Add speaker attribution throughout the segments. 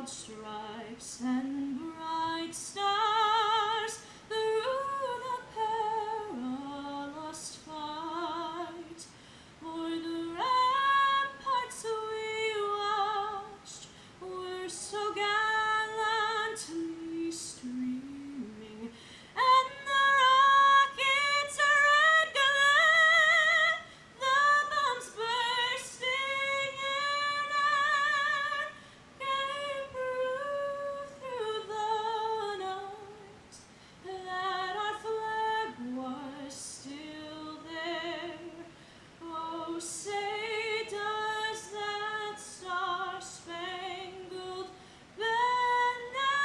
Speaker 1: Stripes and bright stars through the perilous fight, o'er the ramparts we watched were so gallantly streaming, and the rockets' red glare, the bombs bursting in air, gave proof through the night that our flag was still there. Oh, say does that star-spangled banner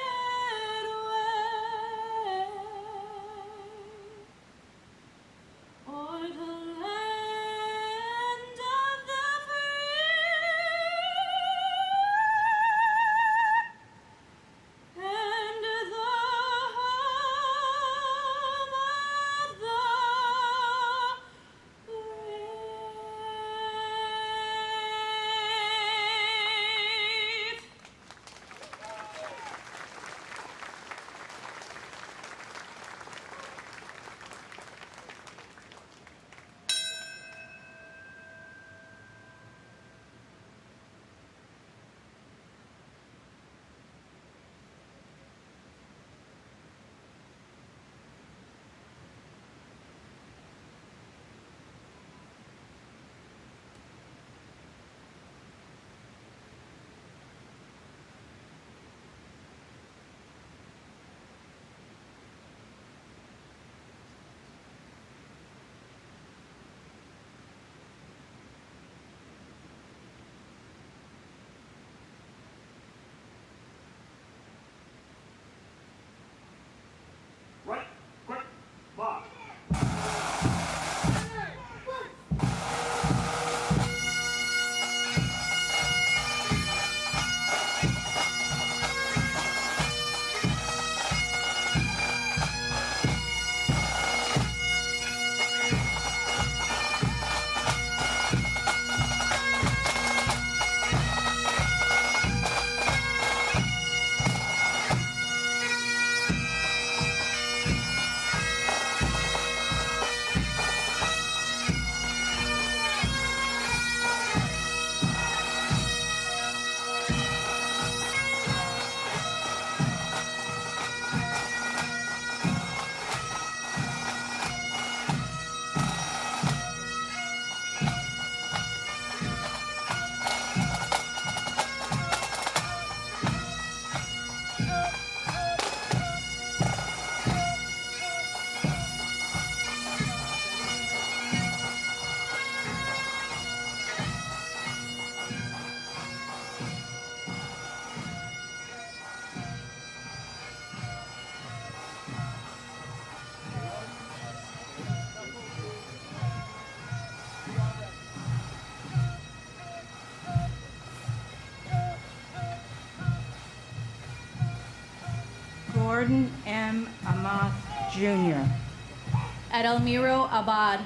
Speaker 1: yet wave o'er the land of the free and the home of the brave?
Speaker 2: Right, quick, march.
Speaker 3: Gordon M. Amath, Jr.,
Speaker 4: Edelmiro Abad,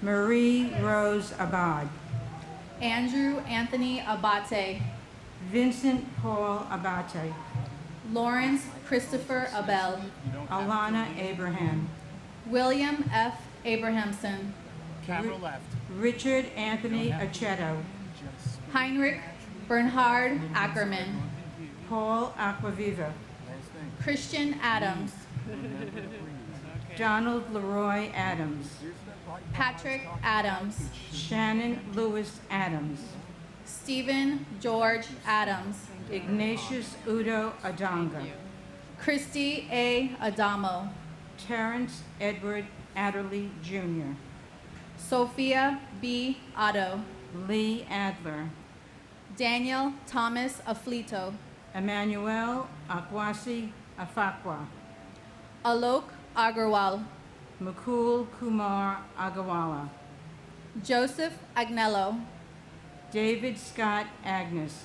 Speaker 3: Marie Rose Abad,
Speaker 4: Andrew Anthony Abate,
Speaker 3: Vincent Paul Abate,
Speaker 4: Lawrence Christopher Abel,
Speaker 3: Alana Abraham,
Speaker 4: William F. Abrahamson,
Speaker 2: Camera left.
Speaker 3: Richard Anthony Acchetto,
Speaker 4: Heinrich Bernhard Ackerman,
Speaker 3: Paul Aquaviva,
Speaker 4: Christian Adams,
Speaker 3: Donald Leroy Adams,
Speaker 4: Patrick Adams,
Speaker 3: Shannon Lewis Adams,
Speaker 4: Stephen George Adams,
Speaker 3: Ignatius Udo Adonga,
Speaker 4: Christy A. Adamo,
Speaker 3: Terrence Edward Adderley Jr.,
Speaker 4: Sophia B. Otto,
Speaker 3: Lee Adler,
Speaker 4: Daniel Thomas Aflito,
Speaker 3: Emmanuel Akwasi Afakwa,
Speaker 4: Alok Agarwal,
Speaker 3: Mukul Kumar Agawala,
Speaker 4: Joseph Agnello,
Speaker 3: David Scott Agnes,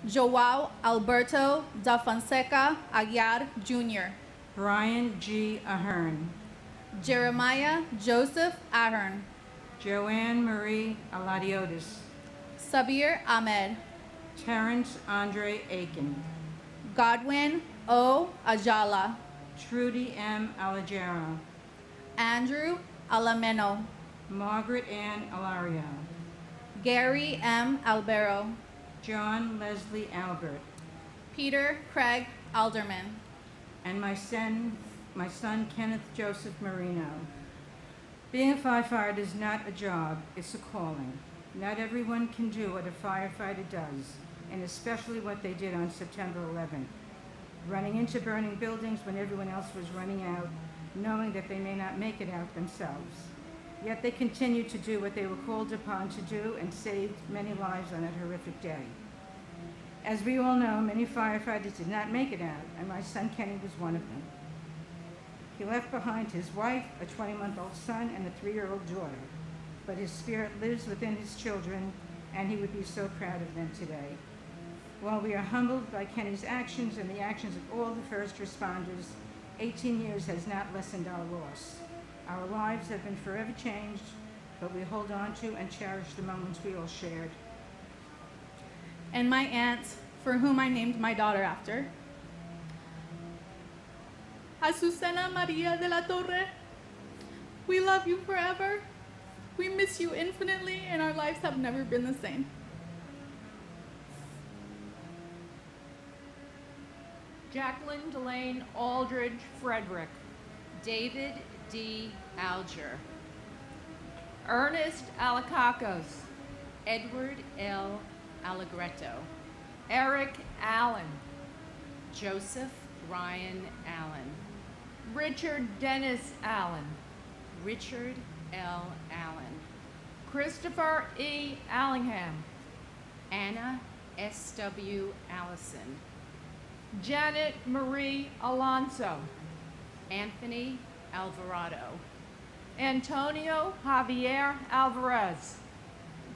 Speaker 4: Joao Alberto da Fonseca Aguiar Jr.,
Speaker 3: Brian G. Ahern,
Speaker 4: Jeremiah Joseph Ahern,
Speaker 3: Joanne Marie Aladiotis,
Speaker 4: Sabir Ahmed,
Speaker 3: Terrence Andre Aiken,
Speaker 4: Godwin O. Ajala,
Speaker 3: Trudy M. Alagero,
Speaker 4: Andrew Alameno,
Speaker 3: Margaret Ann Alario,
Speaker 4: Gary M. Albero,
Speaker 3: John Leslie Albert,
Speaker 4: Peter Craig Alderman,
Speaker 3: and my son Kenneth Joseph Marino. Being a firefighter is not a job, it's a calling. Not everyone can do what a firefighter does, and especially what they did on September 11th. Running into burning buildings when everyone else was running out, knowing that they may not make it out themselves. Yet they continued to do what they were called upon to do and saved many lives on that horrific day. As we all know, many firefighters did not make it out, and my son Kenny was one of them. He left behind his wife, a 20-month-old son, and a 3-year-old daughter. But his spirit lives within his children, and he would be so proud of them today. While we are humbled by Kenny's actions and the actions of all the first responders, 18 years has not lessened our loss. Our lives have been forever changed, but we hold on to and cherish the moments we all shared.
Speaker 4: and my aunt, for whom I named my daughter after. Azucena Maria de la Torre, we love you forever. We miss you infinitely, and our lives have never been the same.
Speaker 1: Jacqueline Delane Aldridge Frederick.
Speaker 5: David D. Alger,
Speaker 1: Ernest Alacacos.
Speaker 5: Edward L. Allegretto,
Speaker 1: Eric Allen.
Speaker 5: Joseph Ryan Allen,
Speaker 1: Richard Dennis Allen.
Speaker 5: Richard L. Allen,
Speaker 1: Christopher E. Allingham.
Speaker 5: Anna S.W. Allison,
Speaker 1: Janet Marie Alonso.
Speaker 5: Anthony Alvarado,
Speaker 1: Antonio Javier Alvarez.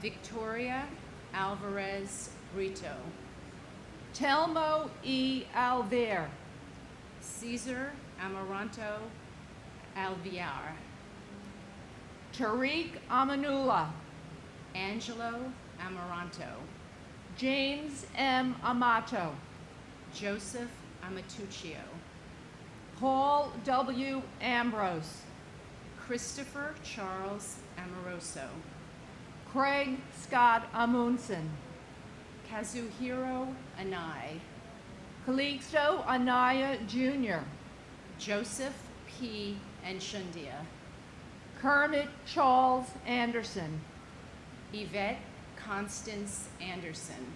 Speaker 5: Victoria Alvarez Brito,
Speaker 1: Telmo E. Alvear.
Speaker 5: Cesar Amaranto Alviar,
Speaker 1: Tariq Amanullah.
Speaker 5: Angelo Amaranto,
Speaker 1: James M. Amato.
Speaker 5: Joseph Amatuccio,
Speaker 1: Paul W. Ambrose.
Speaker 5: Christopher Charles Amoroso,
Speaker 1: Craig Scott Amundsen.
Speaker 5: Kazuhiro Anai,
Speaker 1: Calixto Anaya Jr.
Speaker 5: Joseph P. Enshundia,
Speaker 1: Kermit Charles Anderson.
Speaker 5: Yvette Constance Anderson,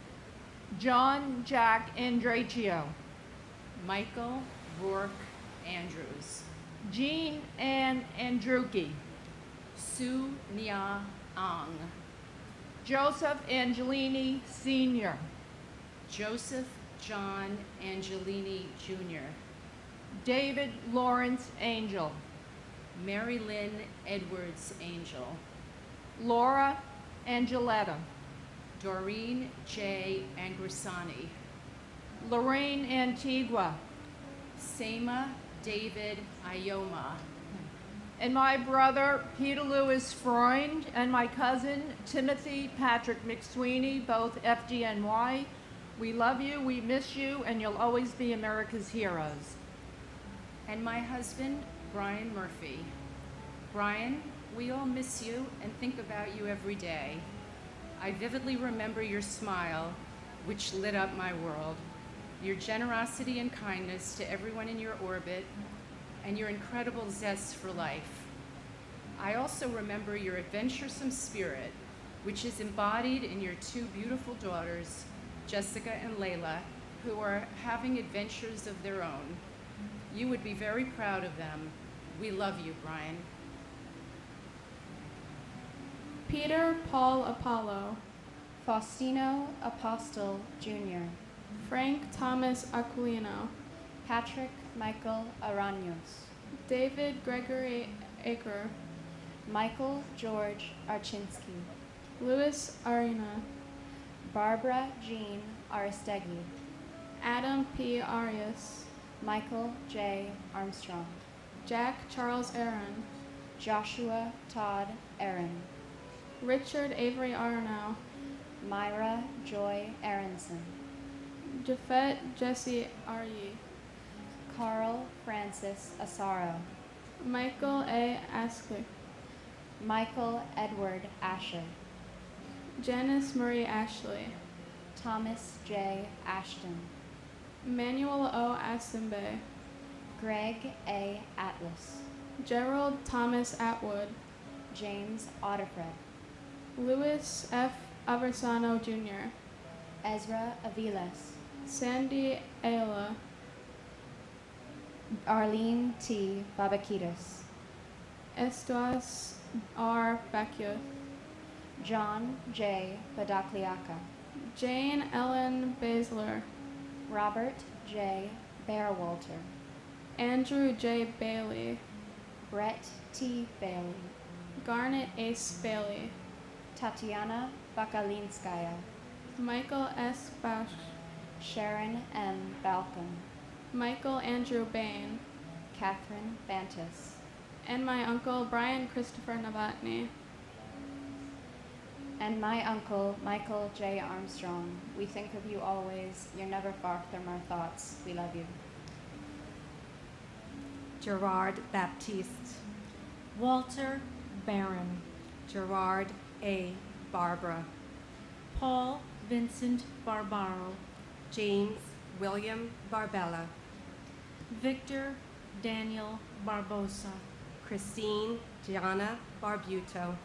Speaker 1: John Jack Andraccio.
Speaker 5: Michael Rourke Andrews,
Speaker 1: Jean Ann Andruki.
Speaker 5: Su Nia Ang,
Speaker 1: Joseph Angelini Sr.
Speaker 5: Joseph John Angelini Jr.,
Speaker 1: David Lawrence Angel.
Speaker 5: Mary Lynn Edwards Angel,
Speaker 1: Laura Angeletta.
Speaker 5: Doreen J. Angrisani,
Speaker 1: Lorraine Antigua.
Speaker 5: Sema David Ioma,
Speaker 1: And my brother Peter Lewis Freund and my cousin Timothy Patrick McSweeney, both FGNY. We love you, we miss you, and you'll always be America's heroes.
Speaker 5: and my husband, Brian Murphy. Brian, We all miss you and think about you every day. I vividly remember your smile, which lit up my world, your generosity and kindness to everyone in your orbit, and your incredible zest for life. I also remember your adventuresome spirit, which is embodied in your two beautiful daughters, Jessica and Layla, who are having adventures of their own. You would be very proud of them. We love you, Brian.
Speaker 4: Peter Paul Apollo,
Speaker 6: Faustino Apostle Jr.,
Speaker 4: Frank Thomas Aquilino,
Speaker 6: Patrick Michael Araños,
Speaker 4: David Gregory Aker,
Speaker 6: Michael George Archinsky,
Speaker 4: Louis Arena,
Speaker 6: Barbara Jean Aristegui,
Speaker 4: Adam P. Arias,
Speaker 6: Michael J. Armstrong,
Speaker 4: Jack Charles Aaron,
Speaker 6: Joshua Todd Aaron,
Speaker 4: Richard Avery Arnow,
Speaker 6: Myra Joy Aronson,
Speaker 4: Jafet Jesse Arye,
Speaker 6: Carl Francis Asaro,
Speaker 4: Michael A. Asklick,
Speaker 6: Michael Edward Asher,
Speaker 4: Janice Marie Ashley,
Speaker 6: Thomas J. Ashton,
Speaker 4: Emmanuel O. Asimbe,
Speaker 6: Greg A. Atlas,
Speaker 4: Gerald Thomas Atwood,
Speaker 6: James Otterfred,
Speaker 4: Louis F. Aversano Jr.,
Speaker 6: Ezra Aviles,
Speaker 4: Sandy Ayala,
Speaker 6: Arlene T. Babakitas,
Speaker 4: Estuas R. Bacchus,
Speaker 6: John J. Badakliaka,
Speaker 4: Jane Ellen Basler,
Speaker 6: Robert J. Bearwalter,
Speaker 4: Andrew J. Bailey,
Speaker 6: Brett T. Bailey,
Speaker 4: Garnet Ace Bailey,
Speaker 6: Tatiana Bakalinskaya,
Speaker 4: Michael S. Bausch,
Speaker 6: Sharon M. Balcom,
Speaker 4: Michael Andrew Bain,
Speaker 6: Catherine Bantus,
Speaker 4: and my uncle Brian Christopher Novotny.
Speaker 6: and my uncle Michael J. Armstrong. We think of you always. You're never far from our thoughts. We love you.
Speaker 7: Gerard Baptiste,
Speaker 8: Walter Barron,
Speaker 7: Gerard A. Barbara,
Speaker 8: Paul Vincent Barbaro,
Speaker 7: James William Barbella,
Speaker 8: Victor Daniel Barbosa,
Speaker 7: Christine Gianna Barbuto,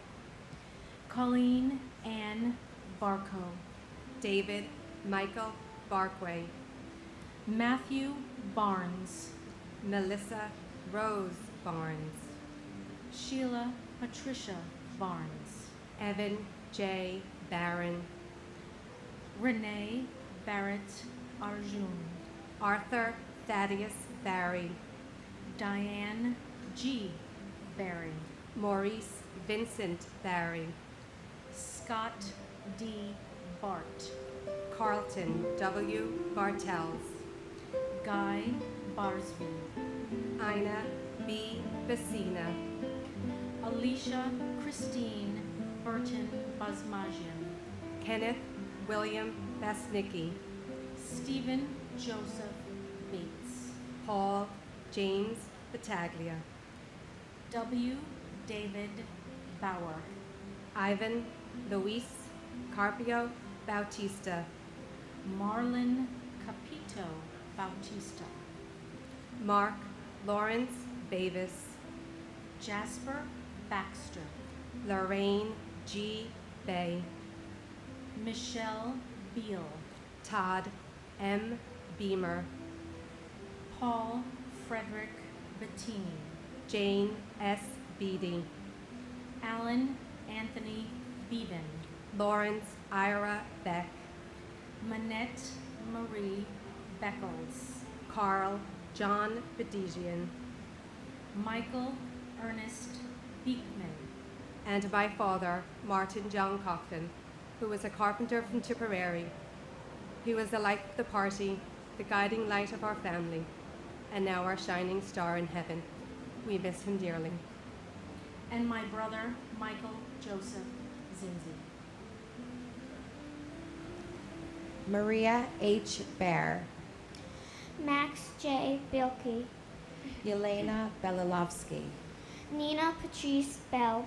Speaker 8: Colleen Ann Barco,
Speaker 7: David Michael Barkway,
Speaker 8: Matthew Barnes,
Speaker 7: Melissa Rose Barnes,
Speaker 8: Sheila Patricia Barnes,
Speaker 7: Evan J. Barron,
Speaker 8: Renee Barrett Arjun,
Speaker 7: Arthur Thaddeus Barry,
Speaker 8: Diane G. Barry,
Speaker 7: Maurice Vincent Barry,
Speaker 8: Scott D. Bart,
Speaker 7: Carlton W. Bartels,
Speaker 8: Guy Barsby,
Speaker 7: Ina B. Vecina,
Speaker 8: Alicia Christine Burton Basmajian,
Speaker 7: Kenneth William Basnicki,
Speaker 8: Stephen Joseph Bates,
Speaker 7: Paul James Battaglia,
Speaker 8: W. David Bauer,
Speaker 7: Ivan Luis Carpio Bautista,
Speaker 8: Marlon Capito Bautista,
Speaker 7: Mark Lawrence Bavis,
Speaker 8: Jasper Baxter,
Speaker 7: Lorraine G. Bay,
Speaker 8: Michelle Beal,
Speaker 7: Todd M. Beamer,
Speaker 8: Paul Frederick Bettini,
Speaker 7: Jane S. Beatty,
Speaker 8: Alan Anthony Beeben,
Speaker 7: Lawrence Ira Beck,
Speaker 8: Manette Marie Beckles,
Speaker 7: Carl John Bedigian,
Speaker 8: Michael Ernest Beekman,
Speaker 7: and my father, Martin John Coughlin, who was a carpenter from Tipperary. He was the life of the party, the guiding light of our family, and now our shining star in heaven. We miss him dearly.
Speaker 8: and my brother Michael Joseph Zinzi.
Speaker 9: Maria H. Bear,
Speaker 10: Max J. Bilkey,
Speaker 9: Yelena Belilovsky,
Speaker 10: Nina Patrice Bell,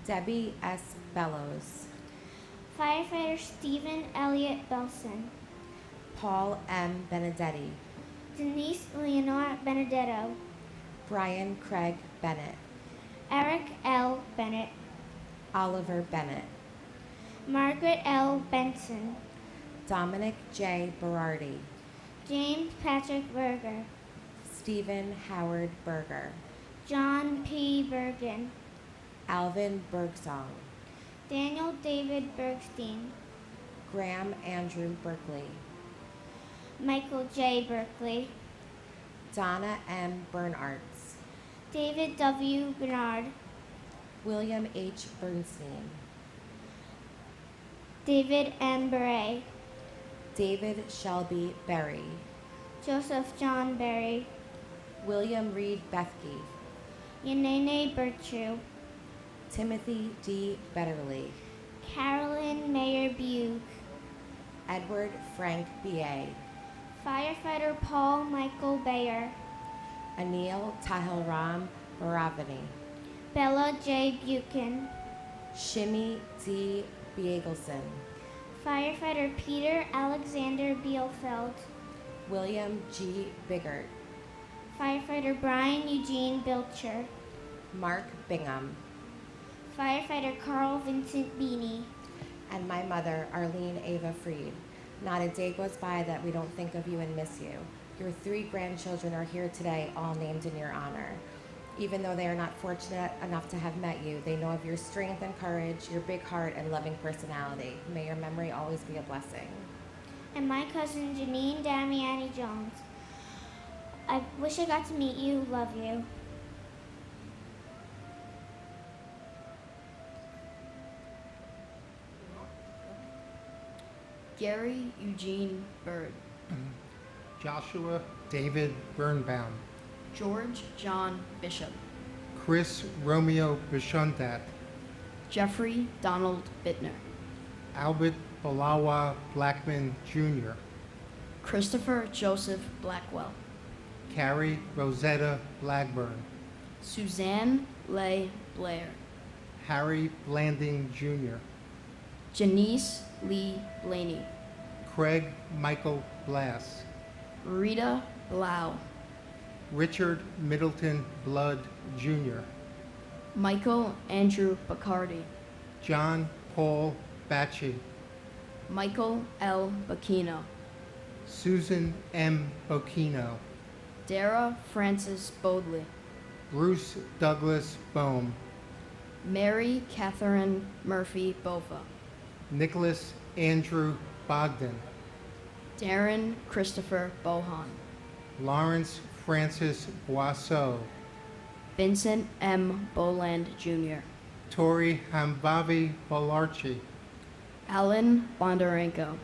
Speaker 9: Debbie S. Bellows,
Speaker 10: Firefighter Stephen Elliott Belson.
Speaker 9: Paul M. Benedetti,
Speaker 10: Denise Leonore Benedetto.
Speaker 9: Brian Craig Bennett,
Speaker 10: Eric L. Bennett.
Speaker 9: Oliver Bennett,
Speaker 10: Margaret L. Benson.
Speaker 9: Dominic J. Berardi,
Speaker 10: James Patrick Berger.
Speaker 9: Stephen Howard Berger,
Speaker 10: John P. Bergen.
Speaker 9: Alvin Bergsong,
Speaker 10: Daniel David Bergstein.
Speaker 9: Graham Andrew Berkeley,
Speaker 10: Michael J. Berkeley.
Speaker 9: Donna M. Bernards,
Speaker 10: David W. Bernard.
Speaker 9: William H. Bernstein,
Speaker 10: David M. Beret.
Speaker 9: David Shelby Berry,
Speaker 10: Joseph John Berry.
Speaker 9: William Reed Bethke,
Speaker 10: Yanene Bertru.
Speaker 9: Timothy D. Betterly,
Speaker 10: Carolyn Mayer Bugh.
Speaker 9: Edward Frank B.A.,
Speaker 10: Firefighter Paul Michael Bayer.
Speaker 9: Anil Tahilram Baravani,
Speaker 10: Bella J. Buchan.
Speaker 9: Shimmy D. Biegelson,
Speaker 10: Firefighter Peter Alexander Bielfeld.
Speaker 9: William G. Biggert,
Speaker 10: Firefighter Brian Eugene Bilcher.
Speaker 9: Mark Bingham,
Speaker 10: Firefighter Carl Vincent Beanie.
Speaker 9: and my mother, Arlene Ava Freed. Not a day goes by that we don't think of you and miss you. Your 3 grandchildren are here today, all named in your honor. Even though they are not fortunate enough to have met you, they know of your strength and courage, your big heart and loving personality. May your memory always be a blessing.
Speaker 10: And my cousin Janine Damiani Jones. I wish I got to meet you. Love you.
Speaker 11: Gary Eugene Bird.
Speaker 12: Joshua David Birnbaum,
Speaker 11: George John Bishop.
Speaker 12: Chris Romeo Bishundat,
Speaker 11: Jeffrey Donald Bittner.
Speaker 12: Albert Balawa Blackman Jr.,
Speaker 11: Christopher Joseph Blackwell.
Speaker 12: Carrie Rosetta Blackburn,
Speaker 11: Suzanne Leigh Blair.
Speaker 12: Harry Blanding Jr.,
Speaker 11: Janice Lee Blaney.
Speaker 12: Craig Michael Blass,
Speaker 11: Rita Blau.
Speaker 12: Richard Middleton Blood Jr.,
Speaker 11: Michael Andrew Bacardi.
Speaker 12: John Paul Batchy,
Speaker 11: Michael L. Bacchino.
Speaker 12: Susan M. Bocchino,
Speaker 11: Dara Francis Bodley.
Speaker 12: Bruce Douglas Bohm,
Speaker 11: Mary Catherine Murphy Bova.
Speaker 12: Nicholas Andrew Bogdan,
Speaker 11: Darren Christopher Bohan.
Speaker 12: Lawrence Francis Boisseau,
Speaker 11: Vincent M. Boland Jr.
Speaker 12: Tori Hambavi Balarchi,
Speaker 11: Alan Bondarenko.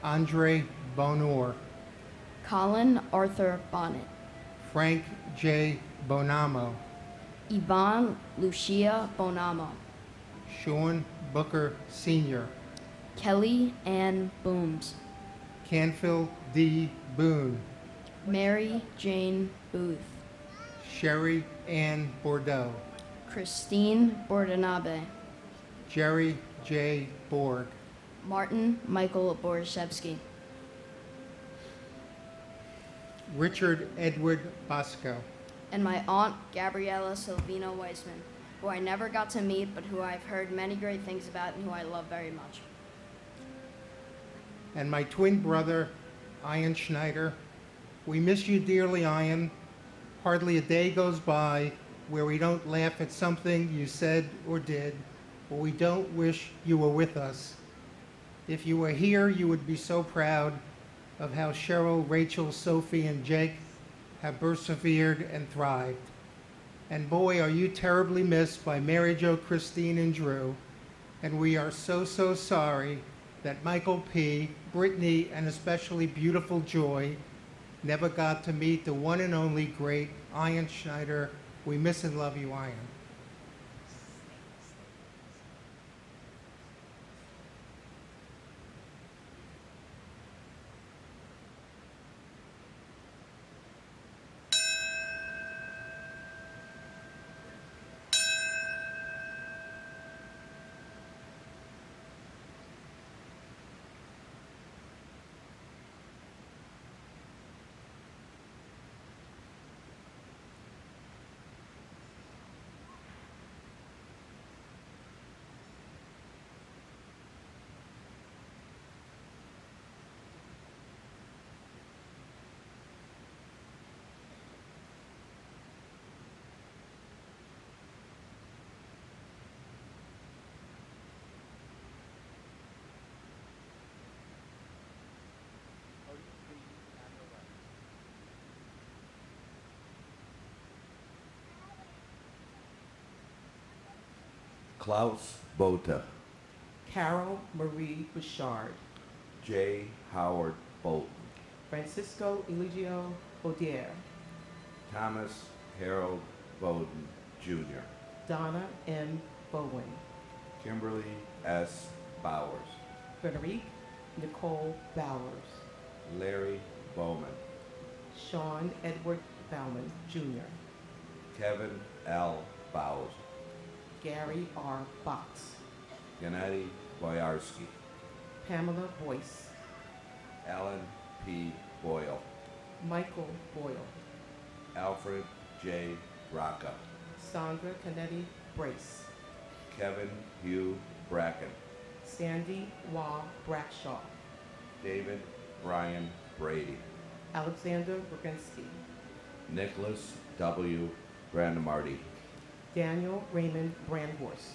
Speaker 12: Andre Bonor,
Speaker 11: Colin Arthur Bonnet.
Speaker 12: Frank J. Bonamo,
Speaker 11: Yvonne Lucia Bonamo.
Speaker 12: Sean Booker Sr.,
Speaker 11: Kelly Ann Booms.
Speaker 12: Canfield D. Boone,
Speaker 11: Mary Jane Booth.
Speaker 12: Sherry Ann Bordeaux,
Speaker 11: Christine Bordanabe.
Speaker 12: Jerry J. Borg,
Speaker 11: Martin Michael Borshevsky.
Speaker 12: Richard Edward Bosco,
Speaker 11: And my aunt Gabriella Silvino Weisman, who I never got to meet but who I've heard many great things about and who I love very much.
Speaker 12: and my twin brother, Ian Schneider. We miss you dearly, Ian. Hardly a day goes by where we don't laugh at something you said or did, or we don't wish you were with us. If you were here, you would be so proud of how Cheryl, Rachel, Sophie, and Jake have persevered and thrived. And boy, are you terribly missed by Mary Jo, Christine, and Drew. And we are so, so sorry that Michael P., Brittany, and especially beautiful Joy never got to meet the one and only great Ian Schneider. We miss and love you, Ian.
Speaker 13: Klaus Botha,
Speaker 14: Carol Marie Bouchard,
Speaker 13: J. Howard Bolton,
Speaker 14: Francisco Eligio Odier,
Speaker 13: Thomas Harold Bowden, Jr.,
Speaker 14: Donna M. Bowen,
Speaker 13: Kimberly S. Bowers,
Speaker 14: Frederique Nicole Bowers,
Speaker 13: Larry Bowman,
Speaker 14: Sean Edward Bauman, Jr.,
Speaker 13: Kevin L. Bowes,
Speaker 14: Gary R. Box,
Speaker 13: Gennady Boyarsky,
Speaker 14: Pamela Boyce,
Speaker 13: Alan P. Boyle,
Speaker 14: Michael Boyle,
Speaker 13: Alfred J. Rocca,
Speaker 14: Sandra Canetti Brace,
Speaker 13: Kevin Hugh Bracken,
Speaker 14: Sandy Wah Brackshaw,
Speaker 13: David Brian Brady,
Speaker 14: Alexander Brzezinski,
Speaker 13: Nicholas W. Brandemarty,
Speaker 14: Daniel Raymond Brandhorst,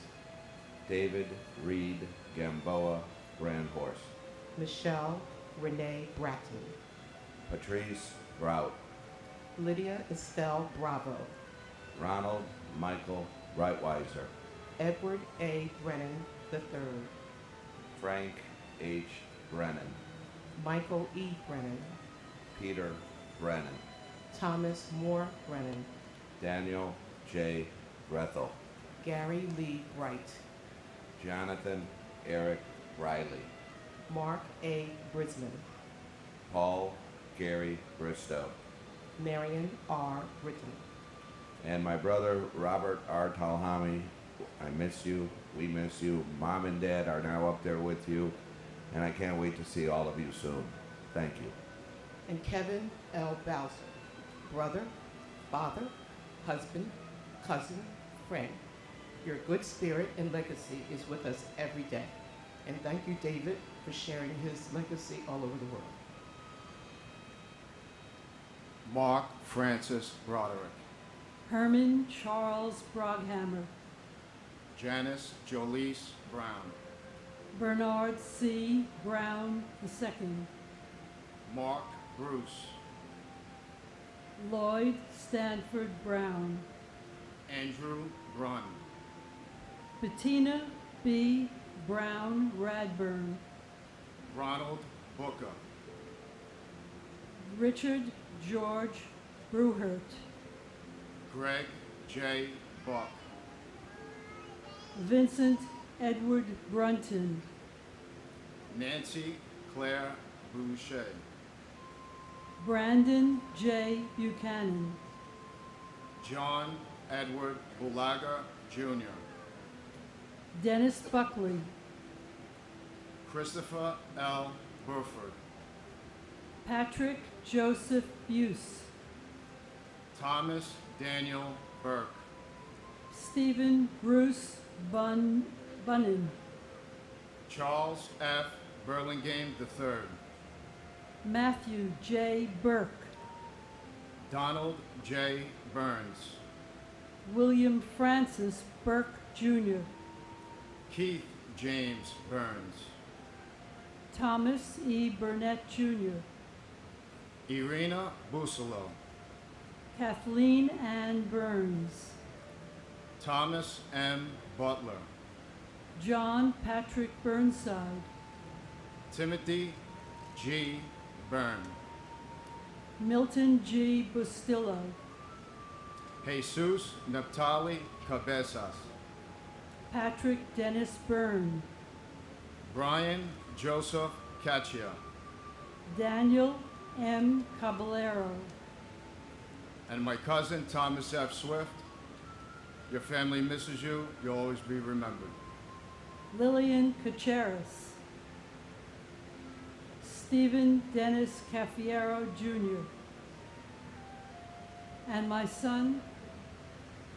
Speaker 13: David Reed Gamboa Brandhorst,
Speaker 14: Michelle Renee Bratton,
Speaker 13: Patrice Brout,
Speaker 14: Lydia Estelle Bravo,
Speaker 13: Ronald Michael Breitweiser,
Speaker 14: Edward A. Brennan III,
Speaker 13: Frank H. Brennan,
Speaker 14: Michael E. Brennan,
Speaker 13: Peter Brennan,
Speaker 14: Thomas Moore Brennan,
Speaker 13: Daniel J. Brethel,
Speaker 14: Gary Lee Bright,
Speaker 13: Jonathan Eric Riley,
Speaker 14: Mark A. Brisman,
Speaker 13: Paul Gary Bristow,
Speaker 14: Marion R. Britton,
Speaker 13: and my brother Robert R. Talhami. I miss you. We miss you. Mom and Dad are now up there with you, and I can't wait to see all of you soon. Thank you.
Speaker 14: and Kevin L. Bowser, brother, father, husband, cousin, friend. Your good spirit and legacy is with us every day. And thank you, David, for sharing his legacy all over the world.
Speaker 15: Mark Francis Broderick,
Speaker 16: Herman Charles Broghammer,
Speaker 15: Janice Jolise Brown,
Speaker 16: Bernard C. Brown II,
Speaker 15: Mark Bruce,
Speaker 16: Lloyd Stanford Brown,
Speaker 15: Andrew Brunn,
Speaker 16: Bettina B. Brown Radburn,
Speaker 15: Ronald Booker,
Speaker 16: Richard George Bruhert,
Speaker 15: Greg J. Buck,
Speaker 16: Vincent Edward Brunton,
Speaker 15: Nancy Claire Boucher,
Speaker 16: Brandon J. Buchanan,
Speaker 15: John Edward Bulaga, Jr.,
Speaker 16: Dennis Buckley,
Speaker 15: Christopher L. Burford,
Speaker 16: Patrick Joseph Buse,
Speaker 15: Thomas Daniel Burke,
Speaker 16: Stephen Bruce Bunnan,
Speaker 15: Charles F. Burlingame III,
Speaker 16: Matthew J. Burke,
Speaker 15: Donald J. Burns,
Speaker 16: William Francis Burke Jr.,
Speaker 15: Keith James Burns,
Speaker 16: Thomas E. Burnett Jr.,
Speaker 15: Irina Busolo,
Speaker 16: Kathleen Ann Burns,
Speaker 15: Thomas M. Butler,
Speaker 16: John Patrick Burnside,
Speaker 15: Timothy G. Byrne,
Speaker 16: Milton G. Bustillo,
Speaker 15: Jesus Naphtali Cabezas,
Speaker 16: Patrick Dennis Byrne,
Speaker 15: Brian Joseph Caccia,
Speaker 16: Daniel M. Caballero,
Speaker 15: and my cousin Thomas F. Swift. Your family misses you. You'll always be remembered.
Speaker 16: Lillian Caceres, Stephen Dennis Caffiero Jr., and my son,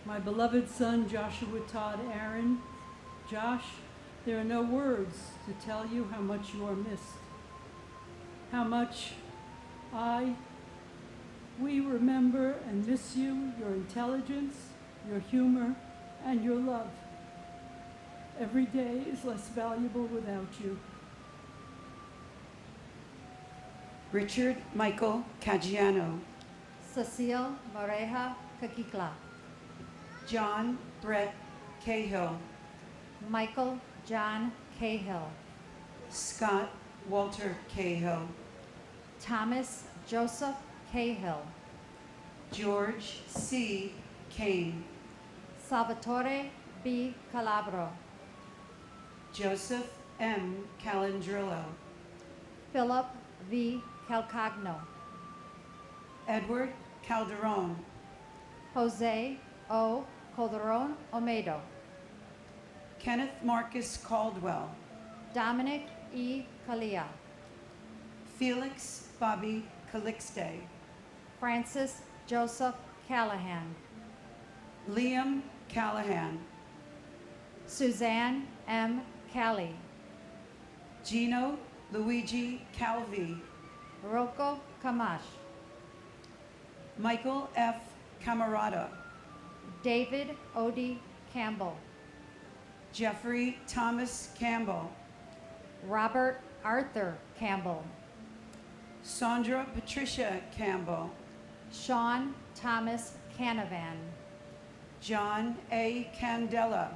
Speaker 16: my beloved son Joshua Todd Aaron. Josh, there are no words to tell you how much you are missed, how much we remember and miss you, your intelligence, your humor, and your love. Every day is less valuable without you.
Speaker 17: Richard Michael Caggiano,
Speaker 18: Cecile Vareja Caquicla,
Speaker 17: John Brett Cahill,
Speaker 18: Michael John Cahill,
Speaker 17: Scott Walter Cahill,
Speaker 18: Thomas Joseph Cahill,
Speaker 17: George C. Kane,
Speaker 18: Salvatore B. Calabro,
Speaker 17: Joseph M. Calandrillo,
Speaker 18: Philip V. Calcagno,
Speaker 17: Edward Calderon,
Speaker 18: Jose O. Calderon Omedo,
Speaker 17: Kenneth Marcus Caldwell,
Speaker 18: Dominic E. Calia,
Speaker 17: Felix Bobby Calixte,
Speaker 18: Francis Joseph Callahan,
Speaker 17: Liam Callahan,
Speaker 18: Suzanne M. Callie,
Speaker 17: Gino Luigi Calvi,
Speaker 18: Rocco Camash,
Speaker 17: Michael F. Camarada,
Speaker 18: David Odie Campbell,
Speaker 17: Jeffrey Thomas Campbell,
Speaker 18: Robert Arthur Campbell,
Speaker 17: Sandra Patricia Campbell,
Speaker 18: Sean Thomas Canavan,
Speaker 17: John A. Candela,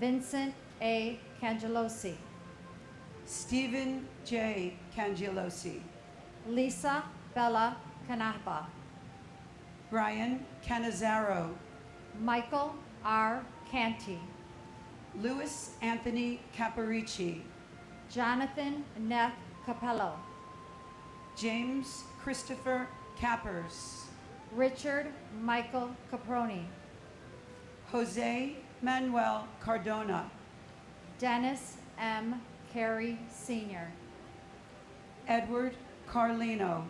Speaker 18: Vincent A. Cangelosi,
Speaker 17: Stephen J. Cangelosi,
Speaker 18: Lisa Bella Canapa,
Speaker 17: Brian Canizaro,
Speaker 18: Michael R. Canty,
Speaker 17: Louis Anthony Caparici,
Speaker 18: Jonathan Neff Capello,
Speaker 17: James Christopher Cappers,
Speaker 18: Richard Michael Caproni,
Speaker 17: Jose Manuel Cardona,
Speaker 18: Dennis M. Carey Sr.,
Speaker 17: Edward Carlino,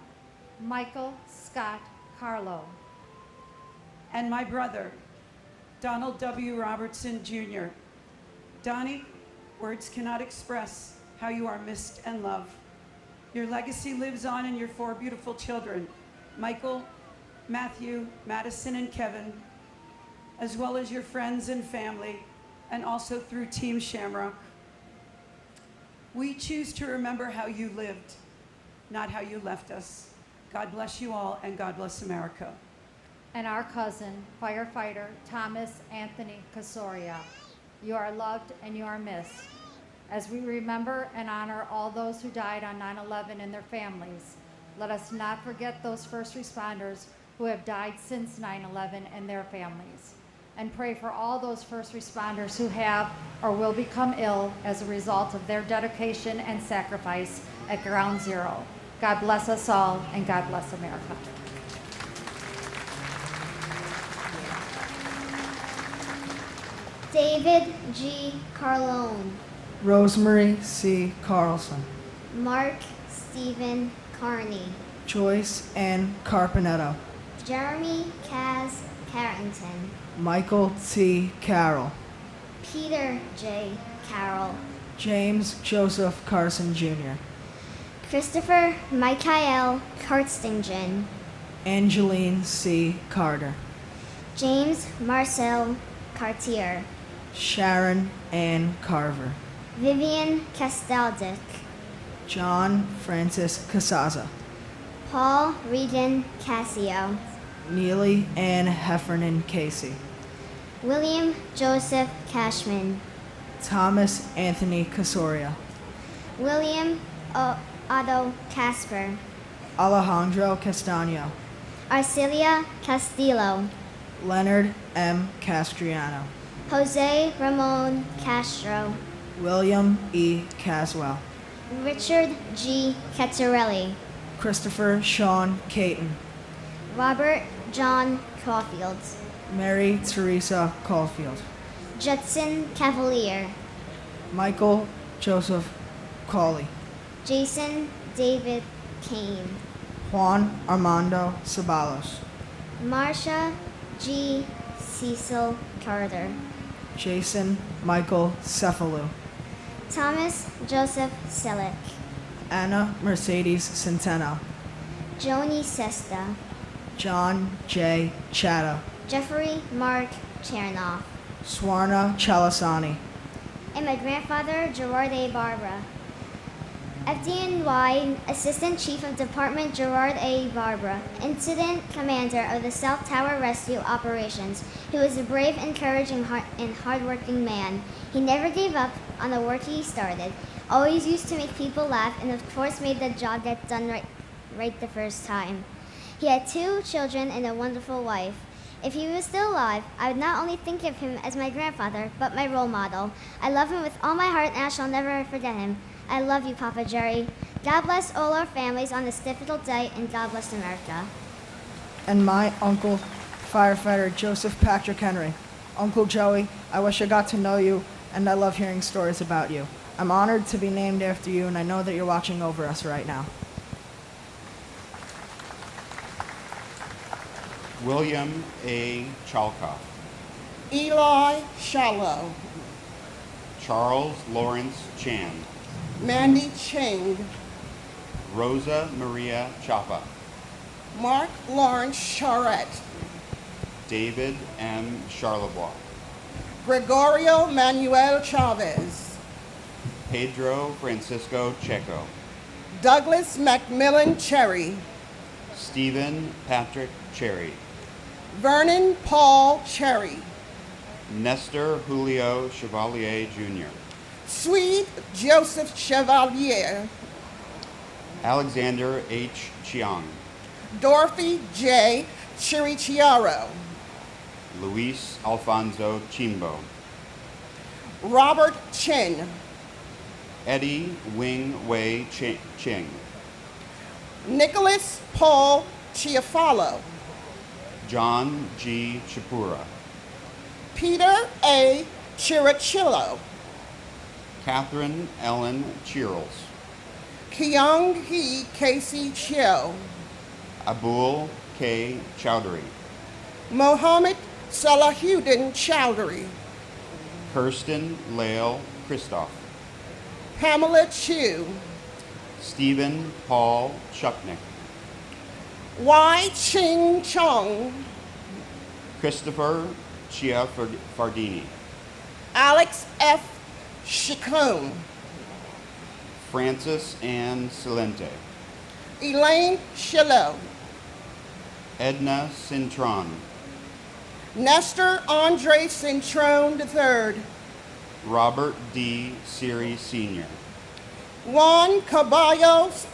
Speaker 18: Michael Scott Carlo,
Speaker 17: and my brother, Donald W. Robertson, Jr. Donnie, words cannot express how you are missed and loved. Your legacy lives on in your 4 beautiful children, Michael, Matthew, Madison, and Kevin, as well as your friends and family, and also through Team Shamrock. We choose to remember how you lived, not how you left us. God bless you all, and God bless America.
Speaker 18: and our cousin, firefighter Thomas Anthony Casoria. You are loved and you are missed. As we remember and honor all those who died on 9/11 and their families, let us not forget those first responders who have died since 9/11 and their families. And pray for all those first responders who have or will become ill as a result of their dedication and sacrifice at Ground Zero. God bless us all, and God bless America.
Speaker 10: David G. Carlone,
Speaker 19: Rosemary C. Carlson,
Speaker 10: Mark Stephen Carney,
Speaker 19: Joyce N. Carpenetto,
Speaker 10: Jeremy Kaz Carrington,
Speaker 19: Michael T. Carroll,
Speaker 10: Peter J. Carroll,
Speaker 19: James Joseph Carson Jr.,
Speaker 10: Christopher Michael Karstingen,
Speaker 19: Angeline C. Carter,
Speaker 10: James Marcel Cartier,
Speaker 19: Sharon Ann Carver,
Speaker 10: Vivian Castaldick,
Speaker 19: John Francis Casaza,
Speaker 10: Paul Regan Cassio,
Speaker 19: Neely Ann Heffernan Casey,
Speaker 10: William Joseph Cashman,
Speaker 19: Thomas Anthony Casoria,
Speaker 10: William Otto Casper,
Speaker 19: Alejandro Castaño,
Speaker 10: Arcelia Castillo,
Speaker 19: Leonard M. Castriano,
Speaker 10: Jose Ramon Castro,
Speaker 19: William E. Caswell,
Speaker 10: Richard G. Catarelli,
Speaker 19: Christopher Sean Caton,
Speaker 10: Robert John Caulfield,
Speaker 19: Mary Teresa Caulfield,
Speaker 10: Judson Cavalier,
Speaker 19: Michael Joseph Cawley,
Speaker 10: Jason David Kane,
Speaker 19: Juan Armando Sabalos,
Speaker 10: Marsha G. Cecil Carter,
Speaker 19: Jason Michael Cefalu,
Speaker 10: Thomas Joseph Selleck,
Speaker 19: Anna Mercedes Centeno,
Speaker 10: Joni Sesta,
Speaker 19: John J. Chatta,
Speaker 10: Jeffrey Mark Chernoff,
Speaker 19: Swarna Chalasani,
Speaker 10: and my grandfather Gerard A. Barbara. FDNY Assistant Chief of Department Gerard A. Barbara, Incident Commander of the South Tower Rescue Operations. He was a brave, encouraging, and hardworking man. He never gave up on the work he started, always used to make people laugh, and of course made the job get done right the first time. He had 2 children and a wonderful wife. If he was still alive, I would not only think of him as my grandfather, but my role model. I love him with all my heart, and I shall never forget him. I love you, Papa Jerry. God bless all our families on this difficult day, and God bless America.
Speaker 19: And my uncle, firefighter Joseph Patrick Henry. Uncle Joey, I wish I got to know you, and I love hearing stories about you. I'm honored to be named after you, and I know that you're watching over us right now.
Speaker 20: William A. Chalkoff.
Speaker 17: Eli Shallow.
Speaker 20: Charles Lawrence Chan.
Speaker 17: Mandy Chang.
Speaker 20: Rosa Maria Chapa.
Speaker 17: Mark Lawrence Charette.
Speaker 20: David M. Charlebois.
Speaker 17: Gregorio Manuel Chavez.
Speaker 20: Pedro Francisco Checo.
Speaker 17: Douglas Macmillan Cherry.
Speaker 20: Stephen Patrick Cherry.
Speaker 17: Vernon Paul Cherry.
Speaker 20: Nestor Julio Chevalier Jr.
Speaker 17: Swede Joseph Chevalier.
Speaker 20: Alexander H. Chiang.
Speaker 17: Dorothy J. Chirichiaro.
Speaker 20: Luis Alfonso Chimbo.
Speaker 17: Robert Chin.
Speaker 20: Eddie Wing Wei Ching.
Speaker 17: Nicholas Paul Chiafalo.
Speaker 20: John G. Chapura.
Speaker 17: Peter A. Chirichillo.
Speaker 20: Catherine Ellen Chirls.
Speaker 17: Kyung Hee Casey Chio.
Speaker 20: Abul K. Chowdhury.
Speaker 17: Mohammed Salahuddin Chowdhury.
Speaker 20: Kirsten Lael Christoph.
Speaker 17: Pamela Chu.
Speaker 20: Stephen Paul Chupnick.
Speaker 17: Y. Ching Chong.
Speaker 20: Christopher Chia Fardini.
Speaker 17: Alex F. Chacon.
Speaker 20: Francis Ann Silente.
Speaker 17: Elaine Shillow.
Speaker 20: Edna Cintron.
Speaker 17: Nestor Andre Cintron III.
Speaker 20: Robert D. Siri Sr.
Speaker 17: Juan Caballos,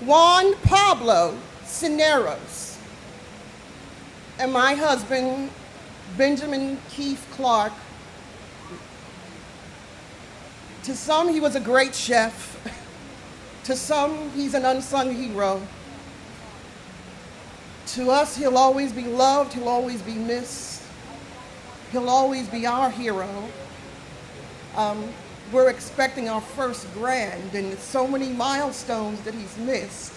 Speaker 17: Juan Pablo Cineros. And my husband, Benjamin Keith Clark. To some, he was a great chef. To some, he's an unsung hero. To us, he'll always be loved, he'll always be missed. He'll always be our hero. We're expecting our first grand, and so many milestones that he's missed.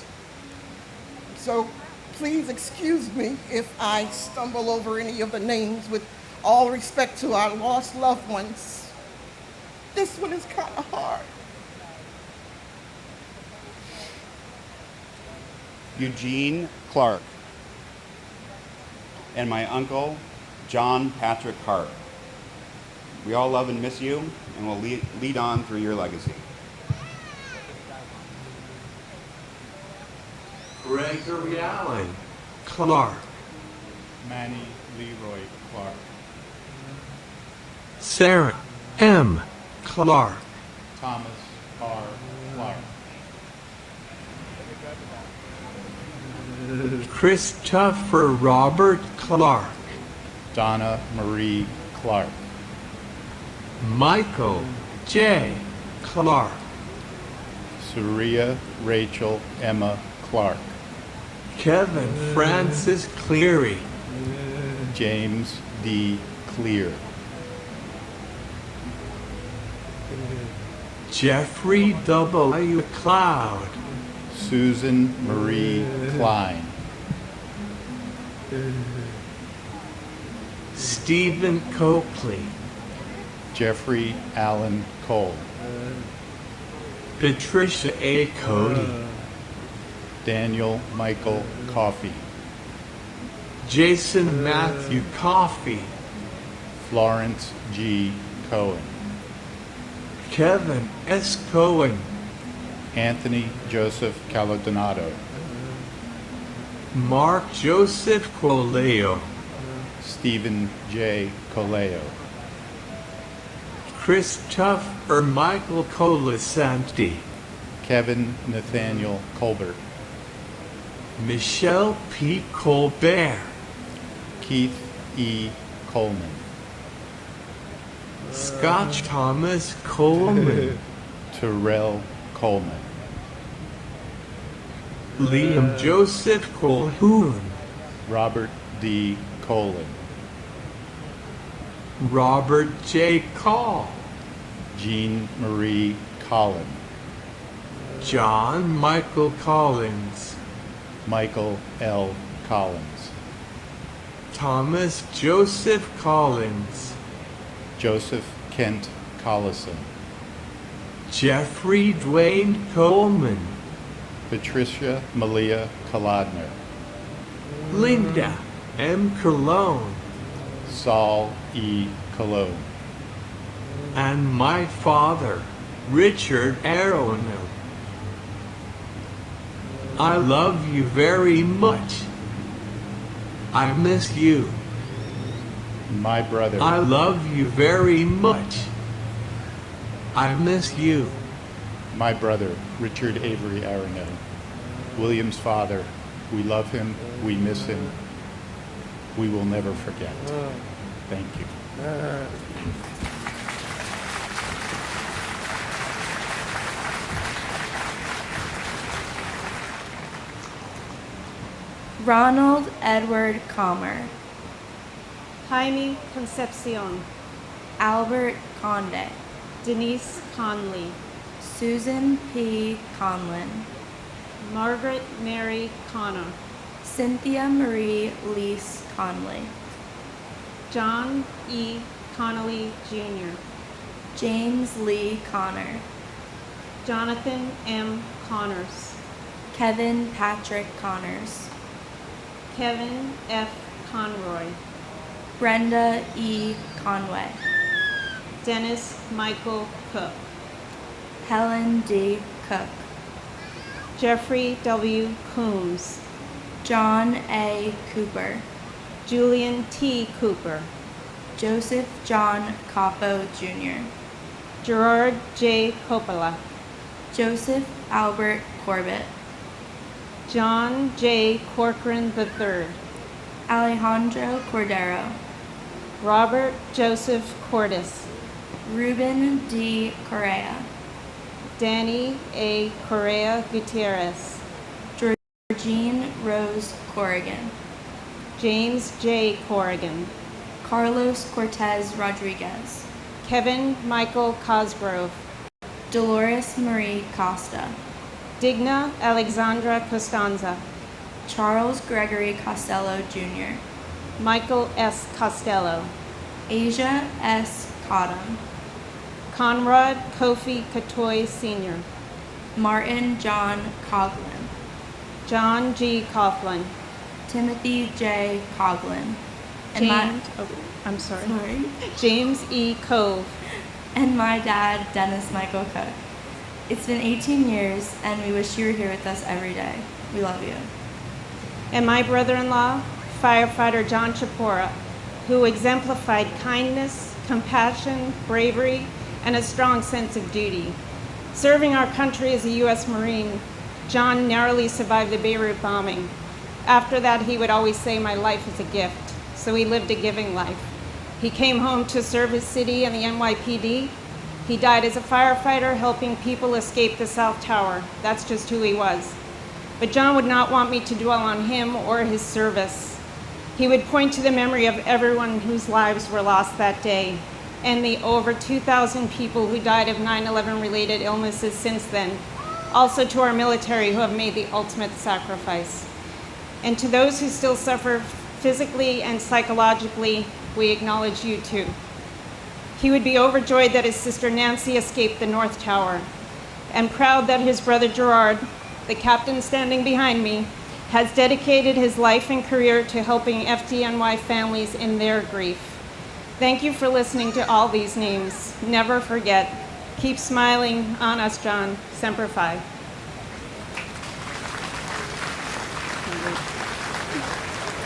Speaker 17: So please excuse me if I stumble over any of the names, with all respect to our lost loved ones. This one is kind of hard.
Speaker 20: Eugene Clark. And my uncle, John Patrick Hart. We all love and miss you, and will lead on through your legacy.
Speaker 21: Gregory Allen Clark.
Speaker 22: Manny Leroy Clark.
Speaker 21: Sarah M. Clark.
Speaker 22: Thomas R. Clark.
Speaker 21: Christopher Robert Clark.
Speaker 22: Donna Marie Clark.
Speaker 21: Michael J. Clark.
Speaker 22: Surya Rachel Emma Clark.
Speaker 21: Kevin Francis Cleary.
Speaker 22: James D. Clear.
Speaker 21: Jeffrey W. Cloud.
Speaker 22: Susan Marie Klein.
Speaker 21: Stephen Copley.
Speaker 22: Jeffrey Allen Cole.
Speaker 21: Patricia A. Cody.
Speaker 22: Daniel Michael Coffey.
Speaker 21: Jason Matthew Coffey.
Speaker 22: Florence G. Cohen.
Speaker 21: Kevin S. Cohen,
Speaker 22: Anthony Joseph Caladonato,
Speaker 21: Mark Joseph Coleo,
Speaker 22: Stephen J. Coleo,
Speaker 21: Christopher Michael Colasanti,
Speaker 22: Kevin Nathaniel Colbert,
Speaker 21: Michelle P. Colbert,
Speaker 22: Keith E. Coleman,
Speaker 21: Scott Thomas Coleman,
Speaker 22: Terrell Coleman,
Speaker 21: Liam Joseph Colhoun,
Speaker 22: Robert D. Colin,
Speaker 21: Robert J. Call,
Speaker 22: Jean Marie Collin,
Speaker 21: John Michael Collins,
Speaker 22: Michael L. Collins,
Speaker 21: Thomas Joseph Collins,
Speaker 22: Joseph Kent Collison,
Speaker 21: Jeffrey Dwayne Coleman,
Speaker 22: Patricia Malia Kolodner,
Speaker 21: Linda M. Cologne,
Speaker 22: Saul E. Cologne,
Speaker 21: and my father, Richard Aronow. I love you very much. I miss you.
Speaker 22: My brother.
Speaker 21: I love you very much. I miss you.
Speaker 22: My brother, Richard Avery Aronow. William's father. We love him. We miss him. We will never forget. Thank you.
Speaker 2: Ronald Edward Comer,
Speaker 3: Jaime Concepcion,
Speaker 2: Albert Conde,
Speaker 3: Denise Conley,
Speaker 2: Susan P. Conlin,
Speaker 3: Margaret Mary Connor,
Speaker 2: Cynthia Marie Lease Conley,
Speaker 3: John E. Connolly Jr.,
Speaker 2: James Lee Connor,
Speaker 3: Jonathan M. Connors,
Speaker 2: Kevin Patrick Connors,
Speaker 3: Kevin F. Conroy,
Speaker 2: Brenda E. Conway,
Speaker 3: Dennis Michael Cook,
Speaker 2: Helen D. Cook,
Speaker 3: Jeffrey W. Coombs,
Speaker 2: John A. Cooper,
Speaker 3: Julian T. Cooper,
Speaker 2: Joseph John Capo Jr.,
Speaker 3: Gerard J. Coppola,
Speaker 2: Joseph Albert Corbett,
Speaker 3: John J. Corcoran III,
Speaker 2: Alejandro Cordero,
Speaker 3: Robert Joseph Cordes,
Speaker 2: Ruben D. Correa,
Speaker 3: Danny A. Correa Gutierrez,
Speaker 2: Georgine Rose Corrigan,
Speaker 3: James J. Corrigan,
Speaker 2: Carlos Cortez Rodriguez,
Speaker 3: Kevin Michael Cosgrove,
Speaker 2: Dolores Marie Costa,
Speaker 3: Digna Alexandra Costanza,
Speaker 2: Charles Gregory Costello Jr.,
Speaker 3: Michael S. Costello,
Speaker 2: Asia S. Cottom,
Speaker 3: Conrad Kofi Katoy Sr.,
Speaker 2: Martin John Coughlin,
Speaker 3: John G. Coughlin,
Speaker 2: Timothy J. Coughlin,
Speaker 3: James E. Cove,
Speaker 2: and my dad, Dennis Michael Cook. It's been 18 years, and we wish you were here with us every day. We love you.
Speaker 3: And my brother-in-law, firefighter John Chapora, who exemplified kindness, compassion, bravery, and a strong sense of duty. Serving our country as a U.S. Marine, John narrowly survived the Beirut bombing. After that, he would always say, "My life is a gift," so he lived a giving life. He came home to serve his city and the NYPD. He died as a firefighter helping people escape the South Tower. That's just who he was. But John would not want me to dwell on him or his service. He would point to the memory of everyone whose lives were lost that day and the over 2,000 people who died of 9/11 related illnesses since then. Also to our military who have made the ultimate sacrifice. And to those who still suffer physically and psychologically, we acknowledge you too. He would be overjoyed that his sister Nancy escaped the North Tower, and proud that his brother Gerard, the captain standing behind me, has dedicated his life and career to helping FDNY families in their grief. Thank you for listening to all these names. Never forget, Keep smiling on us, John. Semper Fi.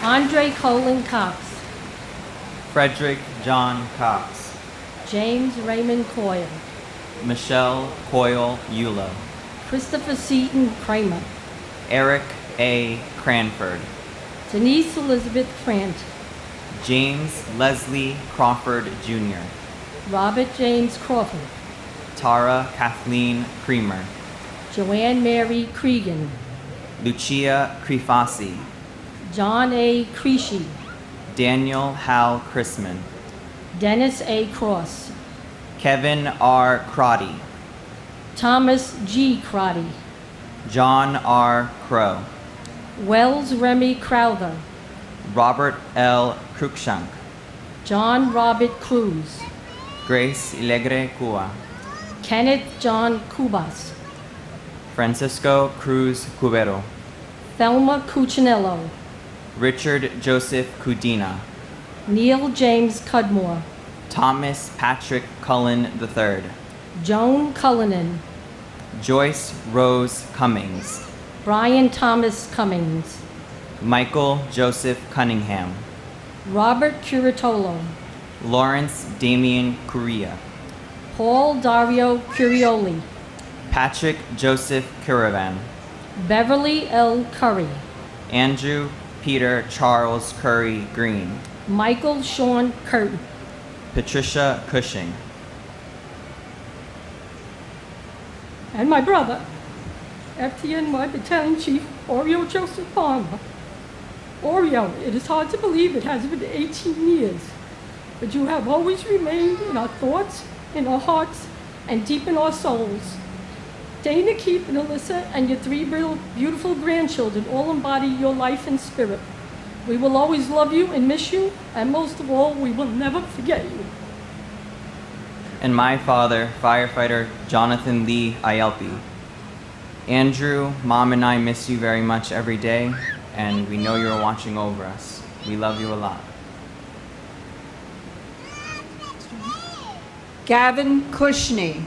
Speaker 1: Andre Colin Cox,
Speaker 5: Frederick John Cox,
Speaker 1: James Raymond Coyle,
Speaker 5: Michelle Coyle Eulo,
Speaker 1: Christopher Seaton Kramer,
Speaker 5: Eric A. Cranford,
Speaker 1: Denise Elizabeth Krant,
Speaker 5: James Leslie Crawford Jr.,
Speaker 1: Robert James Crawford,
Speaker 5: Tara Kathleen Creamer,
Speaker 1: Joanne Mary Cregan,
Speaker 5: Lucia Crifasi,
Speaker 1: John A. Creasy,
Speaker 5: Daniel Hal Chrisman,
Speaker 1: Dennis A. Cross,
Speaker 5: Kevin R. Crotty,
Speaker 1: Thomas G. Crotty,
Speaker 5: John R. Crow,
Speaker 1: Wells Remy Crowther,
Speaker 5: Robert L. Cruikshank,
Speaker 1: John Robert Cruz,
Speaker 5: Grace Ilegre Cua,
Speaker 1: Kenneth John Cubas,
Speaker 5: Francisco Cruz Cubero,
Speaker 1: Thelma Cuccinello,
Speaker 5: Richard Joseph Cudina,
Speaker 1: Neil James Cudmore,
Speaker 5: Thomas Patrick Cullen III,
Speaker 1: Joan Cullinan,
Speaker 5: Joyce Rose Cummings,
Speaker 1: Brian Thomas Cummings,
Speaker 5: Michael Joseph Cunningham,
Speaker 1: Robert Curatolo,
Speaker 5: Lawrence Damian Correa,
Speaker 1: Paul Dario Curioli,
Speaker 5: Patrick Joseph Caravan,
Speaker 1: Beverly L. Curry,
Speaker 5: Andrew Peter Charles Curry Green,
Speaker 1: Michael Sean Curtin,
Speaker 5: Patricia Cushing,
Speaker 1: and my brother, FTNY Battalion Chief Oreo Joseph Palmer. Oreo, it is hard to believe it has been 18 years, but you have always remained in our thoughts, in our hearts, and deep in our souls. Dana, Keith, and Alyssa, and your three beautiful grandchildren all embody your life and spirit. We will always love you and miss you, and most of all, we will never forget you.
Speaker 5: and my father, firefighter Jonathan Lee Ayelpi. Andrew, Mom and I miss you very much every day, and we know you're watching over us. We love you a lot.
Speaker 17: Gavin Cushney,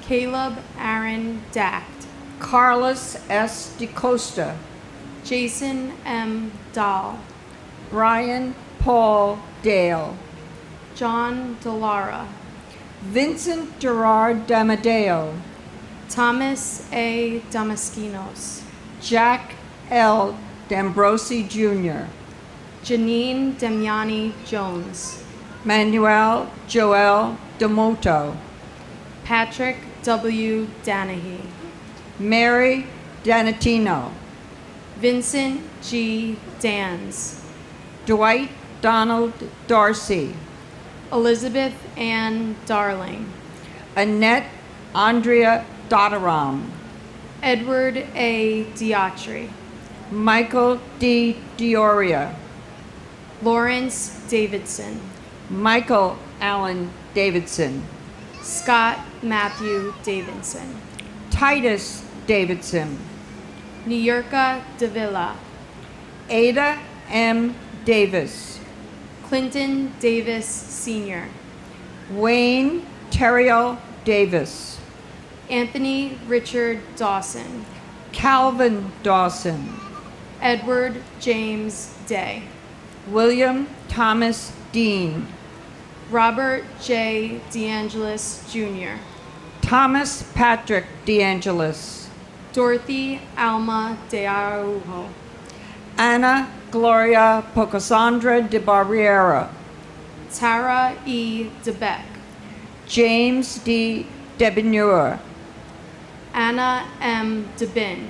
Speaker 4: Caleb Aaron Dact,
Speaker 17: Carlos S. DeCosta,
Speaker 4: Jason M. Dahl,
Speaker 17: Brian Paul Dale,
Speaker 4: John Delara,
Speaker 17: Vincent Gerard Damadeo,
Speaker 4: Thomas A. Damaskinos,
Speaker 17: Jack L. D'Ambrosi Jr.,
Speaker 4: Janine Demiani Jones,
Speaker 17: Manuel Joel Demoto,
Speaker 4: Patrick W. Danahy,
Speaker 17: Mary Danatino,
Speaker 4: Vincent G. Dans,
Speaker 17: Dwight Donald Darcy,
Speaker 4: Elizabeth Ann Darling,
Speaker 17: Annette Andrea Dottaram,
Speaker 4: Edward A. Diatri,
Speaker 17: Michael D. Dioria,
Speaker 4: Lawrence Davidson,
Speaker 17: Michael Allen Davidson,
Speaker 4: Scott Matthew Davidson,
Speaker 17: Titus Davidson,
Speaker 4: Niyurka Davila,
Speaker 17: Ada M. Davis,
Speaker 4: Clinton Davis Sr.,
Speaker 17: Wayne Terriel Davis,
Speaker 4: Anthony Richard Dawson,
Speaker 17: Calvin Dawson,
Speaker 4: Edward James Day,
Speaker 17: William Thomas Dean,
Speaker 4: Robert J. DeAngelis Jr.,
Speaker 17: Thomas Patrick DeAngelis,
Speaker 4: Dorothy Alma De Araujo,
Speaker 17: Anna Gloria Pocasandra de Barriera,
Speaker 4: Tara E. DeBeck,
Speaker 17: James D. Debeneur,
Speaker 4: Anna M. DeBin,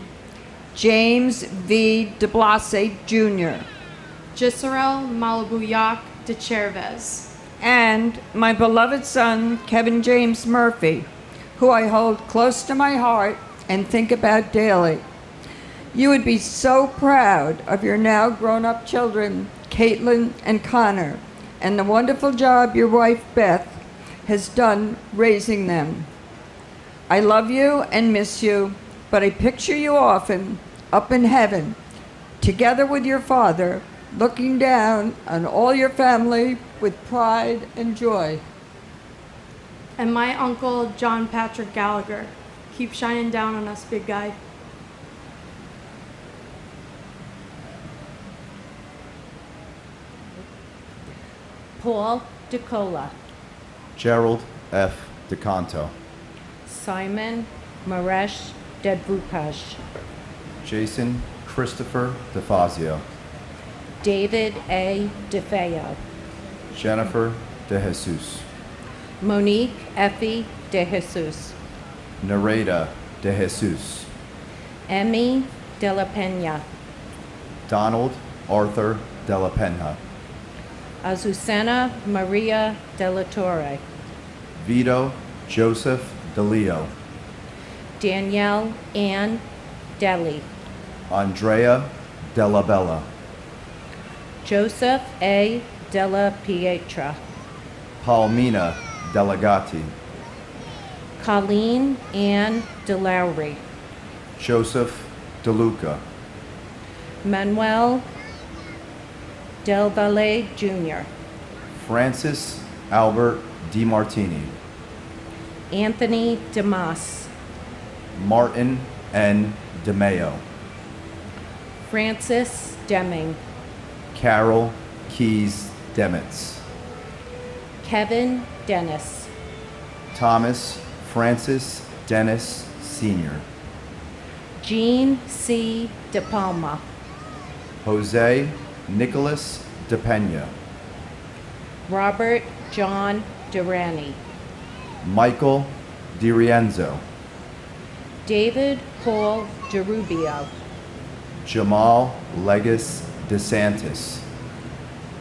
Speaker 17: James V. de Blase Jr.,
Speaker 4: Gisarel Malabuyak de Chervez,
Speaker 17: and my beloved son, Kevin James Murphy, who I hold close to my heart and think about daily. You would be so proud of your now grown-up children, Caitlin and Connor, and the wonderful job your wife, Beth, has done raising them. I love you and miss you, but I picture you often up in heaven, together with your father, looking down on all your family with pride and joy.
Speaker 2: And my uncle, John Patrick Gallagher. Keep shining down on us, big guy.
Speaker 6: Paul DeCola,
Speaker 7: Gerald F. DeCanto,
Speaker 6: Simon Maresh Dedvupaj,
Speaker 7: Jason Christopher DeFazio,
Speaker 6: David A. DeFeo,
Speaker 7: Jennifer De Jesus,
Speaker 6: Monique Effie De Jesus,
Speaker 7: Nareda De Jesus,
Speaker 6: Emmy De La Pena,
Speaker 7: Donald Arthur De La Pena,
Speaker 6: Azucena Maria De La Torre,
Speaker 7: Vito Joseph De Leo,
Speaker 6: Danielle Ann Deli,
Speaker 7: Andrea Della Bella,
Speaker 6: Joseph A. Della Pietra,
Speaker 7: Palmina Delegati,
Speaker 6: Colleen Ann DeLowry,
Speaker 7: Joseph DeLuca,
Speaker 6: Manuel Del Valle Jr.,
Speaker 7: Francis Albert DiMartini,
Speaker 6: Anthony DeMas,
Speaker 7: Martin N. DeMeo,
Speaker 6: Francis Deming,
Speaker 7: Carol Keys Demitz,
Speaker 6: Kevin Dennis,
Speaker 7: Thomas Francis Dennis Sr.,
Speaker 6: Jean C. De Palma,
Speaker 7: Jose Nicholas De Pena,
Speaker 6: Robert John Durrani,
Speaker 7: Michael DiRienzo,
Speaker 6: David Paul DeRubio,
Speaker 7: Jamal Legis DeSantis,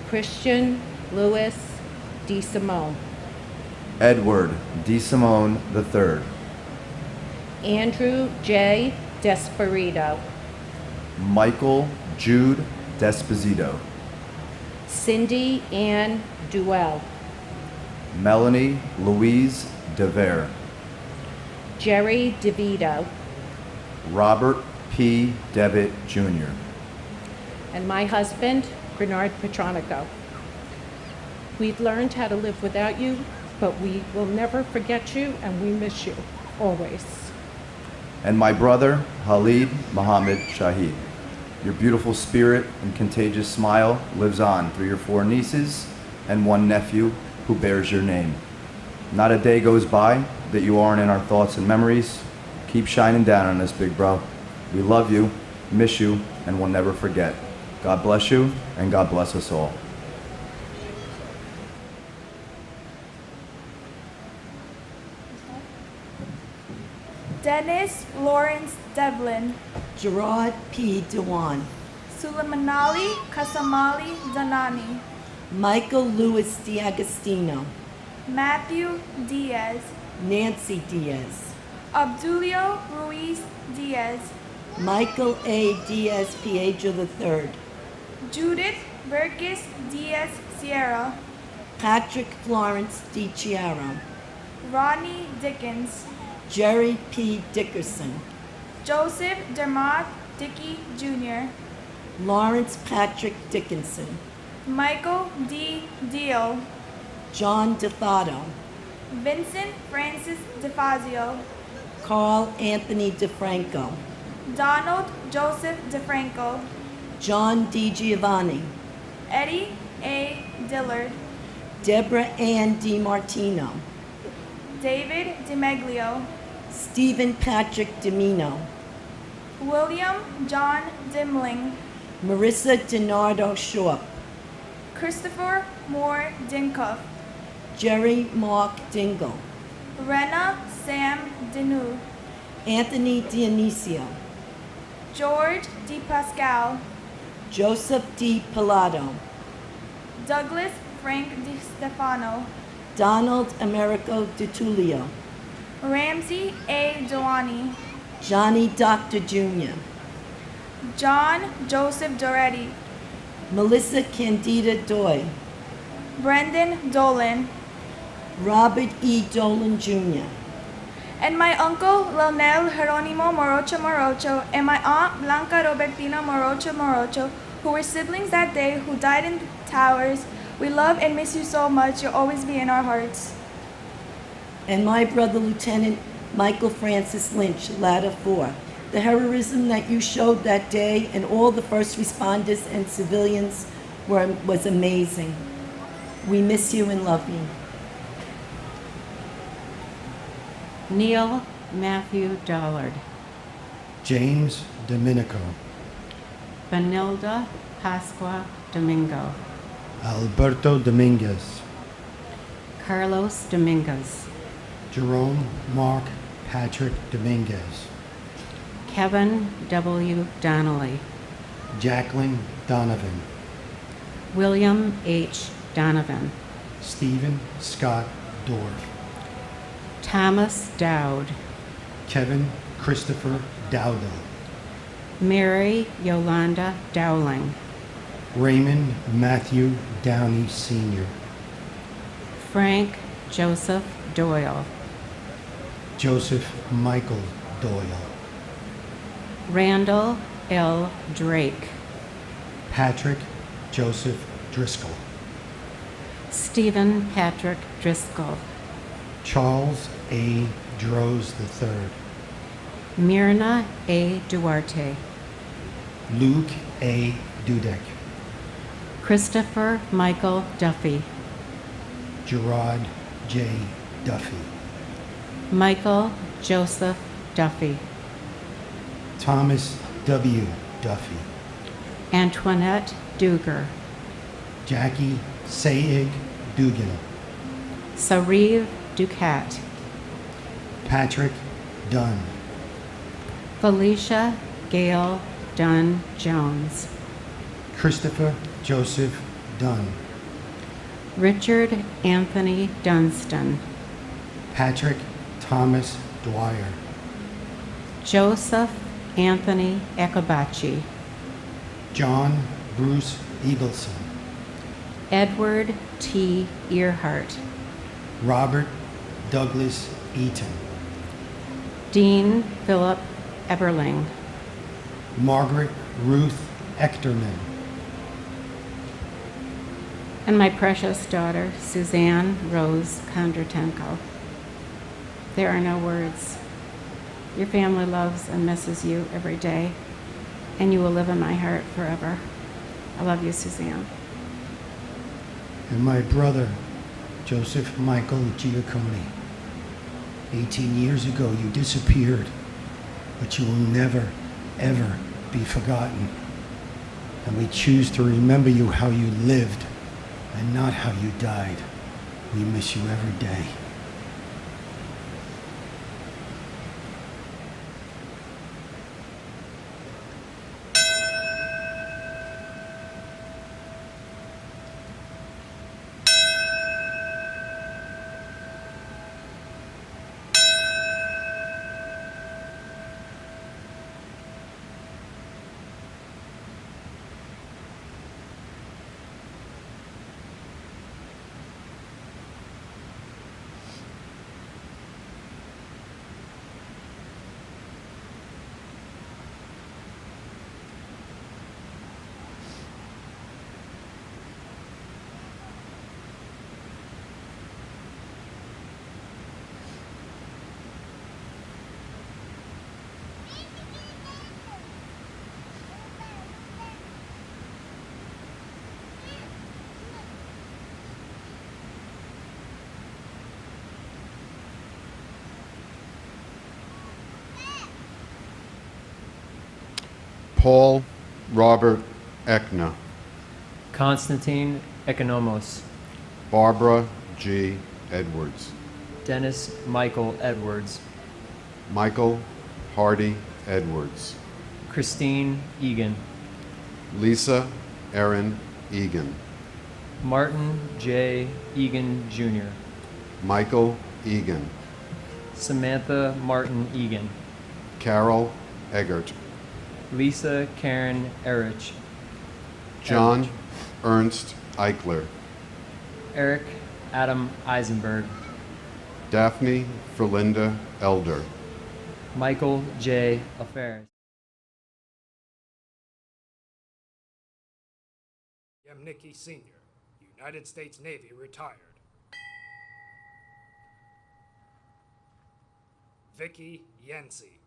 Speaker 6: Christian Louis DeSimone,
Speaker 7: Edward DeSimone III,
Speaker 6: Andrew J. Desperito,
Speaker 7: Michael Jude Desposito,
Speaker 6: Cindy Ann Duell,
Speaker 7: Melanie Louise DeVere,
Speaker 6: Jerry DeVito,
Speaker 7: Robert P. Devitt Jr.,
Speaker 6: and my husband, Bernard Petronico. We've learned how to live without you, but we will never forget you, and we miss you, always.
Speaker 7: and my brother, Khalid Mohammed Shahid. Your beautiful spirit and contagious smile lives on through your 4 nieces and 1 nephew who bears your name. Not a day goes by that you aren't in our thoughts and memories. Keep shining down on us, big bro. We love you, miss you, and will never forget. God bless you, and God bless us all.
Speaker 4: Dennis Lawrence Devlin,
Speaker 23: Gerard P. Dewan,
Speaker 4: Suleimanali Kasamali Danani,
Speaker 23: Michael Louis D'Agostino,
Speaker 4: Matthew Diaz,
Speaker 23: Nancy Diaz,
Speaker 4: Abdulio Ruiz Diaz,
Speaker 23: Michael A. Diaz Piedra III,
Speaker 4: Judith Burgess Diaz Sierra,
Speaker 23: Patrick Florence DiChiaro,
Speaker 4: Ronnie Dickens,
Speaker 23: Jerry P. Dickerson,
Speaker 4: Joseph Dermott Dickey Jr.,
Speaker 23: Lawrence Patrick Dickinson,
Speaker 4: Michael D. Deal,
Speaker 23: John DeFato,
Speaker 4: Vincent Francis DeFazio,
Speaker 23: Carl Anthony DeFranco,
Speaker 4: Donald Joseph DeFranco,
Speaker 23: John D. Giovanni,
Speaker 4: Eddie A. Dillard,
Speaker 23: Deborah Ann DiMartino,
Speaker 4: David DiMeglio,
Speaker 23: Stephen Patrick Dimino,
Speaker 4: William John Dimling,
Speaker 23: Marissa DiNardo Shorp,
Speaker 4: Christopher Moore Dincuff,
Speaker 23: Jerry Mark Dingle,
Speaker 4: Rena Sam Dinu,
Speaker 23: Anthony Dionisio,
Speaker 4: George D. Pascal,
Speaker 23: Joseph D. Pilato,
Speaker 4: Douglas Frank Di Stefano,
Speaker 23: Donald Americo DiTullio,
Speaker 4: Ramsey A. Dewani,
Speaker 23: Johnny Doctor Jr.,
Speaker 4: John Joseph Doretti,
Speaker 23: Melissa Candida Doy,
Speaker 4: Brendan Dolan,
Speaker 23: Robert E. Dolan Jr.,
Speaker 4: and my uncle Leonel Jeronimo Morocho Morocho and my aunt Blanca Robertina Morocho Morocho, who were siblings that day who died in the towers. We love and miss you so much. You'll always be in our hearts.
Speaker 23: and my brother, Lieutenant Michael Francis Lynch, Ladder 4. The heroism that you showed that day and all the first responders and civilians was amazing. We miss you and love you.
Speaker 8: Neil Matthew Dollard.
Speaker 9: James Domenico.
Speaker 8: Benilda Pasqua Domingo.
Speaker 9: Alberto Dominguez.
Speaker 8: Carlos Dominguez.
Speaker 9: Jerome Mark Patrick Dominguez.
Speaker 8: Kevin W. Donnelly.
Speaker 9: Jacqueline Donovan.
Speaker 8: William H. Donovan.
Speaker 9: Stephen Scott Dorff.
Speaker 8: Thomas Dowd.
Speaker 9: Kevin Christopher Dowdell.
Speaker 8: Mary Yolanda Dowling.
Speaker 9: Raymond Matthew Downey Sr.
Speaker 8: Frank Joseph Doyle.
Speaker 9: Joseph Michael Doyle.
Speaker 8: Randall L. Drake.
Speaker 9: Patrick Joseph Driscoll.
Speaker 8: Stephen Patrick Driscoll.
Speaker 9: Charles A. Droz III.
Speaker 8: Myrna A. Duarte.
Speaker 9: Luke A. Dudek.
Speaker 8: Christopher Michael Duffy.
Speaker 9: Gerard J. Duffy.
Speaker 8: Michael Joseph Duffy.
Speaker 9: Thomas W. Duffy.
Speaker 8: Antoinette Duger.
Speaker 9: Jackie Saig Dugan.
Speaker 8: Sariv Ducat.
Speaker 9: Patrick Dunn.
Speaker 8: Felicia Gail Dunn Jones.
Speaker 9: Christopher Joseph Dunn.
Speaker 8: Richard Anthony Dunstan.
Speaker 9: Patrick Thomas Dwyer.
Speaker 8: Joseph Anthony Ekabachi.
Speaker 9: John Bruce Eagleson.
Speaker 8: Edward T. Earhart.
Speaker 9: Robert Douglas Eaton.
Speaker 8: Dean Philip Eberling.
Speaker 9: Margaret Ruth Echterman.
Speaker 8: And my precious daughter, Suzanne Rose Kondratenko. There are no words. Your family loves and misses you every day, and you will live in my heart forever. I love you, Suzanne.
Speaker 9: And my brother, Joseph Michael Giacconi. 18 years ago, you disappeared, but you will never, ever be forgotten. And we choose to remember you how you lived and not how you died. We miss you every day.
Speaker 11: Paul Robert Ekna.
Speaker 24: Constantine Economos.
Speaker 11: Barbara G. Edwards.
Speaker 24: Dennis Michael Edwards.
Speaker 11: Michael Hardy Edwards.
Speaker 24: Christine Egan.
Speaker 11: Lisa Erin Egan.
Speaker 24: Martin J. Egan Jr.
Speaker 11: Michael Egan.
Speaker 24: Samantha Martin Egan.
Speaker 11: Carol Eggert.
Speaker 24: Lisa Karen Erich.
Speaker 11: John Ernst Eichler.
Speaker 24: Eric Adam Eisenberg.
Speaker 11: Daphne Ferlinda Elder.
Speaker 24: Michael J. Affairs.
Speaker 25: Yemnicki Sr., United States Navy, retired.
Speaker 12: Vicky Yancey.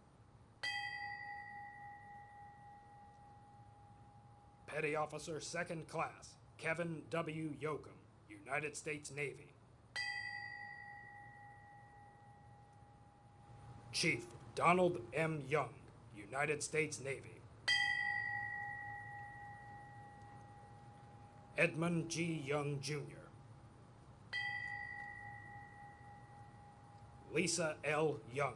Speaker 12: Petty Officer 2nd Class Kevin W. Yoakum, United States Navy. Chief Donald M. Young, United States Navy. Edmund G. Young, Jr. Lisa L. Young.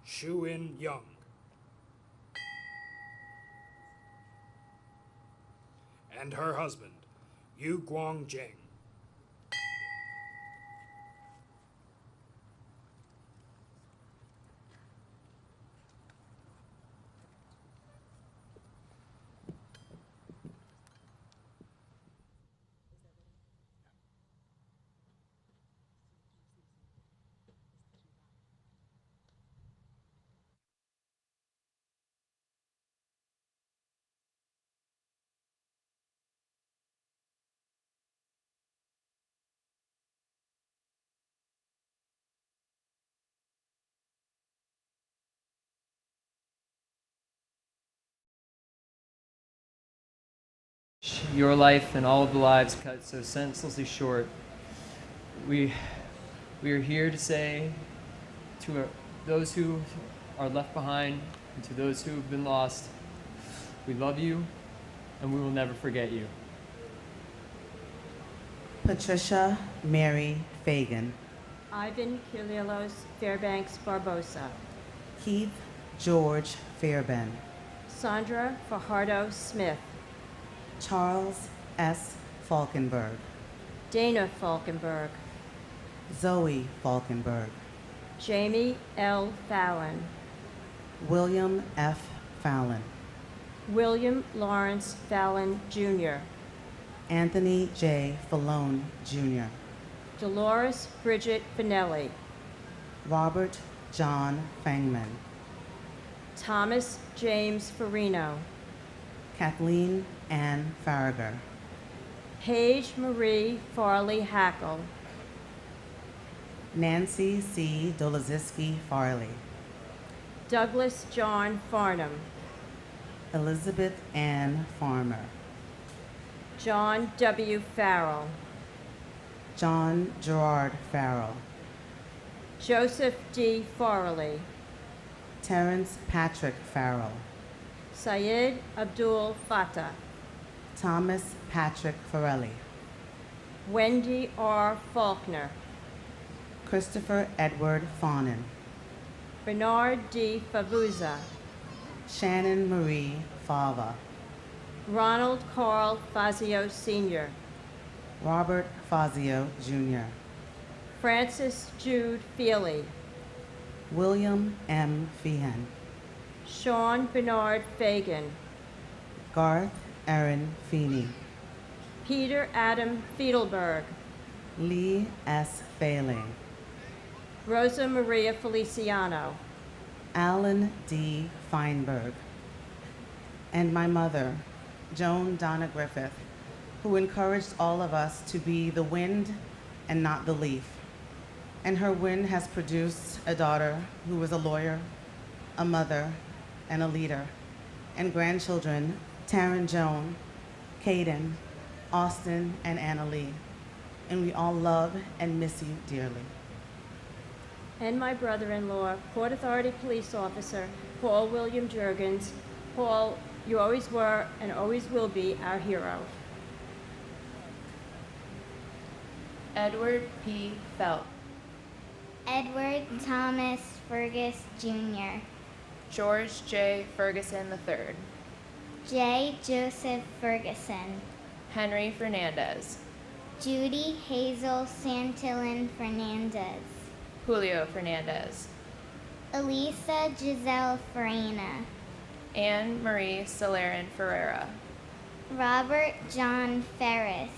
Speaker 12: Shu-In Young. And her husband, Yu Guang Jing.
Speaker 24: Your life and all of the lives cut so senselessly short. We are here to say to those who are left behind and to those who have been lost, we love you and we will never forget you.
Speaker 13: Patricia Mary Fagan.
Speaker 14: Ivan Kirilos Fairbanks Barbosa.
Speaker 13: Keith George Fairben.
Speaker 14: Sandra Fajardo Smith.
Speaker 13: Charles S. Falkenberg.
Speaker 14: Dana Falkenberg.
Speaker 13: Zoe Falkenberg.
Speaker 14: Jamie L. Fallon.
Speaker 13: William F. Fallon.
Speaker 14: William Lawrence Fallon, Jr.
Speaker 13: Anthony J. Fallone, Jr.
Speaker 14: Dolores Bridget Finelli.
Speaker 13: Robert John Fangman.
Speaker 14: Thomas James Farino.
Speaker 13: Kathleen Ann Farrager.
Speaker 14: Paige Marie Farley Hackle.
Speaker 13: Nancy C. Dolaziski Farley.
Speaker 14: Douglas John Farnham.
Speaker 13: Elizabeth Ann Farmer.
Speaker 14: John W. Farrell.
Speaker 13: John Gerard Farrell.
Speaker 14: Joseph D. Farley.
Speaker 13: Terrence Patrick Farrell.
Speaker 14: Syed Abdul Fattah.
Speaker 13: Thomas Patrick Farrelly.
Speaker 14: Wendy R. Faulkner.
Speaker 13: Christopher Edward Fawnin.
Speaker 14: Bernard D. Favuza.
Speaker 13: Shannon Marie Fava.
Speaker 14: Ronald Carl Fazio Sr.
Speaker 13: Robert Fazio Jr.
Speaker 14: Francis Jude Feely.
Speaker 13: William M. Feehan.
Speaker 14: Sean Bernard Fagan.
Speaker 13: Garth Aaron Feeney.
Speaker 14: Peter Adam Fiedelberg.
Speaker 13: Lee S. Failing.
Speaker 14: Rosa Maria Feliciano.
Speaker 13: Alan D. Feinberg. And my mother, Joan Donna Griffith, who encouraged all of us to be the wind and not the leaf. And her wind has produced a daughter who was a lawyer, a mother, and a leader, and grandchildren, Taryn Joan, Caden, Austin, and Anna Lee. And we all love and miss you dearly.
Speaker 14: And my brother-in-law, Port Authority Police Officer Paul William Juergens. Paul, you always were and always will be our hero.
Speaker 2: Edward P. Felt.
Speaker 10: Edward Thomas Fergus Jr.
Speaker 2: George J. Ferguson III.
Speaker 10: J. Joseph Ferguson.
Speaker 2: Henry Fernandez.
Speaker 10: Judy Hazel Santillan Fernandez.
Speaker 2: Julio Fernandez.
Speaker 10: Elisa Giselle Farina.
Speaker 2: Anne Marie Solarin Ferreira.
Speaker 10: Robert John Ferris.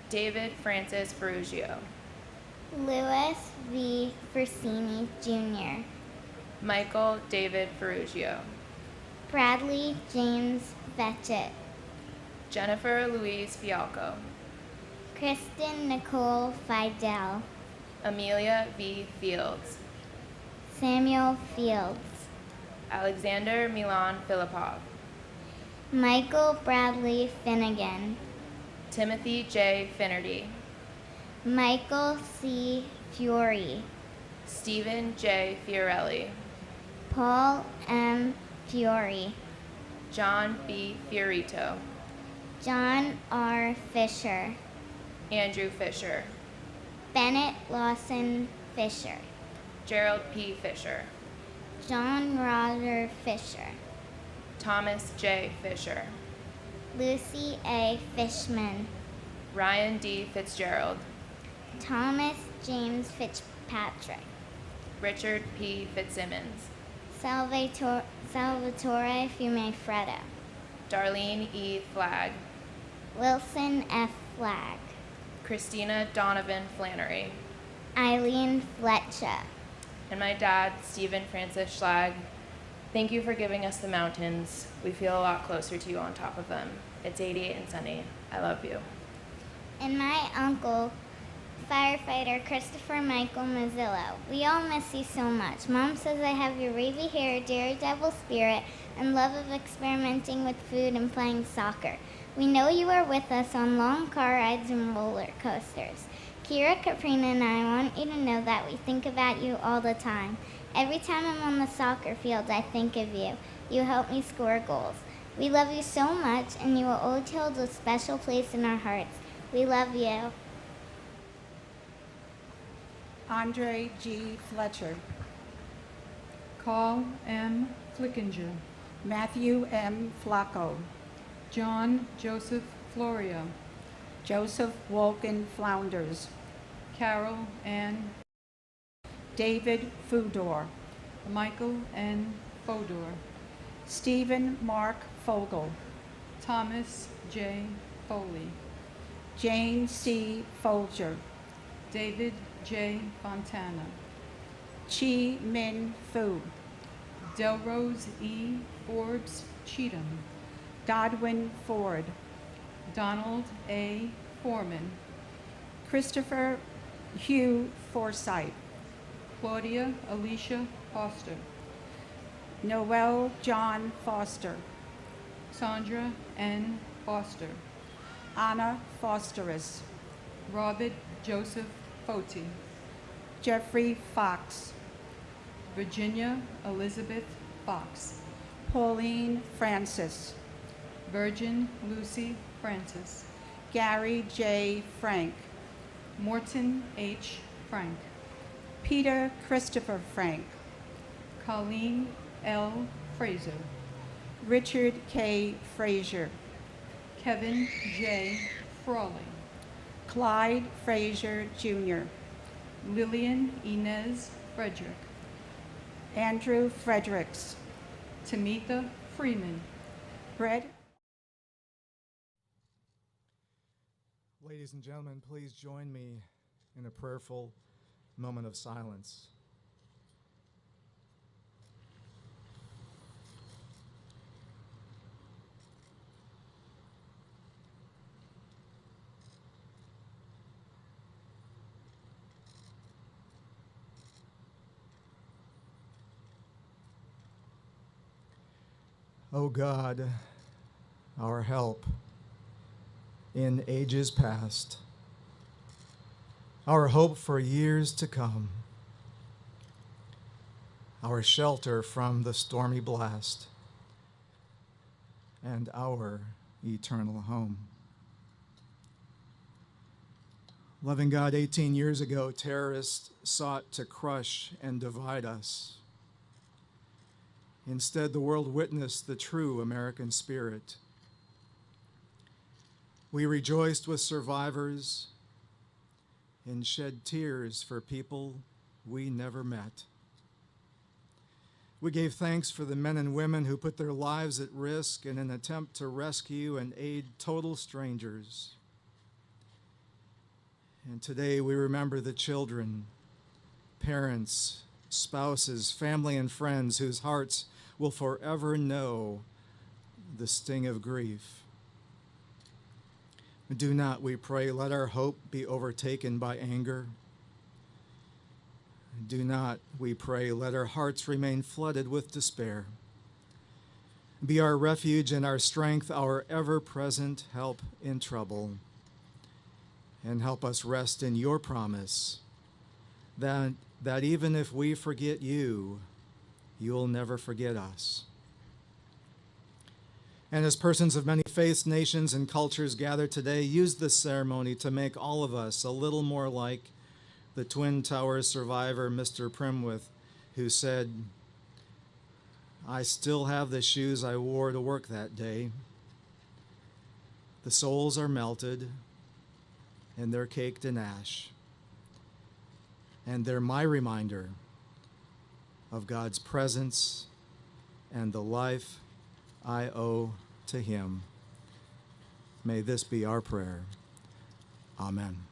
Speaker 2: David Francis Ferrugio.
Speaker 10: Louis V. Fersini Jr.
Speaker 2: Michael David Ferrugio.
Speaker 10: Bradley James Fetchett.
Speaker 2: Jennifer Louise Fialco.
Speaker 10: Kristen Nicole Fidel.
Speaker 15: Amelia V. Fields,
Speaker 10: Samuel Fields,
Speaker 15: Alexander Milan Filipov,
Speaker 10: Michael Bradley Finnegan,
Speaker 15: Timothy J. Finnerty,
Speaker 10: Michael C. Fury,
Speaker 15: Stephen J. Fiorelli,
Speaker 10: Paul M. Fury,
Speaker 15: John B. Fiorito,
Speaker 10: John R. Fisher,
Speaker 15: Andrew Fisher,
Speaker 10: Bennett Lawson Fisher,
Speaker 15: Gerald P. Fisher,
Speaker 10: John Roger Fisher,
Speaker 15: Thomas J. Fisher,
Speaker 10: Lucy A. Fishman,
Speaker 15: Ryan D. Fitzgerald,
Speaker 10: Thomas James Fitzpatrick,
Speaker 15: Richard P. Fitzsimmons,
Speaker 10: Salvatore Fumefreddo,
Speaker 15: Darlene E. Flagg,
Speaker 10: Wilson F. Flagg,
Speaker 15: Christina Donovan Flannery,
Speaker 10: Eileen Fletcher,
Speaker 15: and my dad, Stephen Francis Schlag. Thank you for giving us the mountains. We feel a lot closer to you on top of them. It's 88 and sunny. I love you.
Speaker 10: and my uncle, firefighter Christopher Michael Mazzillo. We all miss you so much. Mom says I have your wavy hair, daredevil spirit, and love of experimenting with food and playing soccer. We know you are with us on long car rides and roller coasters. Kira, Katrina, and I want you to know that we think about you all the time. Every time I'm on the soccer field, I think of you. You help me score goals. We love you so much, and you will always hold a special place in our hearts. We love you.
Speaker 16: Andre G. Fletcher,
Speaker 1: Carl M. Flickinger,
Speaker 16: Matthew M. Flacco,
Speaker 1: John Joseph Florio,
Speaker 16: Joseph Walken Flounders,
Speaker 1: Carol Ann,
Speaker 16: David Fudor,
Speaker 1: Michael N. Fodor,
Speaker 16: Stephen Mark Fogel,
Speaker 1: Thomas J. Foley,
Speaker 16: Jane C. Folger,
Speaker 1: David J. Fontana,
Speaker 16: Chi Min Fu,
Speaker 1: Delrose E. Forbes Cheatham,
Speaker 16: Godwin Ford,
Speaker 1: Donald A. Foreman,
Speaker 16: Christopher Hugh Forsythe,
Speaker 1: Claudia Alicia Foster,
Speaker 16: Noel John Foster,
Speaker 1: Sandra N. Foster,
Speaker 16: Anna Fosterus,
Speaker 1: Robert Joseph Foti,
Speaker 16: Jeffrey Fox,
Speaker 1: Virginia Elizabeth Fox,
Speaker 16: Pauline Francis,
Speaker 1: Virgin Lucy Francis,
Speaker 16: Gary J. Frank,
Speaker 1: Morton H. Frank,
Speaker 16: Peter Christopher Frank,
Speaker 1: Colleen L. Fraser,
Speaker 16: Richard K. Frazier,
Speaker 1: Kevin J. Frawley,
Speaker 16: Clyde Frazier Jr.,
Speaker 1: Lillian Inez Frederick,
Speaker 16: Andrew Fredericks,
Speaker 1: Tamitha Freeman,
Speaker 16: Brett.
Speaker 18: Ladies and gentlemen, please join me in a prayerful moment of silence. O God, our help in ages past, our hope for years to come, our shelter from the stormy blast, and our eternal home. Loving God, 18 years ago, terrorists sought to crush and divide us. Instead, the world witnessed the true American spirit. We rejoiced with survivors and shed tears for people we never met. We gave thanks for the men and women who put their lives at risk in an attempt to rescue and aid total strangers. And today we remember the children, parents, spouses, family, and friends whose hearts will forever know the sting of grief. Do not, we pray, let our hope be overtaken by anger. do not, we pray, let our hearts remain flooded with despair. Be our refuge and our strength, our ever-present help in trouble. And help us rest in your promise that even if we forget you, you'll never forget us. And as persons of many faiths, nations, and cultures gather today, use this ceremony to make all of us a little more like the Twin Towers survivor, Mr. Primwith, who said, "I still have the shoes I wore to work that day. The soles are melted, and they're caked in ash. And they're my reminder of God's presence and the life I owe to him." May this be our prayer. Amen.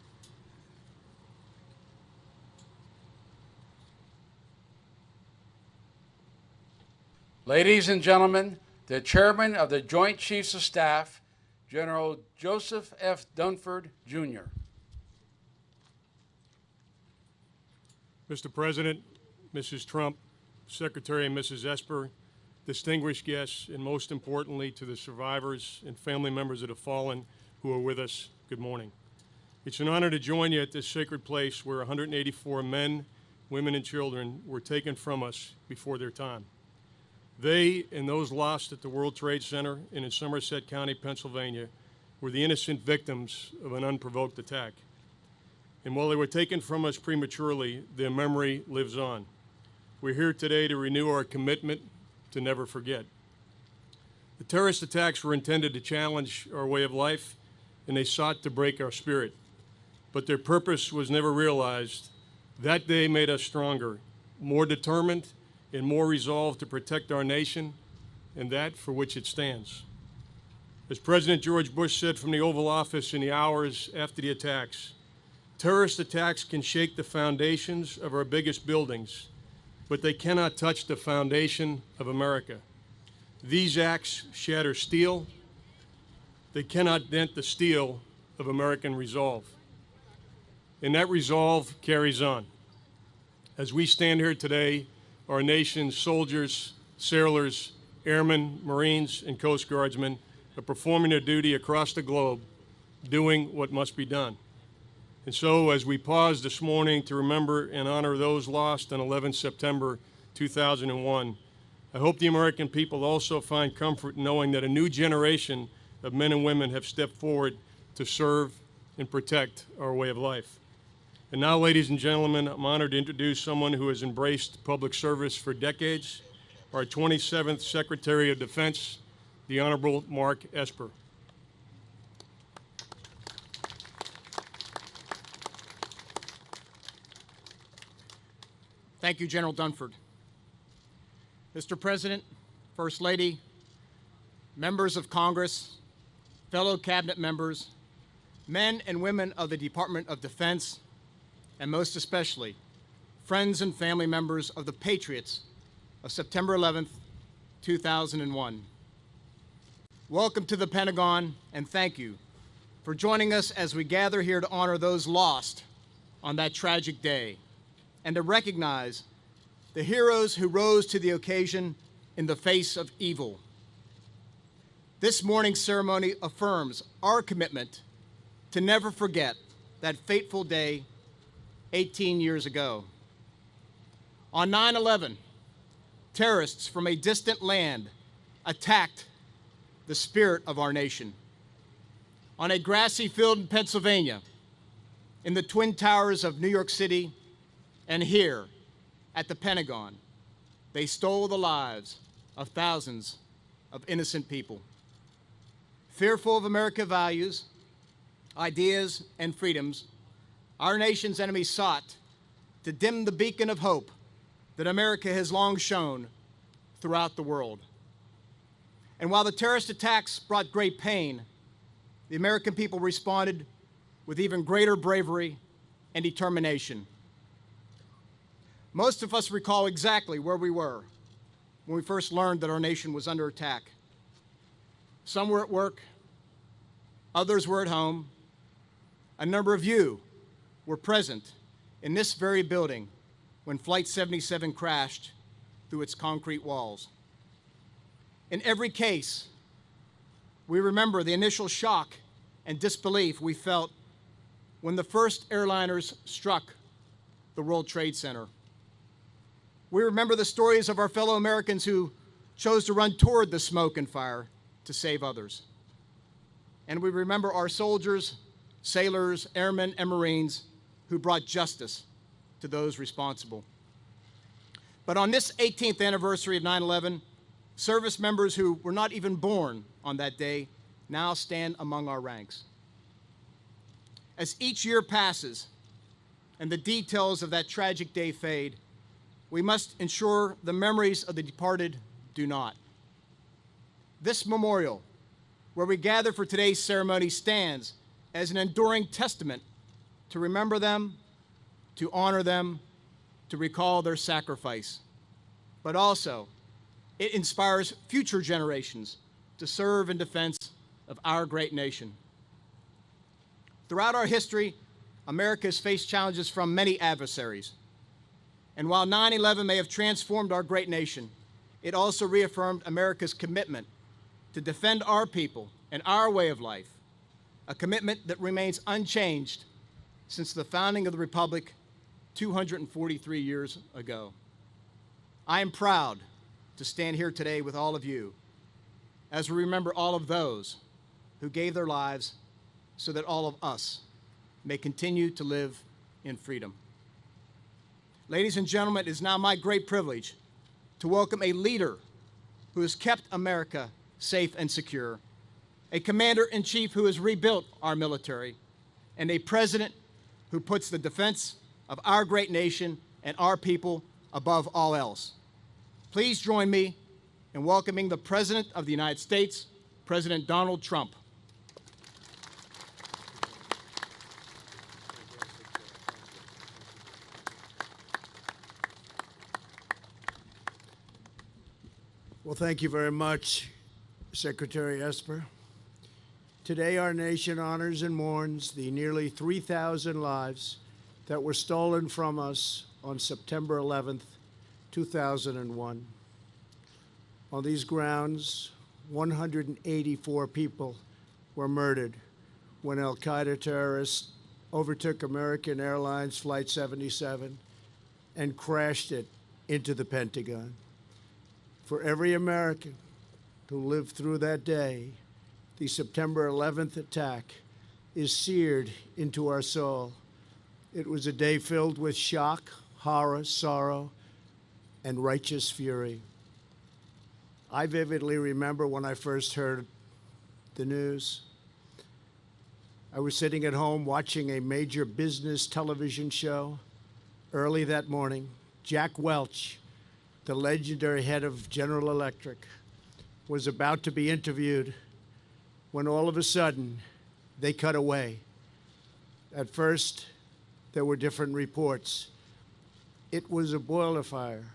Speaker 3: Ladies and gentlemen, the Chairman of the Joint Chiefs of Staff, General Joseph F. Dunford, Jr.
Speaker 19: Mr. President, Mrs. Trump, Secretary and Mrs. Esper, distinguished guests, and most importantly to the survivors and family members of the fallen who are with us, good morning. It's an honor to join you at this sacred place where 184 men, women, and children were taken from us before their time. They and those lost at the World Trade Center and in Somerset County, Pennsylvania, were the innocent victims of an unprovoked attack. And while they were taken from us prematurely, their memory lives on. We're here today to renew our commitment to never forget. The terrorist attacks were intended to challenge our way of life, and they sought to break our spirit. But their purpose was never realized. That day made us stronger, more determined, and more resolved to protect our nation and that for which it stands. As President George Bush said from the Oval Office in the hours after the attacks, terrorist attacks can shake the foundations of our biggest buildings, but they cannot touch the foundation of America. These acts shatter steel. They cannot dent the steel of American resolve. And that resolve carries on. As we stand here today, our nation's soldiers, sailors, airmen, Marines, and Coast Guardsmen are performing their duty across the globe, doing what must be done. And so, as we pause this morning to remember and honor those lost on 11 September 2001, I hope the American people also find comfort in knowing that a new generation of men and women have stepped forward to serve and protect our way of life. And now, ladies and gentlemen, I'm honored to introduce someone who has embraced public service for decades, our 27th Secretary of Defense, the Honorable Mark Esper.
Speaker 20: Thank you, General Dunford. Mr. President, First Lady, members of Congress, fellow cabinet members, men and women of the Department of Defense, and most especially, friends and family members of the patriots of September 11th, 2001. Welcome to the Pentagon, and thank you for joining us as we gather here to honor those lost on that tragic day and to recognize the heroes who rose to the occasion in the face of evil. This morning's ceremony affirms our commitment to never forget that fateful day 18 years ago. On 9/11, terrorists from a distant land attacked the spirit of our nation. On a grassy field in Pennsylvania, in the Twin Towers of New York City, and here at the Pentagon, they stole the lives of thousands of innocent people. Fearful of American values, ideas, and freedoms, our nation's enemies sought to dim the beacon of hope that America has long shown throughout the world. And while the terrorist attacks brought great pain, the American people responded with even greater bravery and determination. Most of us recall exactly where we were when we first learned that our nation was under attack. Some were at work, others were at home. A number of you were present in this very building when Flight 77 crashed through its concrete walls. In every case, we remember the initial shock and disbelief we felt when the first airliners struck the World Trade Center. We remember the stories of our fellow Americans who chose to run toward the smoke and fire to save others. And we remember our soldiers, sailors, airmen, and Marines who brought justice to those responsible. But on this 18th anniversary of 9/11, service members who were not even born on that day now stand among our ranks. As each year passes and the details of that tragic day fade, we must ensure the memories of the departed do not. This memorial, where we gather for today's ceremony, stands as an enduring testament to remember them, to honor them, to recall their sacrifice. But also, it inspires future generations to serve in defense of our great nation. Throughout our history, America has faced challenges from many adversaries. And while 9/11 may have transformed our great nation, it also reaffirmed America's commitment to defend our people and our way of life, a commitment that remains unchanged since the founding of the Republic 243 years ago. I am proud to stand here today with all of you as we remember all of those who gave their lives so that all of us may continue to live in freedom. Ladies and gentlemen, it is now my great privilege to welcome a leader who has kept America safe and secure, a commander-in-chief who has rebuilt our military, and a president who puts the defense of our great nation and our people above all else. Please join me in welcoming the President of the United States, President Donald Trump.
Speaker 5: Well, thank you very much, Secretary Esper. Today, our nation honors and mourns the nearly 3,000 lives that were stolen from us on September 11th, 2001. On these grounds, 184 people were murdered when al-Qaeda terrorists overtook American Airlines Flight 77 and crashed it into the Pentagon. For every American who lived through that day, the September 11th attack is seared into our soul. It was a day filled with shock, horror, sorrow, and righteous fury. I vividly remember when I first heard the news. I was sitting at home watching a major business television show. Early that morning, Jack Welch, the legendary head of General Electric, was about to be interviewed when all of a sudden they cut away. At first, there were different reports. It was a boiler fire,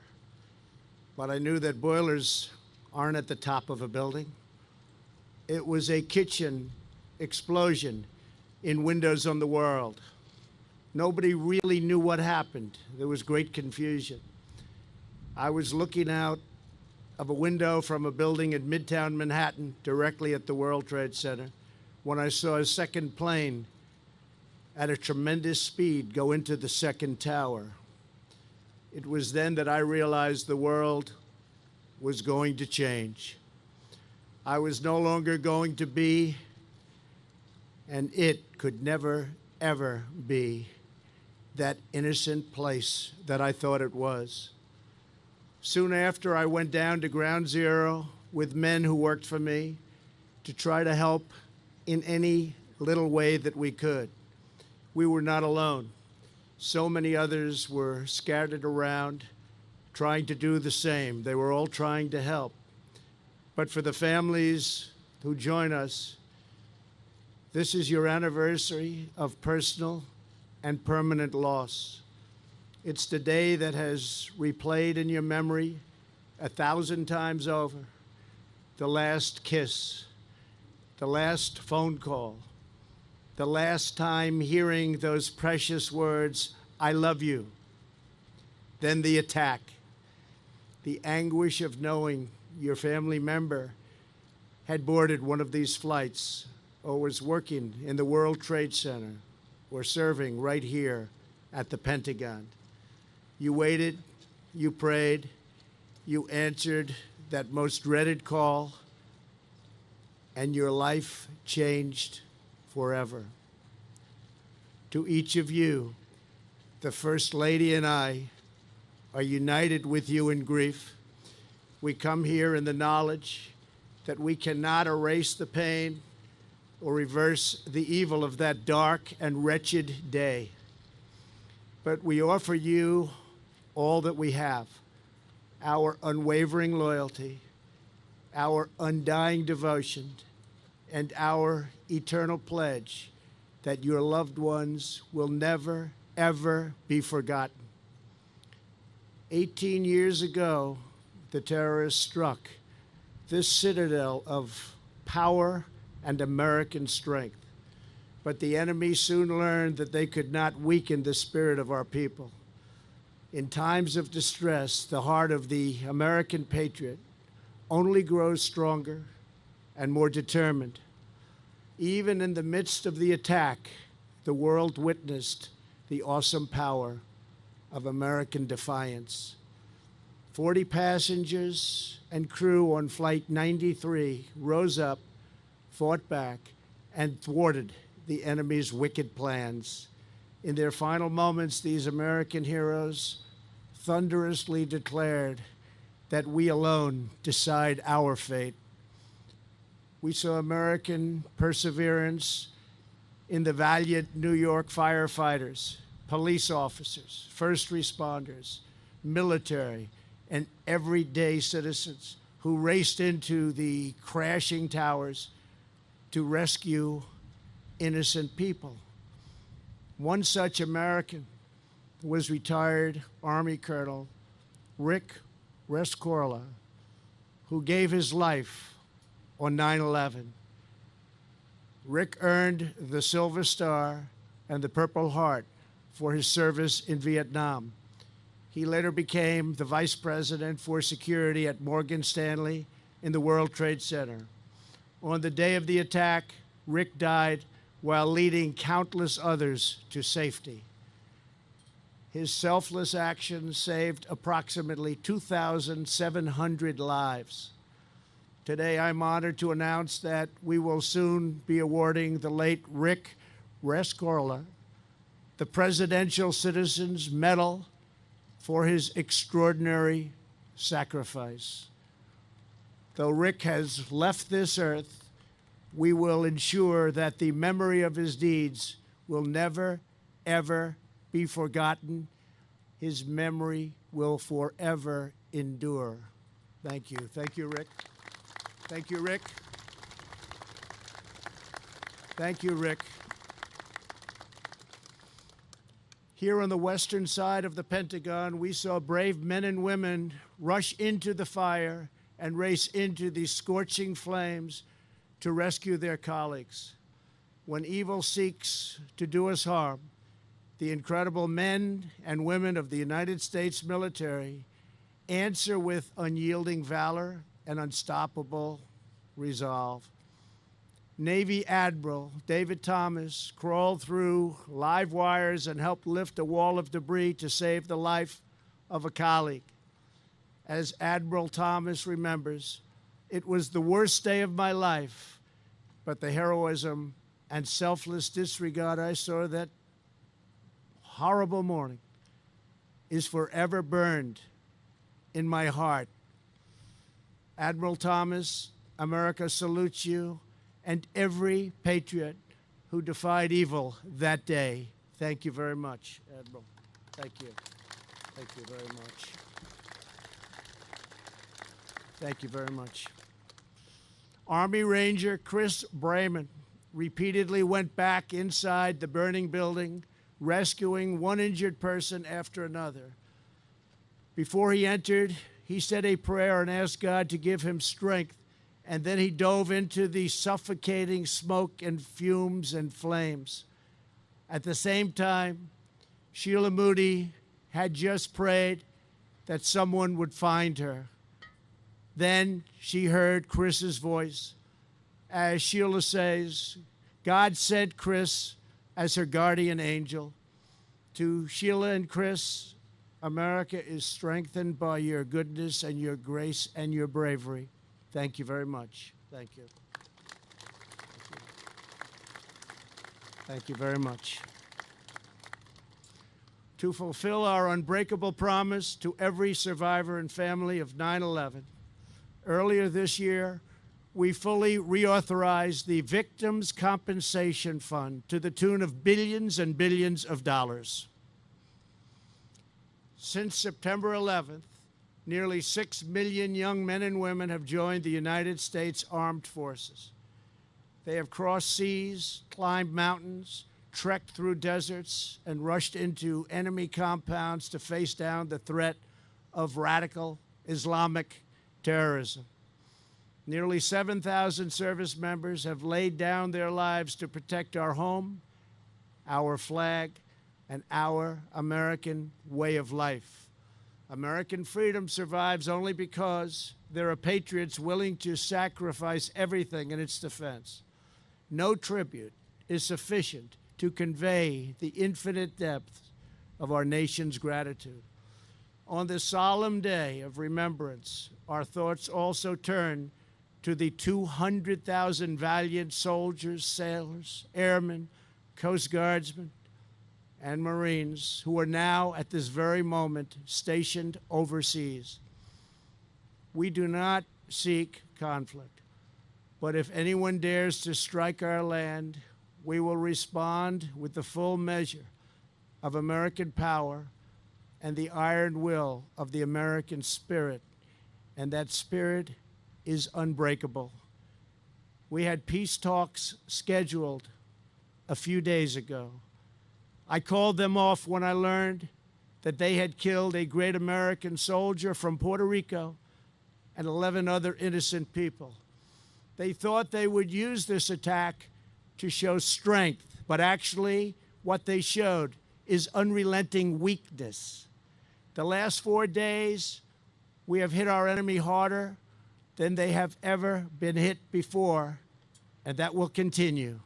Speaker 5: but I knew that boilers aren't at the top of a building. It was a kitchen explosion in Windows on the World. Nobody really knew what happened. There was great confusion. I was looking out of a window from a building in Midtown Manhattan, directly at the World Trade Center, when I saw a second plane at a tremendous speed go into the second tower. It was then that I realized the world was going to change. I was no longer going to be, and it could never, ever be, that innocent place that I thought it was. Soon after, I went down to Ground Zero with men who worked for me to try to help in any little way that we could. We were not alone. So many others were scattered around, trying to do the same. They were all trying to help. But for the families who join us, this is your anniversary of personal and permanent loss. It's the day that has replayed in your memory 1,000 times over. The last kiss, the last phone call, the last time hearing those precious words, "I love you." then the attack. The anguish of knowing your family member had boarded one of these flights or was working in the World Trade Center or serving right here at the Pentagon. You waited, you prayed, you answered that most dreaded call, and your life changed forever. To each of you, the First Lady and I are united with you in grief. We come here in the knowledge that we cannot erase the pain or reverse the evil of that dark and wretched day. But we offer you all that we have, our unwavering loyalty, our undying devotion, and our eternal pledge that your loved ones will never, ever be forgotten. 18 years ago, the terrorists struck this citadel of power and American strength. But the enemy soon learned that they could not weaken the spirit of our people. In times of distress, the heart of the American patriot only grows stronger and more determined. Even in the midst of the attack, the world witnessed the awesome power of American defiance. 40 passengers and crew on Flight 93 rose up, fought back, and thwarted the enemy's wicked plans. In their final moments, these American heroes thunderously declared that we alone decide our fate. We saw American perseverance in the valiant New York firefighters, police officers, first responders, military, and everyday citizens who raced into the crashing towers to rescue innocent people. One such American was retired Army Colonel Rick Rescorla, who gave his life on 9/11. Rick earned the Silver Star and the Purple Heart for his service in Vietnam. He later became the Vice President for Security at Morgan Stanley in the World Trade Center. On the day of the attack, Rick died while leading countless others to safety. His selfless actions saved approximately 2,700 lives. Today, I'm honored to announce that we will soon be awarding the late Rick Rescorla the Presidential Citizens Medal for his extraordinary sacrifice. Though Rick has left this earth, we will ensure that the memory of his deeds will never, ever be forgotten. His memory will forever endure. Thank you. Thank you, Rick. Thank you, Rick. Thank you, Rick. Here on the western side of the Pentagon, we saw brave men and women rush into the fire and race into the scorching flames to rescue their colleagues. When evil seeks to do us harm, the incredible men and women of the United States military answer with unyielding valor and unstoppable resolve. Navy Admiral David Thomas crawled through live wires and helped lift a wall of debris to save the life of a colleague. As Admiral Thomas remembers, it was the worst day of my life, but the heroism and selfless disregard I saw that horrible morning is forever burned in my heart. Admiral Thomas, America salutes you and every patriot who defied evil that day. Thank you very much, Admiral. Thank you. Thank you very much. Thank you very much. Army Ranger Chris Brayman repeatedly went back inside the burning building, rescuing one injured person after another. Before he entered, he said a prayer and asked God to give him strength, and then he dove into the suffocating smoke and fumes and flames. At the same time, Sheila Moody had just prayed that someone would find her. Then she heard Chris's voice. As Sheila says, God sent Chris as her guardian angel. To Sheila and Chris, America is strengthened by your goodness and your grace and your bravery. Thank you very much. Thank you. Thank you very much. To fulfill our unbreakable promise to every survivor and family of 9/11, earlier this year, we fully reauthorized the Victims' Compensation Fund to the tune of billions and billions of dollars. Since September 11th, nearly 6 million young men and women have joined the United States Armed Forces. They have crossed seas, climbed mountains, trekked through deserts, and rushed into enemy compounds to face down the threat of radical Islamic terrorism. Nearly 7,000 service members have laid down their lives to protect our home, our flag, and our American way of life. American freedom survives only because there are patriots willing to sacrifice everything in its defense. No tribute is sufficient to convey the infinite depth of our nation's gratitude. On this solemn day of remembrance, our thoughts also turn to the 200,000 valiant soldiers, sailors, airmen, Coast Guardsmen, and Marines who are now, at this very moment, stationed overseas. We do not seek conflict, but if anyone dares to strike our land, we will respond with the full measure of American power and the iron will of the American spirit, and that spirit is unbreakable. We had peace talks scheduled a few days ago. I called them off when I learned that they had killed a great American soldier from Puerto Rico and 11 other innocent people. They thought they would use this attack to show strength, but actually what they showed is unrelenting weakness. The last 4 days, we have hit our enemy harder than they have ever been hit before, and that will continue.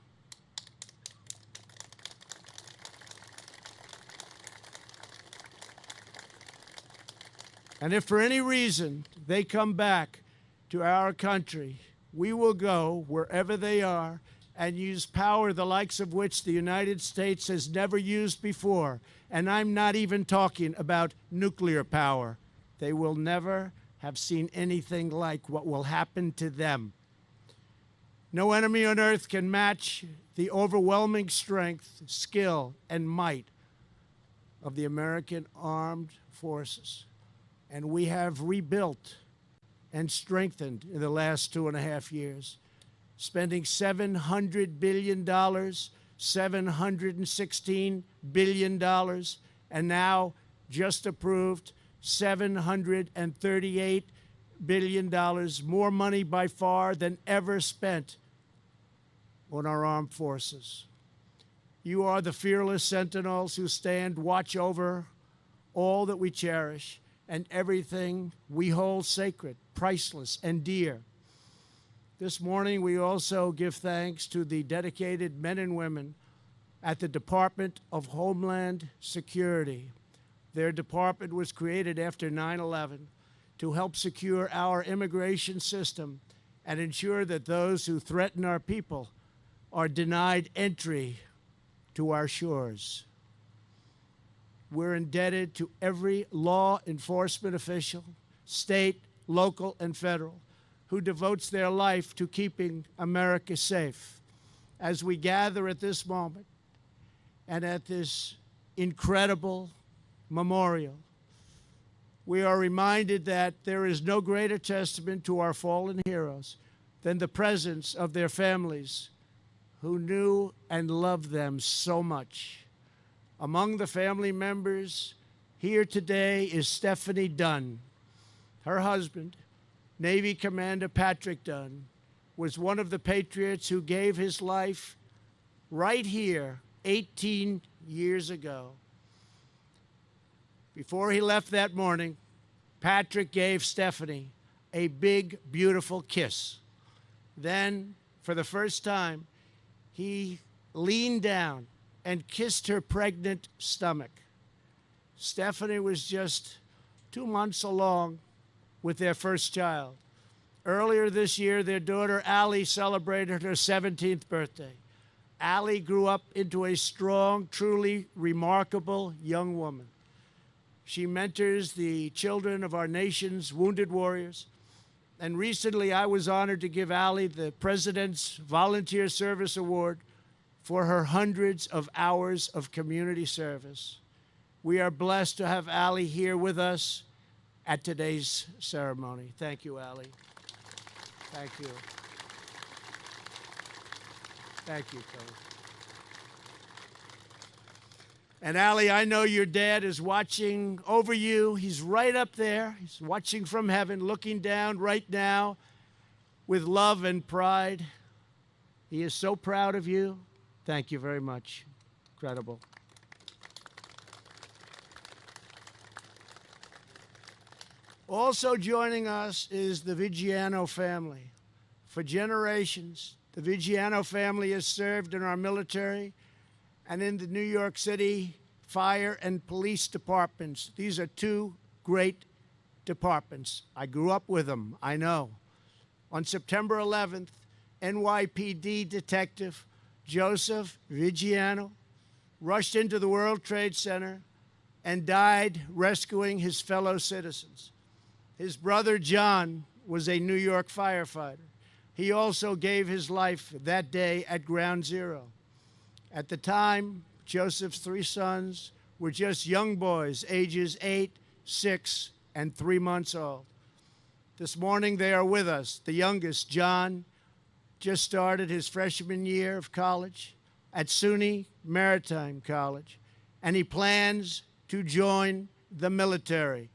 Speaker 5: And if for any reason they come back to our country, we will go wherever they are and use power the likes of which the United States has never used before. And I'm not even talking about nuclear power. They will never have seen anything like what will happen to them. No enemy on earth can match the overwhelming strength, skill, and might of the American armed forces. And we have rebuilt and strengthened in the last 2.5 years, spending $700 billion, $716 billion, and now just approved $738 billion, more money by far than ever spent on our armed forces. You are the fearless sentinels who stand watch over all that we cherish and everything we hold sacred, priceless, and dear. This morning, we also give thanks to the dedicated men and women at the Department of Homeland Security. Their department was created after 9/11 to help secure our immigration system and ensure that those who threaten our people are denied entry to our shores. We're indebted to every law enforcement official, state, local, and federal, who devotes their life to keeping America safe. As we gather at this moment and at this incredible memorial, we are reminded that there is no greater testament to our fallen heroes than the presence of their families who knew and loved them so much. Among the family members here today is Stephanie Dunn. Her husband, Navy Commander Patrick Dunn, was one of the patriots who gave his life right here 18 years ago. Before he left that morning, Patrick gave Stephanie a big, beautiful kiss. Then, for the first time, he leaned down and kissed her pregnant stomach. Stephanie was just 2 months along with their first child. Earlier this year, their daughter Allie celebrated her 17th birthday. Allie grew up into a strong, truly remarkable young woman. She mentors the children of our nation's wounded warriors. And recently, I was honored to give Allie the President's Volunteer Service Award for her hundreds of hours of community service. We are blessed to have Allie here with us at today's ceremony. Thank you, Allie. Thank you. Thank you, Cody. And Allie, I know your dad is watching over you. He's right up there. He's watching from heaven, looking down right now with love and pride. He is so proud of you. Thank you very much. Incredible. Also joining us is the Viggiano family. For generations, the Viggiano family has served in our military and in the New York City fire and police departments. These are two great departments. I grew up with them, I know. On September 11th, NYPD detective Joseph Viggiano rushed into the World Trade Center and died rescuing his fellow citizens. His brother John was a New York firefighter. He also gave his life that day at Ground Zero. At the time, Joseph's 3 sons were just young boys, ages 8, 6, and 3 months old. This morning they are with us. The youngest, John, just started his freshman year of college at SUNY Maritime College, and he plans to join the military.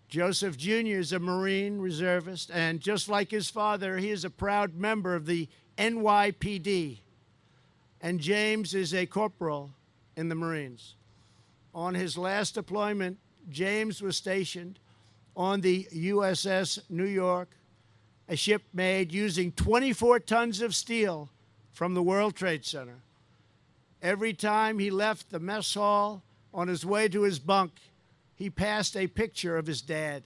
Speaker 5: Joseph Jr. is a Marine reservist, and just like his father, he is a proud member of the NYPD. And James is a corporal in the Marines. On his last deployment, James was stationed on the USS New York, a ship made using 24 tons of steel from the World Trade Center. Every time he left the mess hall on his way to his bunk, he passed a picture of his dad.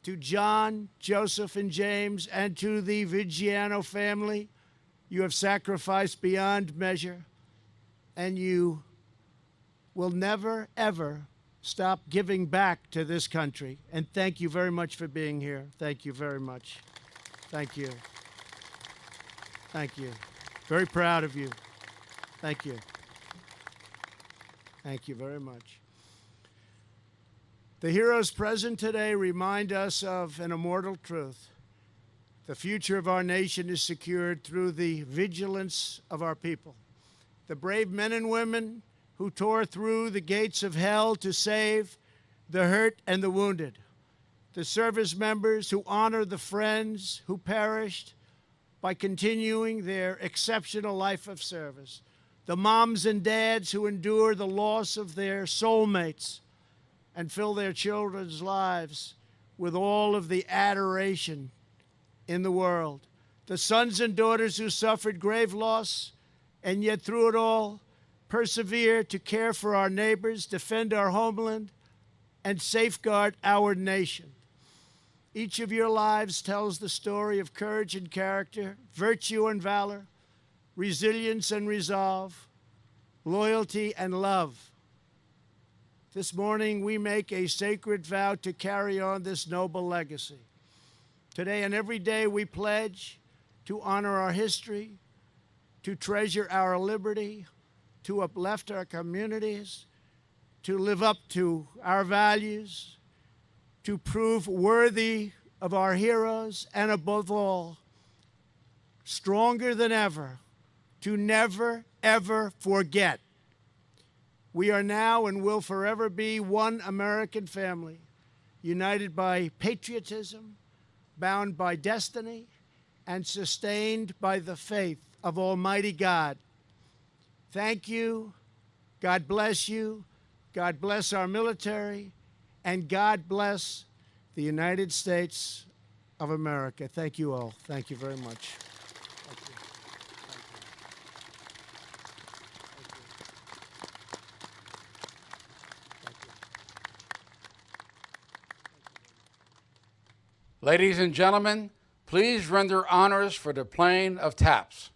Speaker 5: To John, Joseph, and James, and to the Viggiano family, you have sacrificed beyond measure, and you will never, ever stop giving back to this country. And thank you very much for being here. Thank you very much. Thank you. Thank you. Very proud of you. Thank you. Thank you very much. The heroes present today remind us of an immortal truth. The future of our nation is secured through the vigilance of our people. The brave men and women who tore through the gates of hell to save the hurt and the wounded. The service members who honor the friends who perished by continuing their exceptional life of service. The moms and dads who endure the loss of their soulmates and fill their children's lives with all of the adoration in the world. The sons and daughters who suffered grave loss and yet through it all persevere to care for our neighbors, defend our homeland, and safeguard our nation. Each of your lives tells the story of courage and character, virtue and valor, resilience and resolve, loyalty and love. This morning, we make a sacred vow to carry on this noble legacy. Today and every day, we pledge to honor our history, to treasure our liberty, to uplift our communities, to live up to our values, to prove worthy of our heroes, and above all, stronger than ever, to never, ever forget. We are now and will forever be one American family, united by patriotism, bound by destiny, and sustained by the faith of Almighty God. Thank you. God bless you. God bless our military. And God bless the United States of America. Thank you all. Thank you very much. Thank you.
Speaker 3: Ladies and gentlemen, please render honors for the playing of taps.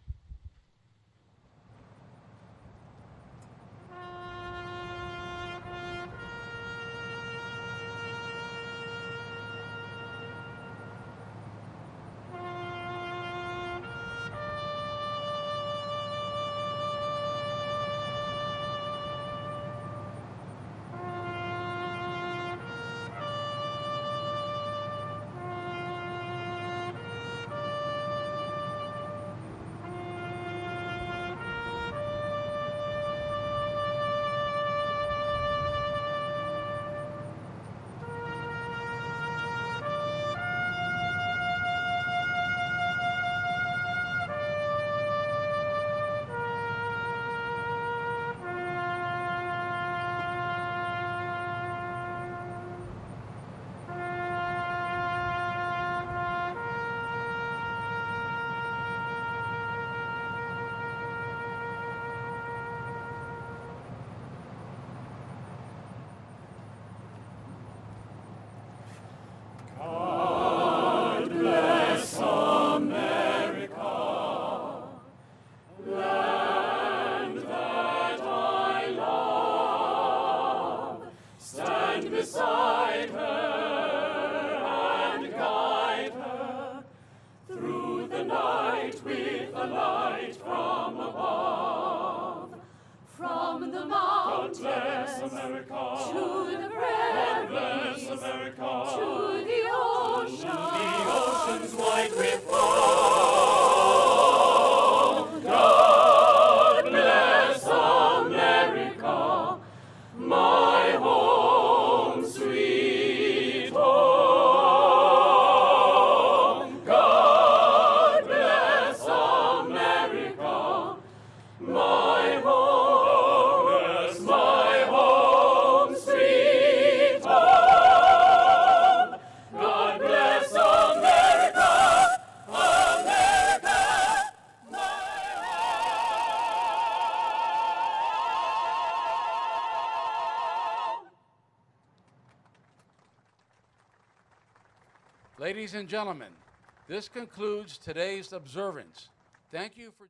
Speaker 3: Ladies and gentlemen, this concludes today's observance. Thank you for...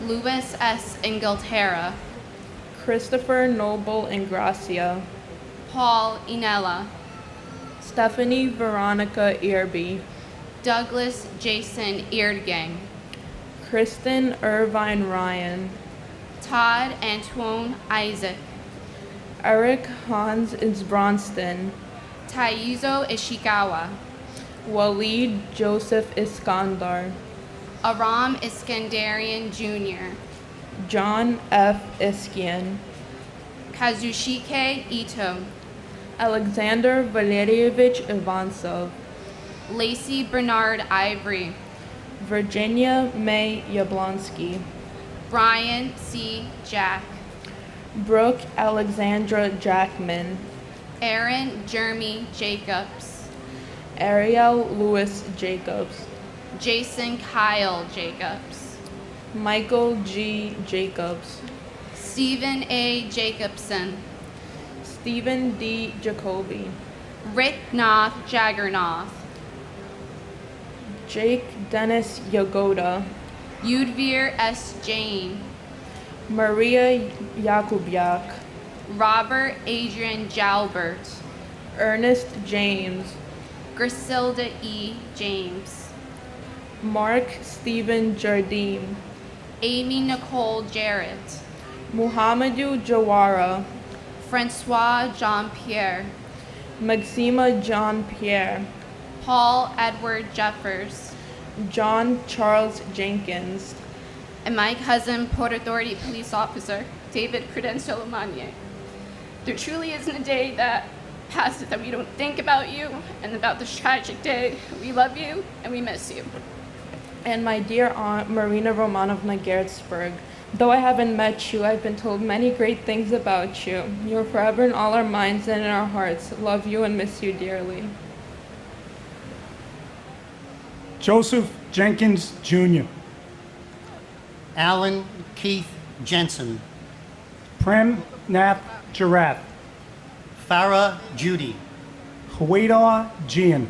Speaker 6: Louis S. Inglaterra,
Speaker 15: Christopher Noble Ingracia,
Speaker 6: Paul Inella,
Speaker 15: Stephanie Veronica Earby,
Speaker 6: Douglas Jason Eardgang,
Speaker 15: Kristen Irvine Ryan,
Speaker 6: Todd Antoine Isaac,
Speaker 15: Eric Hans Isbronston,
Speaker 6: Taizo Ishikawa,
Speaker 15: Waleed Joseph Iskandar,
Speaker 6: Aram Iskandarian Jr.,
Speaker 15: John F. Iskian,
Speaker 6: Kazushike Ito,
Speaker 15: Alexander Valerievich Ivansov,
Speaker 6: Lacey Bernard Ivory,
Speaker 15: Virginia May Yablonsky,
Speaker 6: Brian C. Jack,
Speaker 15: Brooke Alexandra Jackman,
Speaker 6: Aaron Jeremy Jacobs,
Speaker 15: Ariel Lewis Jacobs,
Speaker 6: Jason Kyle Jacobs,
Speaker 15: Michael G. Jacobs,
Speaker 6: Stephen A. Jacobson,
Speaker 15: Stephen D. Jacoby,
Speaker 6: Rick Noth Jaggernoth,
Speaker 15: Jake Dennis Yagoda,
Speaker 6: Yudvir S. Jain,
Speaker 15: Maria Yakubiak,
Speaker 6: Robert Adrian Jalbert,
Speaker 15: Ernest James,
Speaker 6: Griselda E. James,
Speaker 15: Mark Stephen Jardim,
Speaker 6: Amy Nicole Jarrett,
Speaker 15: Muhammadu Jawara,
Speaker 6: Francois Jean-Pierre,
Speaker 15: Maxima Jean-Pierre,
Speaker 6: Paul Edward Jeffers,
Speaker 15: John Charles Jenkins,
Speaker 6: and my cousin, Port Authority Police Officer David Prudential Amanye. There truly isn't a day that passes that we don't think about you and about this tragic day. We love you and we miss you.
Speaker 15: And my dear aunt, Marina Romanovna Gertzberg,
Speaker 4: Though I haven't met you, I've been told many great things about you. You're forever in all our minds and in our hearts. Love you and miss you dearly.
Speaker 7: Joseph Jenkins, Jr.
Speaker 17: Alan Keith Jensen.
Speaker 7: Prem Nath Giraffe.
Speaker 17: Farah Judy.
Speaker 7: Huwaidar Gian.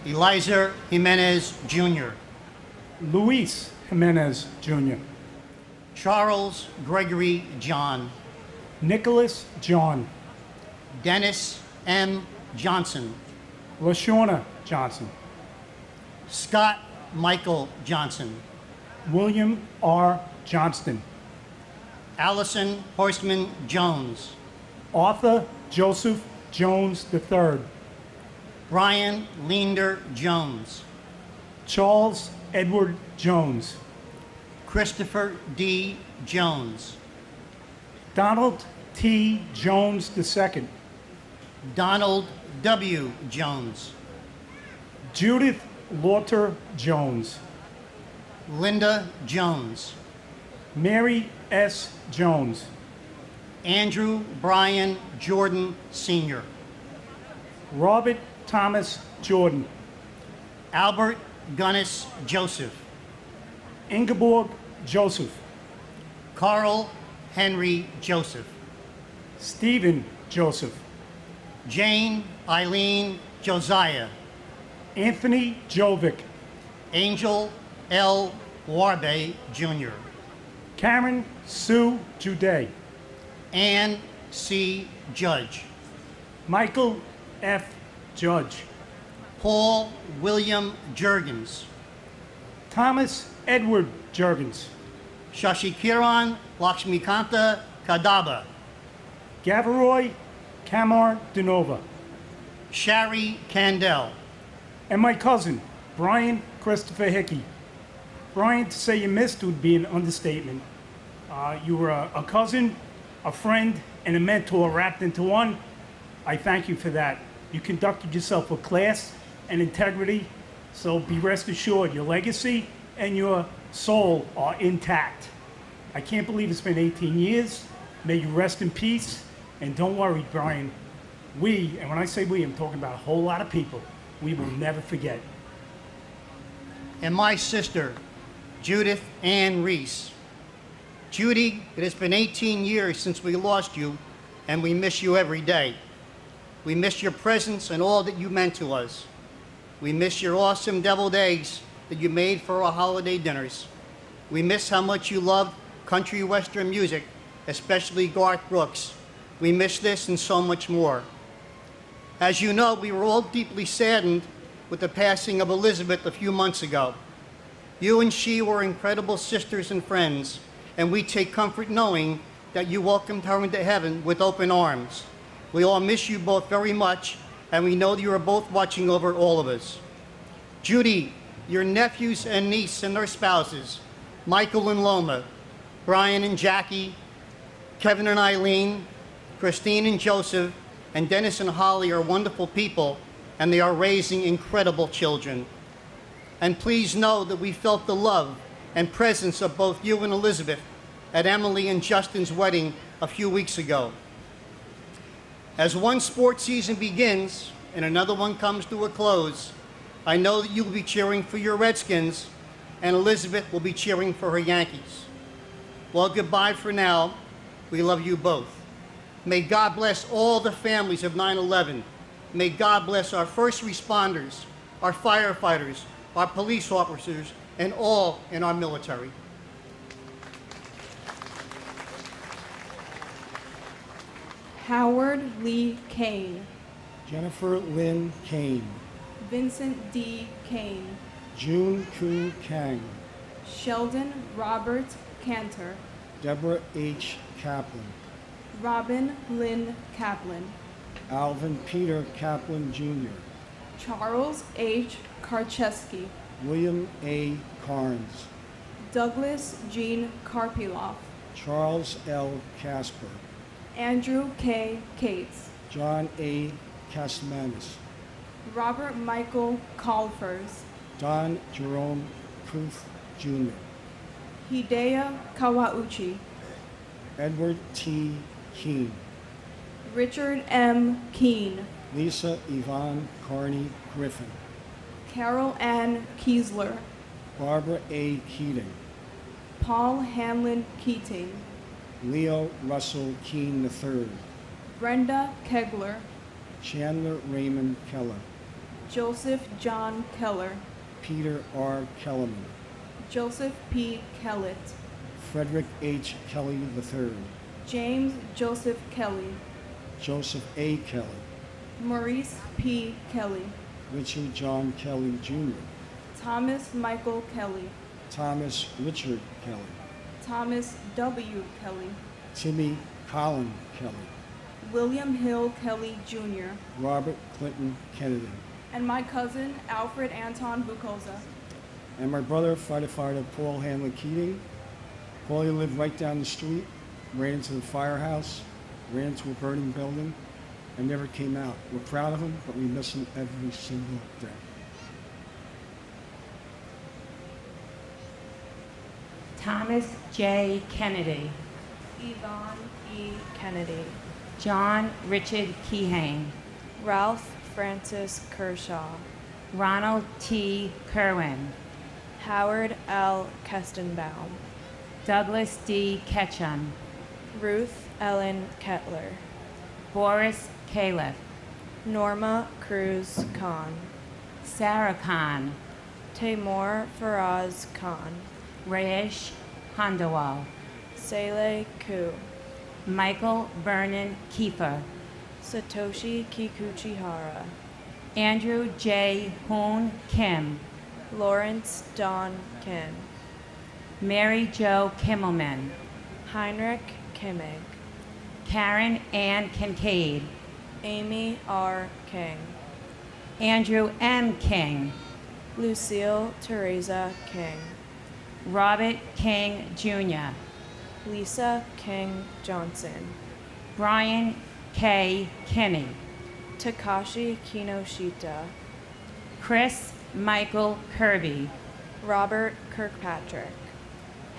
Speaker 17: Eliza Jimenez Jr.
Speaker 7: Luis Jimenez, Jr.
Speaker 17: Charles Gregory John.
Speaker 7: Nicholas John.
Speaker 17: Dennis M. Johnson.
Speaker 7: LaShawna Johnson.
Speaker 17: Scott Michael Johnson.
Speaker 7: William R. Johnston.
Speaker 17: Allison Horstman Jones.
Speaker 7: Arthur Joseph Jones III.
Speaker 17: Brian Leander Jones.
Speaker 7: Charles Edward Jones.
Speaker 17: Christopher D. Jones.
Speaker 7: Donald T. Jones II.
Speaker 17: Donald W. Jones.
Speaker 7: Judith Lauter Jones.
Speaker 17: Linda Jones.
Speaker 7: Mary S. Jones.
Speaker 17: Andrew Brian Jordan Sr.
Speaker 7: Robert Thomas Jordan.
Speaker 17: Albert Gunnis Joseph.
Speaker 7: Ingeborg Joseph.
Speaker 17: Carl Henry Joseph.
Speaker 7: Stephen Joseph.
Speaker 17: Jane Eileen Josiah.
Speaker 7: Anthony Jovic.
Speaker 17: Angel L. Warbe Jr.
Speaker 7: Karen Sue Juday.
Speaker 17: Ann C. Judge.
Speaker 7: Michael F. Judge.
Speaker 17: Paul William Jurgens.
Speaker 7: Thomas Edward Jurgens.
Speaker 17: Shashikiran Lakshmikanta Kadaba.
Speaker 7: Gavaroy Kamar Denova.
Speaker 17: Shari Candell.
Speaker 7: And my cousin, Brian Christopher Hickey. Brian, to say you missed would be an understatement. You were a cousin, a friend, and a mentor wrapped into one. I thank you for that. You conducted yourself with class and integrity, so be rest assured your legacy and your soul are intact. I can't believe it's been 18 years. May you rest in peace. And don't worry, Brian. We, and when I say we, I'm talking about a whole lot of people, we will never forget.
Speaker 17: And my sister, Judith Ann Reese. Judy, it has been 18 years since we lost you, and we miss you every day. We miss your presence and all that you meant to us. We miss your awesome deviled eggs that you made for our holiday dinners. We miss how much you loved country western music, especially Garth Brooks. We miss this and so much more. As you know, we were all deeply saddened with the passing of Elizabeth a few months ago. You and she were incredible sisters and friends, and we take comfort knowing that you welcomed her into heaven with open arms. We all miss you both very much, and we know that you are both watching over all of us. Judy, your nephews and niece and their spouses, Michael and Loma, Brian and Jackie, Kevin and Eileen, Christine and Joseph, and Dennis and Holly are wonderful people, and they are raising incredible children. And please know that we felt the love and presence of both you and Elizabeth at Emily and Justin's wedding a few weeks ago. As one sports season begins and another one comes to a close, I know that you will be cheering for your Redskins and Elizabeth will be cheering for her Yankees. Well, goodbye for now. We love you both. May God bless all the families of 9/11. May God bless our first responders, our firefighters, our police officers, and all in our military.
Speaker 4: Howard Lee Kane.
Speaker 5: Jennifer Lynn Kane.
Speaker 4: Vincent D. Kane.
Speaker 5: June Ku Kang.
Speaker 4: Sheldon Robert Cantor.
Speaker 5: Deborah H. Kaplan.
Speaker 4: Robin Lynn Kaplan.
Speaker 5: Alvin Peter Kaplan Jr.
Speaker 4: Charles H. Karcheski.
Speaker 5: William A. Carnes.
Speaker 4: Douglas Jean Karpiloff.
Speaker 5: Charles L. Casper.
Speaker 4: Andrew K. Cates.
Speaker 5: John A. Casmanis.
Speaker 4: Robert Michael Calfers.
Speaker 5: Don Jerome Proof Jr.
Speaker 8: Hideo Kawauchi,
Speaker 5: Edward T. Keene,
Speaker 8: Richard M. Keene,
Speaker 5: Lisa Yvonne Carney Griffin,
Speaker 8: Carol Ann Kiesler,
Speaker 5: Barbara A. Keating,
Speaker 8: Paul Hanlon Keating,
Speaker 5: Leo Russell Keene III,
Speaker 8: Brenda Kegler,
Speaker 5: Chandler Raymond Keller,
Speaker 8: Joseph John Keller,
Speaker 5: Peter R. Kellerman,
Speaker 8: Joseph P. Kellett,
Speaker 5: Frederick H. Kelly III,
Speaker 8: James Joseph Kelly,
Speaker 5: Joseph A. Kelly,
Speaker 8: Maurice P. Kelly,
Speaker 5: Richard John Kelly Jr.,
Speaker 8: Thomas Michael Kelly,
Speaker 5: Thomas Richard Kelly,
Speaker 8: Thomas W. Kelly,
Speaker 5: Timmy Colin Kelly,
Speaker 8: William Hill Kelly Jr.,
Speaker 5: Robert Clinton Kennedy,
Speaker 8: and my cousin Alfred Anton Bukoza.
Speaker 5: and my brother, firefighter Paul Hanlon Keating. Paulie lived right down the street, ran into the firehouse, ran into a burning building, and never came out. We're proud of him, but we miss him every single day.
Speaker 9: Thomas J. Kennedy,
Speaker 2: Yvonne E. Kennedy,
Speaker 9: John Richard Keyhane,
Speaker 2: Ralph Francis Kershaw,
Speaker 9: Ronald T. Kerwin,
Speaker 2: Howard L. Kestenbaum,
Speaker 9: Douglas D. Ketchum,
Speaker 2: Ruth Ellen Kettler,
Speaker 9: Boris Califf,
Speaker 2: Norma Cruz Khan,
Speaker 9: Sarah Khan,
Speaker 2: Taimur Faraz Khan,
Speaker 9: Rayesh Handawal,
Speaker 2: Saleh Ku,
Speaker 9: Michael Vernon Kiefer,
Speaker 2: Satoshi Kikuchihara,
Speaker 9: Andrew J. Hoon Kim,
Speaker 2: Lawrence Don Kim,
Speaker 9: Mary Jo Kimmelman,
Speaker 2: Heinrich Kimmig,
Speaker 9: Karen Ann Kincaid,
Speaker 2: Amy R. King,
Speaker 9: Andrew M. King,
Speaker 2: Lucille Teresa King,
Speaker 9: Robert King Jr.,
Speaker 2: Lisa King Johnson,
Speaker 9: Brian K. Kinney,
Speaker 2: Takashi Kinoshita,
Speaker 9: Chris Michael Kirby,
Speaker 2: Robert Kirkpatrick,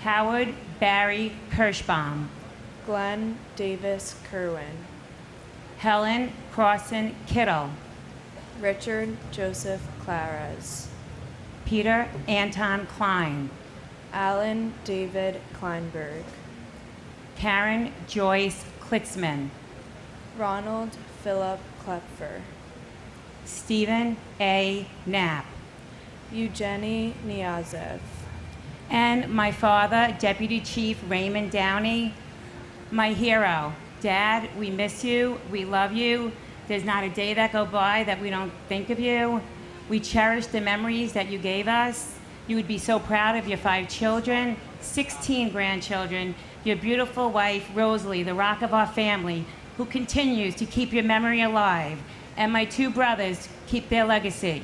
Speaker 9: Howard Barry Kirschbaum,
Speaker 2: Glenn Davis Kerwin,
Speaker 9: Helen Crossan Kittle,
Speaker 2: Richard Joseph Clares,
Speaker 9: Peter Anton Klein,
Speaker 2: Alan David Kleinberg,
Speaker 9: Karen Joyce Klitzman,
Speaker 2: Ronald Philip Klepfer,
Speaker 9: Stephen A. Knapp,
Speaker 2: Eugenie Niazev,
Speaker 9: and my father, Deputy Chief Raymond Downey, my hero. Dad, we miss you. We love you. There's not a day that go by that we don't think of you. We cherish the memories that you gave us. You would be so proud of your 5 children, 16 grandchildren, your beautiful wife, Rosalie, the rock of our family, who continues to keep your memory alive, and my 2 brothers keep their legacy.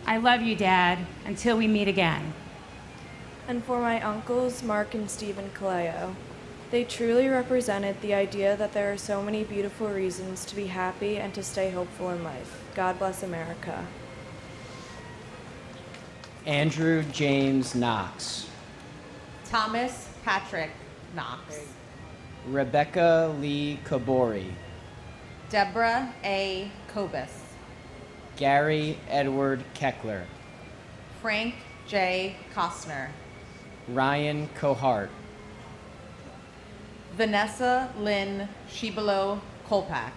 Speaker 9: I love you, Dad, until we meet again.
Speaker 2: And for my uncles, Mark and Stephen Kaleo. They truly represented the idea that there are so many beautiful reasons to be happy and to stay hopeful in life. God bless America.
Speaker 21: Andrew James Knox,
Speaker 22: Thomas Patrick Knox,
Speaker 21: Rebecca Lee Kabori,
Speaker 22: Deborah A. Kobus,
Speaker 21: Gary Edward Keckler,
Speaker 22: Frank J. Costner,
Speaker 21: Ryan Cohart,
Speaker 22: Vanessa Lynn Shibalo Kolpak,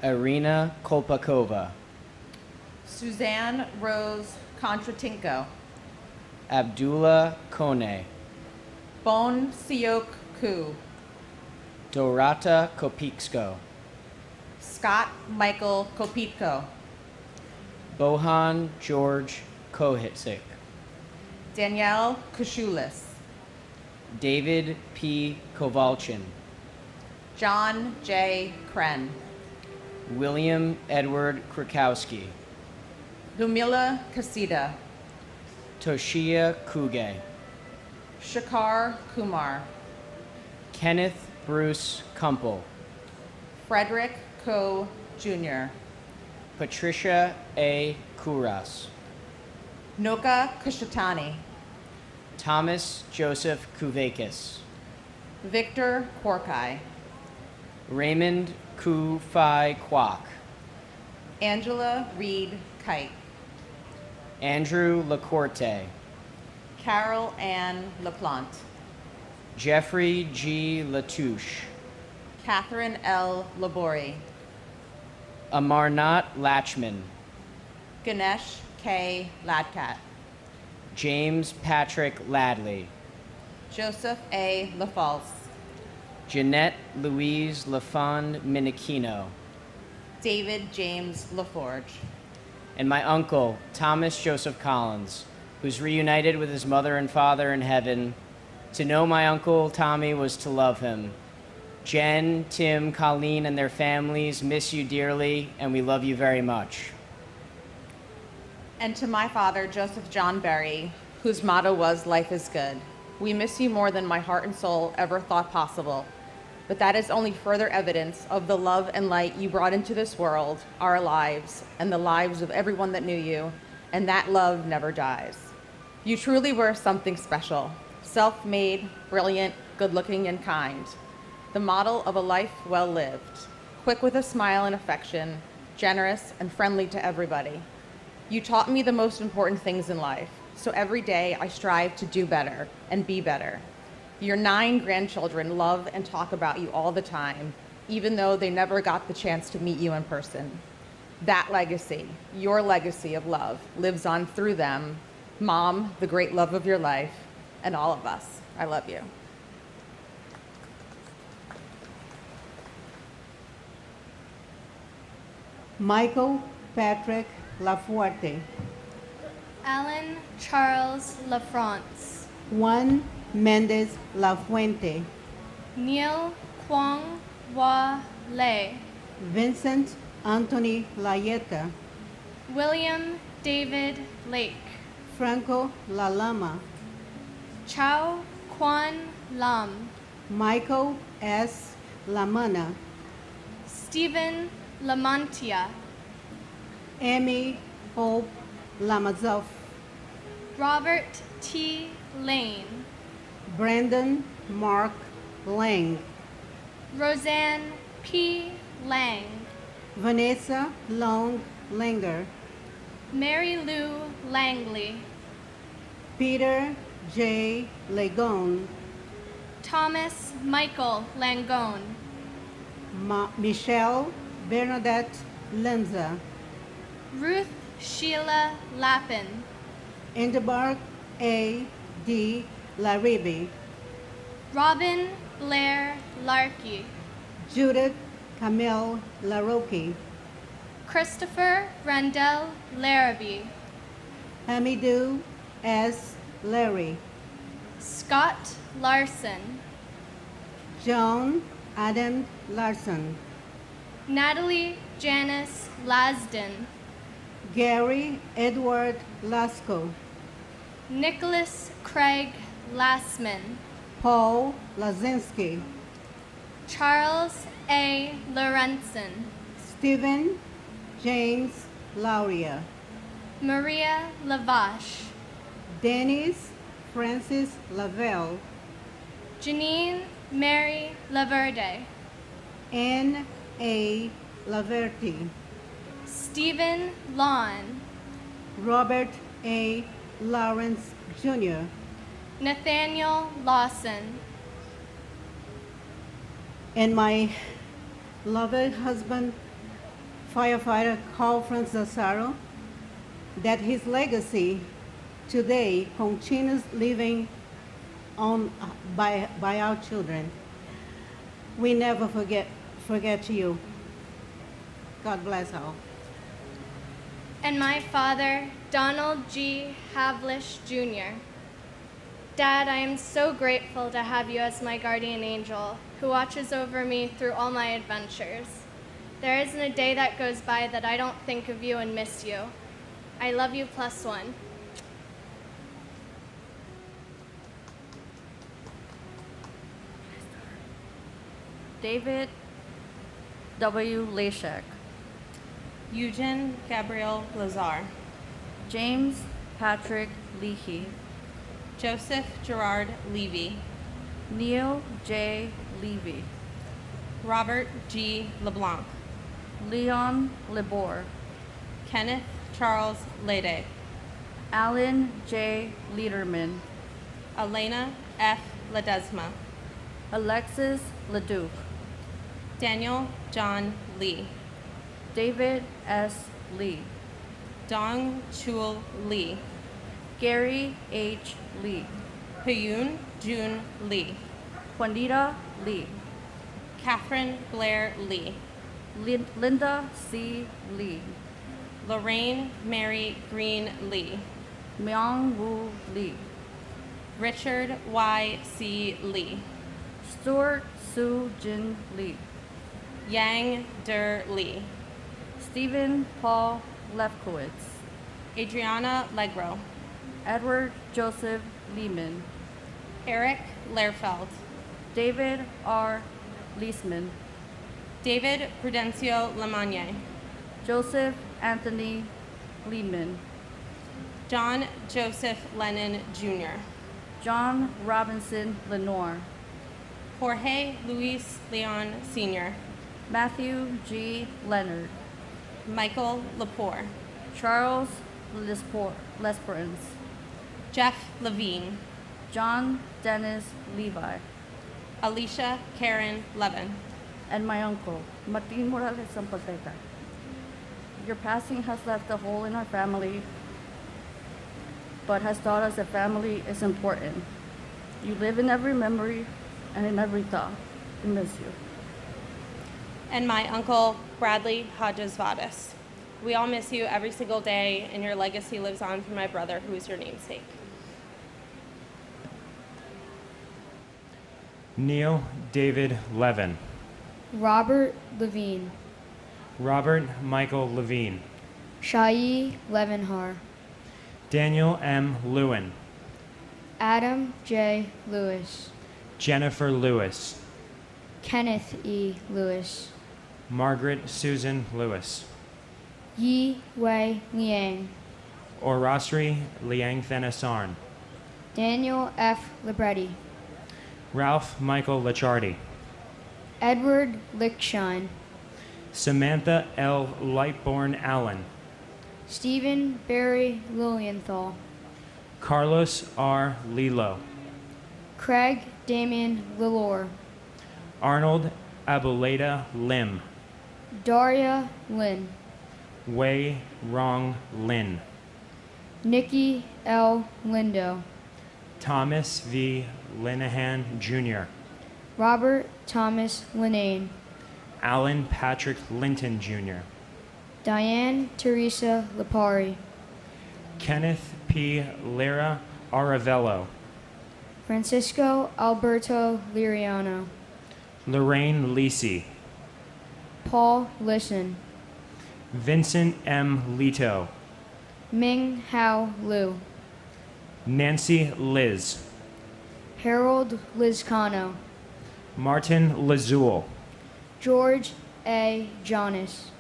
Speaker 21: Irina Kolpakova,
Speaker 22: Suzanne Rose Kontratinko,
Speaker 21: Abdullah Kone,
Speaker 22: Bon Siok Ku,
Speaker 21: Dorata Kopiksko,
Speaker 22: Scott Michael Kopitko,
Speaker 21: Bohan George Kohitzik,
Speaker 22: Danielle Kushulis,
Speaker 21: David P. Kovalchin,
Speaker 22: John J. Kren,
Speaker 21: William Edward Krakowski,
Speaker 22: Lumila Kasida,
Speaker 21: Toshia Kuge,
Speaker 22: Shakar Kumar,
Speaker 21: Kenneth Bruce Kumpel,
Speaker 22: Frederick Ko Jr.,
Speaker 21: Patricia A. Kuras,
Speaker 22: Noka Kushatani,
Speaker 21: Thomas Joseph Kuvakis,
Speaker 22: Victor Korkai,
Speaker 21: Raymond Ku Phi Kwok,
Speaker 22: Angela Reed Kite,
Speaker 21: Andrew LaCourte,
Speaker 22: Carol Ann LaPlante,
Speaker 21: Jeffrey G. Latouche,
Speaker 22: Catherine L. Labori,
Speaker 21: Amarnath Lachman,
Speaker 22: Ganesh K. Ladkat,
Speaker 21: James Patrick Ladley,
Speaker 22: Joseph A. LaFalce,
Speaker 21: Jeanette Louise LaFond Minichino,
Speaker 22: David James LaForge,
Speaker 21: and my uncle, Thomas Joseph Collins, who's reunited with his mother and father in heaven. To know my uncle Tommy was to love him. Jen, Tim, Colleen, and their families miss you dearly, and we love you very much.
Speaker 22: and to my father, Joseph John Berry, whose motto was, "Life is good." We miss you more than my heart and soul ever thought possible, but that is only further evidence of the love and light you brought into this world, our lives, and the lives of everyone that knew you, and that love never dies. You truly were something special, self-made, brilliant, good-looking, and kind, the model of a life well lived, quick with a smile and affection, generous and friendly to everybody. You taught me the most important things in life, so every day I strive to do better and be better. Your 9 grandchildren love and talk about you all the time, even though they never got the chance to meet you in person. That legacy, your legacy of love, lives on through them. Mom, the great love of your life, and all of us. I love you.
Speaker 16: Michael Patrick Lafuerte,
Speaker 11: Alan Charles LaFrance,
Speaker 16: Juan Mendez Lafuente,
Speaker 11: Neil Kwong Wa Le,
Speaker 16: Vincent Anthony Layeta,
Speaker 11: William David Lake,
Speaker 16: Franco Lalama,
Speaker 11: Chow Kwan Lam,
Speaker 16: Michael S. Lamana,
Speaker 11: Stephen Lamantia,
Speaker 16: Amy Hope Lamazov,
Speaker 11: Robert T. Lane,
Speaker 16: Brandon Mark Lang,
Speaker 11: Roseanne P. Lang,
Speaker 16: Vanessa Long Langer,
Speaker 11: Mary Lou Langley,
Speaker 16: Peter J. Legone,
Speaker 11: Thomas Michael Langone,
Speaker 16: Michelle Bernadette Lenza,
Speaker 11: Ruth Sheila Lappin,
Speaker 16: Ingeborg A. D. Laribi,
Speaker 11: Robin Blair Larkey,
Speaker 16: Judith Camille Larocque,
Speaker 11: Christopher Randell Larrabee,
Speaker 16: Hamidou S. Larry,
Speaker 11: Scott Larson,
Speaker 16: John Adam Larson,
Speaker 11: Natalie Janice Lasden,
Speaker 16: Gary Edward Lasco,
Speaker 11: Nicholas Craig Lassman,
Speaker 16: Paul Lazinski,
Speaker 11: Charles A. Lorenzen,
Speaker 16: Stephen James Lauria,
Speaker 11: Maria Lavache,
Speaker 16: Dennis Francis Lavelle,
Speaker 11: Janine Mary Laverde,
Speaker 16: N. A. Laverty,
Speaker 11: Stephen Lawn,
Speaker 16: Robert A. Lawrence Jr.,
Speaker 11: Nathaniel Lawson,
Speaker 16: and my loved husband, firefighter Carl Francisaro, that his legacy today continues living on by our children. We never forget you. God bless all.
Speaker 11: And my father, Donald G. Havlish, Jr. Dad, I am so grateful to have you as my guardian angel who watches over me through all my adventures. There isn't a day that goes by that I don't think of you and miss you. I love you +1.
Speaker 12: David W. Leshek.
Speaker 4: Eugen Gabriel Lazar.
Speaker 12: James Patrick Leahy.
Speaker 4: Joseph Gerard Levy.
Speaker 12: Neil J. Levy.
Speaker 4: Robert G. LeBlanc.
Speaker 12: Leon Lebor.
Speaker 4: Kenneth Charles Lede.
Speaker 12: Alan J. Lederman.
Speaker 4: Elena F. Ledesma.
Speaker 12: Alexis Leduc.
Speaker 4: Daniel John Lee.
Speaker 12: David S. Lee.
Speaker 4: Dong Chul Lee.
Speaker 12: Gary H. Lee.
Speaker 4: Hyun Jun Lee.
Speaker 12: Juanita Lee.
Speaker 4: Catherine Blair Lee.
Speaker 12: Linda C. Lee.
Speaker 4: Lorraine Mary Green Lee.
Speaker 12: Myung Woo Lee.
Speaker 4: Richard Y. C. Lee.
Speaker 12: Stuart Soo Jin Lee.
Speaker 4: Yang Der Lee.
Speaker 12: Stephen Paul Lefkowitz.
Speaker 4: Adriana Legro.
Speaker 12: Edward Joseph Lehman.
Speaker 4: Eric Lehrfeld.
Speaker 12: David R. Leisman.
Speaker 4: David Prudencio Lamagne.
Speaker 12: Joseph Anthony Lehman.
Speaker 4: John Joseph Lennon Jr.
Speaker 12: John Robinson Lenore.
Speaker 4: Jorge Luis Leon Sr.
Speaker 12: Matthew G. Leonard.
Speaker 4: Michael Lepore.
Speaker 12: Charles Lesperance.
Speaker 4: Jeff Levine.
Speaker 12: John Dennis Levi.
Speaker 4: Alicia Karen Levin.
Speaker 12: And my uncle, Martin Morales Zampateka. Your passing has left a hole in our family, but has taught us that family is important. You live in every memory and in every thought. We miss you.
Speaker 4: And my uncle, Bradley Hodges Vadas. We all miss you every single day, and your legacy lives on through my brother, who is your namesake.
Speaker 13: Neil David Levin.
Speaker 23: Robert Levine.
Speaker 13: Robert Michael Levine.
Speaker 23: Shai Levenhar.
Speaker 13: Daniel M. Lewin.
Speaker 23: Adam J. Lewis.
Speaker 13: Jennifer Lewis.
Speaker 23: Kenneth E. Lewis.
Speaker 13: Margaret Susan Lewis.
Speaker 23: Yi Wei Liang.
Speaker 13: Orasri Liang Thenasarn.
Speaker 23: Daniel F. Libretti.
Speaker 13: Ralph Michael Lichardi.
Speaker 23: Edward Lickshine.
Speaker 13: Samantha L. Lightborn Allen.
Speaker 23: Stephen Barry Lilienthal.
Speaker 13: Carlos R. Lilo.
Speaker 23: Craig Damian Lilor.
Speaker 13: Arnold Abuleda Lim.
Speaker 23: Daria Lin.
Speaker 13: Wei Rong Lin.
Speaker 23: Nikki L. Lindo.
Speaker 13: Thomas V. Linehan Jr.
Speaker 23: Robert Thomas Linane.
Speaker 13: Alan Patrick Linton Jr.
Speaker 23: Diane Teresa Lipari.
Speaker 13: Kenneth P. Lira Aravello.
Speaker 23: Francisco Alberto Liriano.
Speaker 13: Lorraine Lisi.
Speaker 23: Paul Listen.
Speaker 13: Vincent M. Lito.
Speaker 23: Ming Hao Liu.
Speaker 13: Nancy Liz.
Speaker 23: Harold Lizcano.
Speaker 13: Martin Lazul.
Speaker 23: George A. Jonas.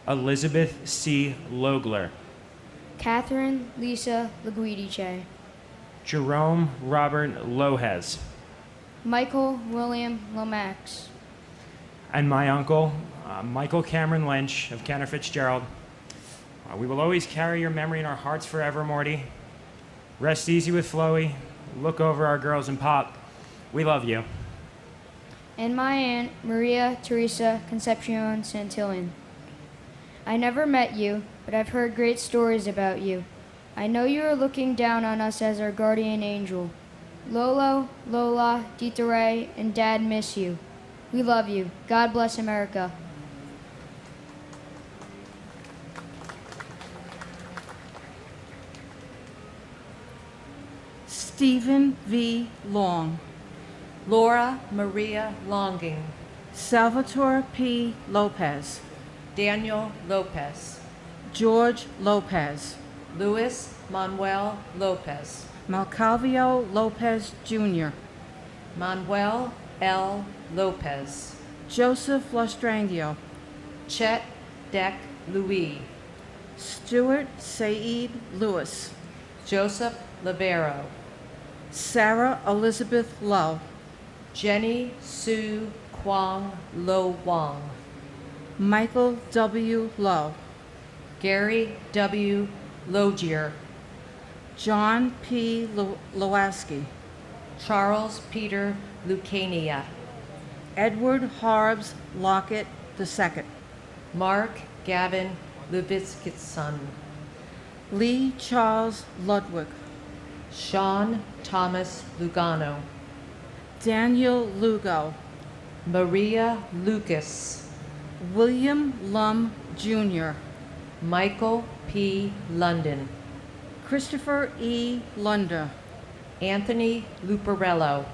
Speaker 13: Elizabeth C. Logler.
Speaker 23: Catherine Lisa Laguidice.
Speaker 13: Jerome Robert Lohez.
Speaker 23: Michael William Lomax.
Speaker 13: And my uncle, Michael Cameron Lynch of Kenner Fitzgerald. We will always carry your memory in our hearts forever, Morty. Rest easy with Flowey. Look over our girls and Pop. We love you.
Speaker 23: And my aunt, Maria Teresa Concepcion Santillan. I never met you, but I've heard great stories about you. I know you are looking down on us as our guardian angel. Lolo, Lola, Dita-Ray, and Dad miss you. We love you. God bless America.
Speaker 1: Stephen V. Long,
Speaker 10: Laura Maria Longing,
Speaker 1: Salvatore P. Lopez,
Speaker 10: Daniel Lopez,
Speaker 1: George Lopez,
Speaker 10: Luis Manuel Lopez,
Speaker 1: Malcalvio Lopez Jr.,
Speaker 10: Manuel L. Lopez,
Speaker 1: Joseph Lostrandio,
Speaker 10: Chet Deck Louis,
Speaker 1: Stuart Saeed Lewis,
Speaker 10: Joseph Libero,
Speaker 1: Sarah Elizabeth Lowe,
Speaker 10: Jenny Sue Kwang Lo Wang,
Speaker 1: Michael W. Lowe,
Speaker 10: Gary W. Logier,
Speaker 1: John P. Lowaski,
Speaker 10: Charles Peter Lucania,
Speaker 1: Edward Harbs Lockett II,
Speaker 10: Mark Gavin Levitskitson,
Speaker 1: Lee Charles Ludwig,
Speaker 10: Sean Thomas Lugano,
Speaker 1: Daniel Lugo,
Speaker 10: Maria Lucas,
Speaker 1: William Lum Jr.,
Speaker 10: Michael P. London,
Speaker 1: Christopher E. Lunder,
Speaker 10: Anthony Luparello,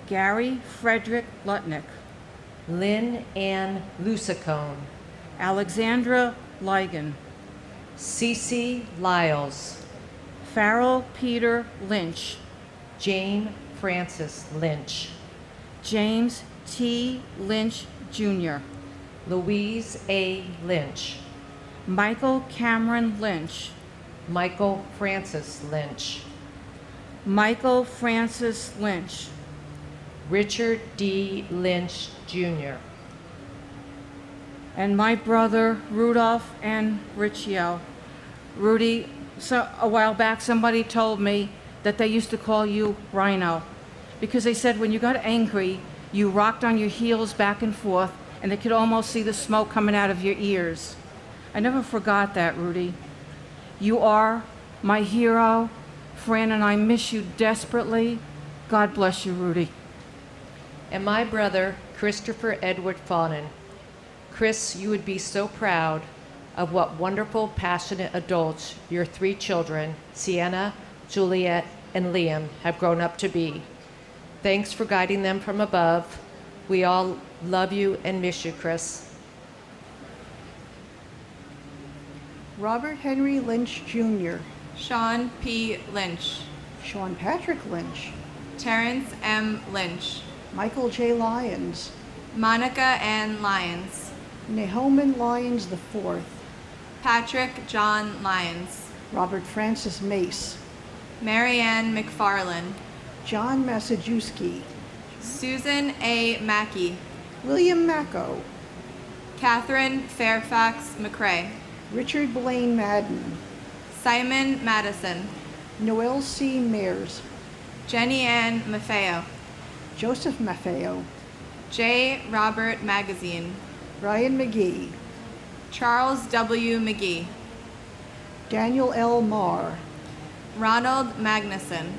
Speaker 1: Gary Frederick Lutnick,
Speaker 10: Lynn Ann Lusacone,
Speaker 1: Alexandra Ligon,
Speaker 10: Cece Lyles,
Speaker 1: Farrell Peter Lynch,
Speaker 10: Jane Francis Lynch,
Speaker 1: James T. Lynch Jr.,
Speaker 10: Louise A. Lynch,
Speaker 1: Michael Cameron Lynch,
Speaker 10: Michael Francis Lynch,
Speaker 1: Michael Francis Lynch,
Speaker 10: Richard D. Lynch Jr.,
Speaker 1: and my brother Rudolph N. Riccio. Rudy, a while back somebody told me that they used to call you Rhino because they said when you got angry, you rocked on your heels back and forth and they could almost see the smoke coming out of your ears. I never forgot that, Rudy. You are my hero, Fran, and I miss you desperately. God bless you, Rudy.
Speaker 10: And my brother, Christopher Edward Fawnin. Chris, you would be so proud of what wonderful, passionate adults your 3 children, Sienna, Juliet, and Liam, have grown up to be. Thanks for guiding them from above. We all love you and miss you, Chris.
Speaker 14: Robert Henry Lynch Jr.,
Speaker 24: Sean P. Lynch,
Speaker 14: Sean Patrick Lynch,
Speaker 24: Terrence M. Lynch,
Speaker 14: Michael J. Lyons,
Speaker 24: Monica Ann Lyons,
Speaker 14: Nahoman Lyons IV,
Speaker 24: Patrick John Lyons,
Speaker 14: Robert Francis Mace,
Speaker 24: Marianne McFarlane,
Speaker 14: John Masajewski,
Speaker 24: Susan A. Mackey,
Speaker 14: William Macco,
Speaker 24: Catherine Fairfax McCrae,
Speaker 14: Richard Blaine Madden,
Speaker 24: Simon Madison,
Speaker 14: Noel C. Mears,
Speaker 24: Jenny Ann Maffeo,
Speaker 14: Joseph Maffeo,
Speaker 24: J. Robert Magazine,
Speaker 14: Ryan McGee,
Speaker 24: Charles W. McGee,
Speaker 14: Daniel L. Marr,
Speaker 24: Ronald Magnuson,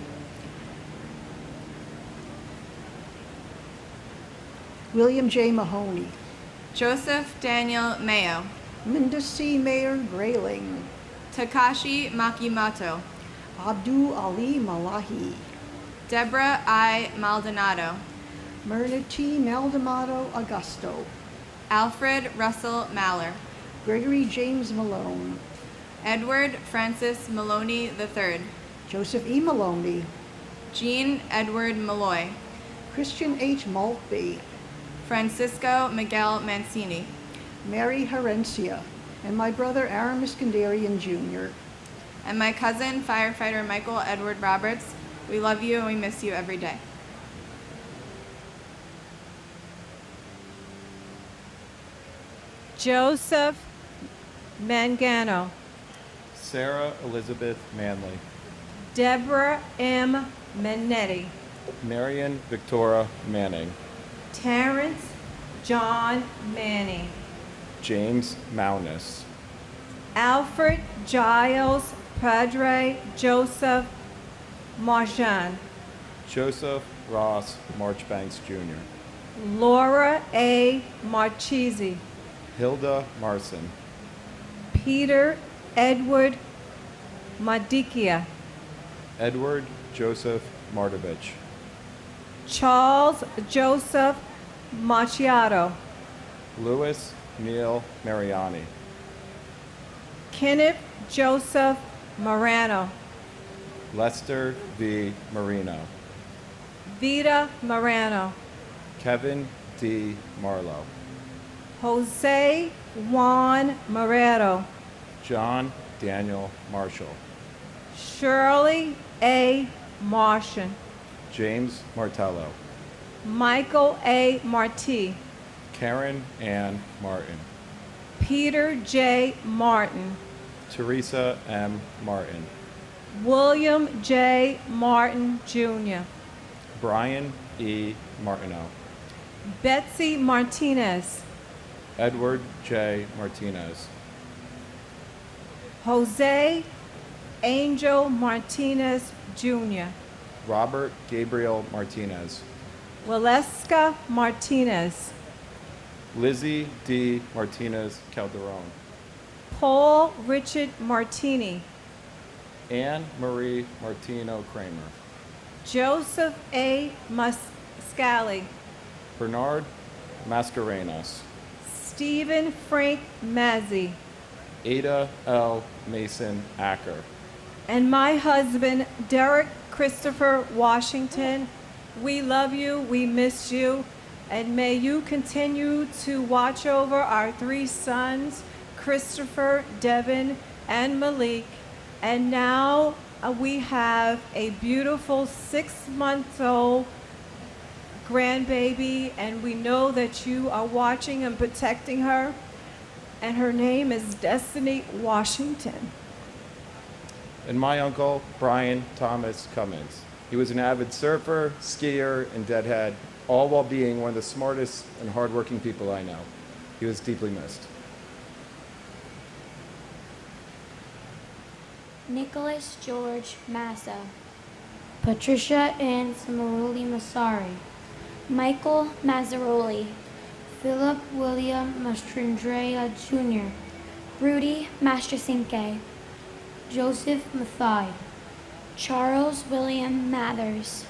Speaker 14: William J. Mahoney,
Speaker 24: Joseph Daniel Mayo,
Speaker 14: Linda C. Mayer Grayling,
Speaker 24: Takashi Makimoto,
Speaker 14: Abdul Ali Malahi,
Speaker 24: Deborah I. Maldonado,
Speaker 14: Myrna T. Maldonado Augusto,
Speaker 24: Alfred Russell Maller,
Speaker 14: Gregory James Malone,
Speaker 24: Edward Francis Maloney III,
Speaker 14: Joseph E. Maloney,
Speaker 24: Jean Edward Malloy,
Speaker 14: Christian H. Maltby,
Speaker 24: Francisco Miguel Mancini,
Speaker 14: Mary Herencia, and my brother Aaron Iskandarian Jr.,
Speaker 24: and my cousin, firefighter Michael Edward Roberts. We love you and we miss you every day.
Speaker 25: Joseph Mangano,
Speaker 26: Sarah Elizabeth Manley,
Speaker 25: Deborah M. Manetti,
Speaker 26: Marion Victoria Manning,
Speaker 25: Terrence John Manning,
Speaker 26: James Maunus,
Speaker 25: Alfred Giles Padre Joseph Marchand.
Speaker 26: Joseph Ross Marchbanks Jr.,
Speaker 25: Laura A. Marchese.
Speaker 26: Hilda Marson,
Speaker 25: Peter Edward Madikia.
Speaker 26: Edward Joseph Martovich,
Speaker 25: Charles Joseph Macchiato.
Speaker 26: Louis Neil Mariani,
Speaker 25: Kenneth Joseph Morano.
Speaker 26: Lester V. Marino,
Speaker 25: Vita Morano.
Speaker 26: Kevin D. Marlowe,
Speaker 25: Jose Juan Moreto.
Speaker 26: John Daniel Marshall,
Speaker 25: Shirley A. Martian.
Speaker 26: James Martello,
Speaker 25: Michael A. Marti.
Speaker 26: Karen Ann Martin,
Speaker 25: Peter J. Martin.
Speaker 26: Teresa M. Martin,
Speaker 25: William J. Martin Jr.
Speaker 26: Brian E. Martineau,
Speaker 25: Betsy Martinez.
Speaker 26: Edward J. Martinez,
Speaker 25: Jose Angel Martinez Jr.
Speaker 26: Robert Gabriel Martinez,
Speaker 25: Waleska Martinez.
Speaker 26: Lizzie D. Martinez Calderon,
Speaker 25: Paul Richard Martini.
Speaker 26: Anne Marie Martino Kramer,
Speaker 25: Joseph A. Muscali.
Speaker 26: Bernard Mascarenas,
Speaker 25: Stephen Frank Mazzi.
Speaker 26: Ada L. Mason Acker,
Speaker 25: And my husband, Derek Christopher Washington. We love you, we miss you, and may you continue to watch over our 3 sons, Christopher, Devin, and Malik. And now we have a beautiful 6-month-old grandbaby, and we know that you are watching and protecting her. And her name is Destiny Washington.
Speaker 26: and my uncle, Brian Thomas Cummins. He was an avid surfer, skier, and deadhead, all while being one of the smartest and hardworking people I know. He was deeply missed.
Speaker 23: Nicholas George Massa, Patricia Ann Samaroli Masari, Michael Mazzaroli, Philip William Mastrandrea Jr., Rudy Mastrasinke, Joseph Mathai, Charles William Mathers,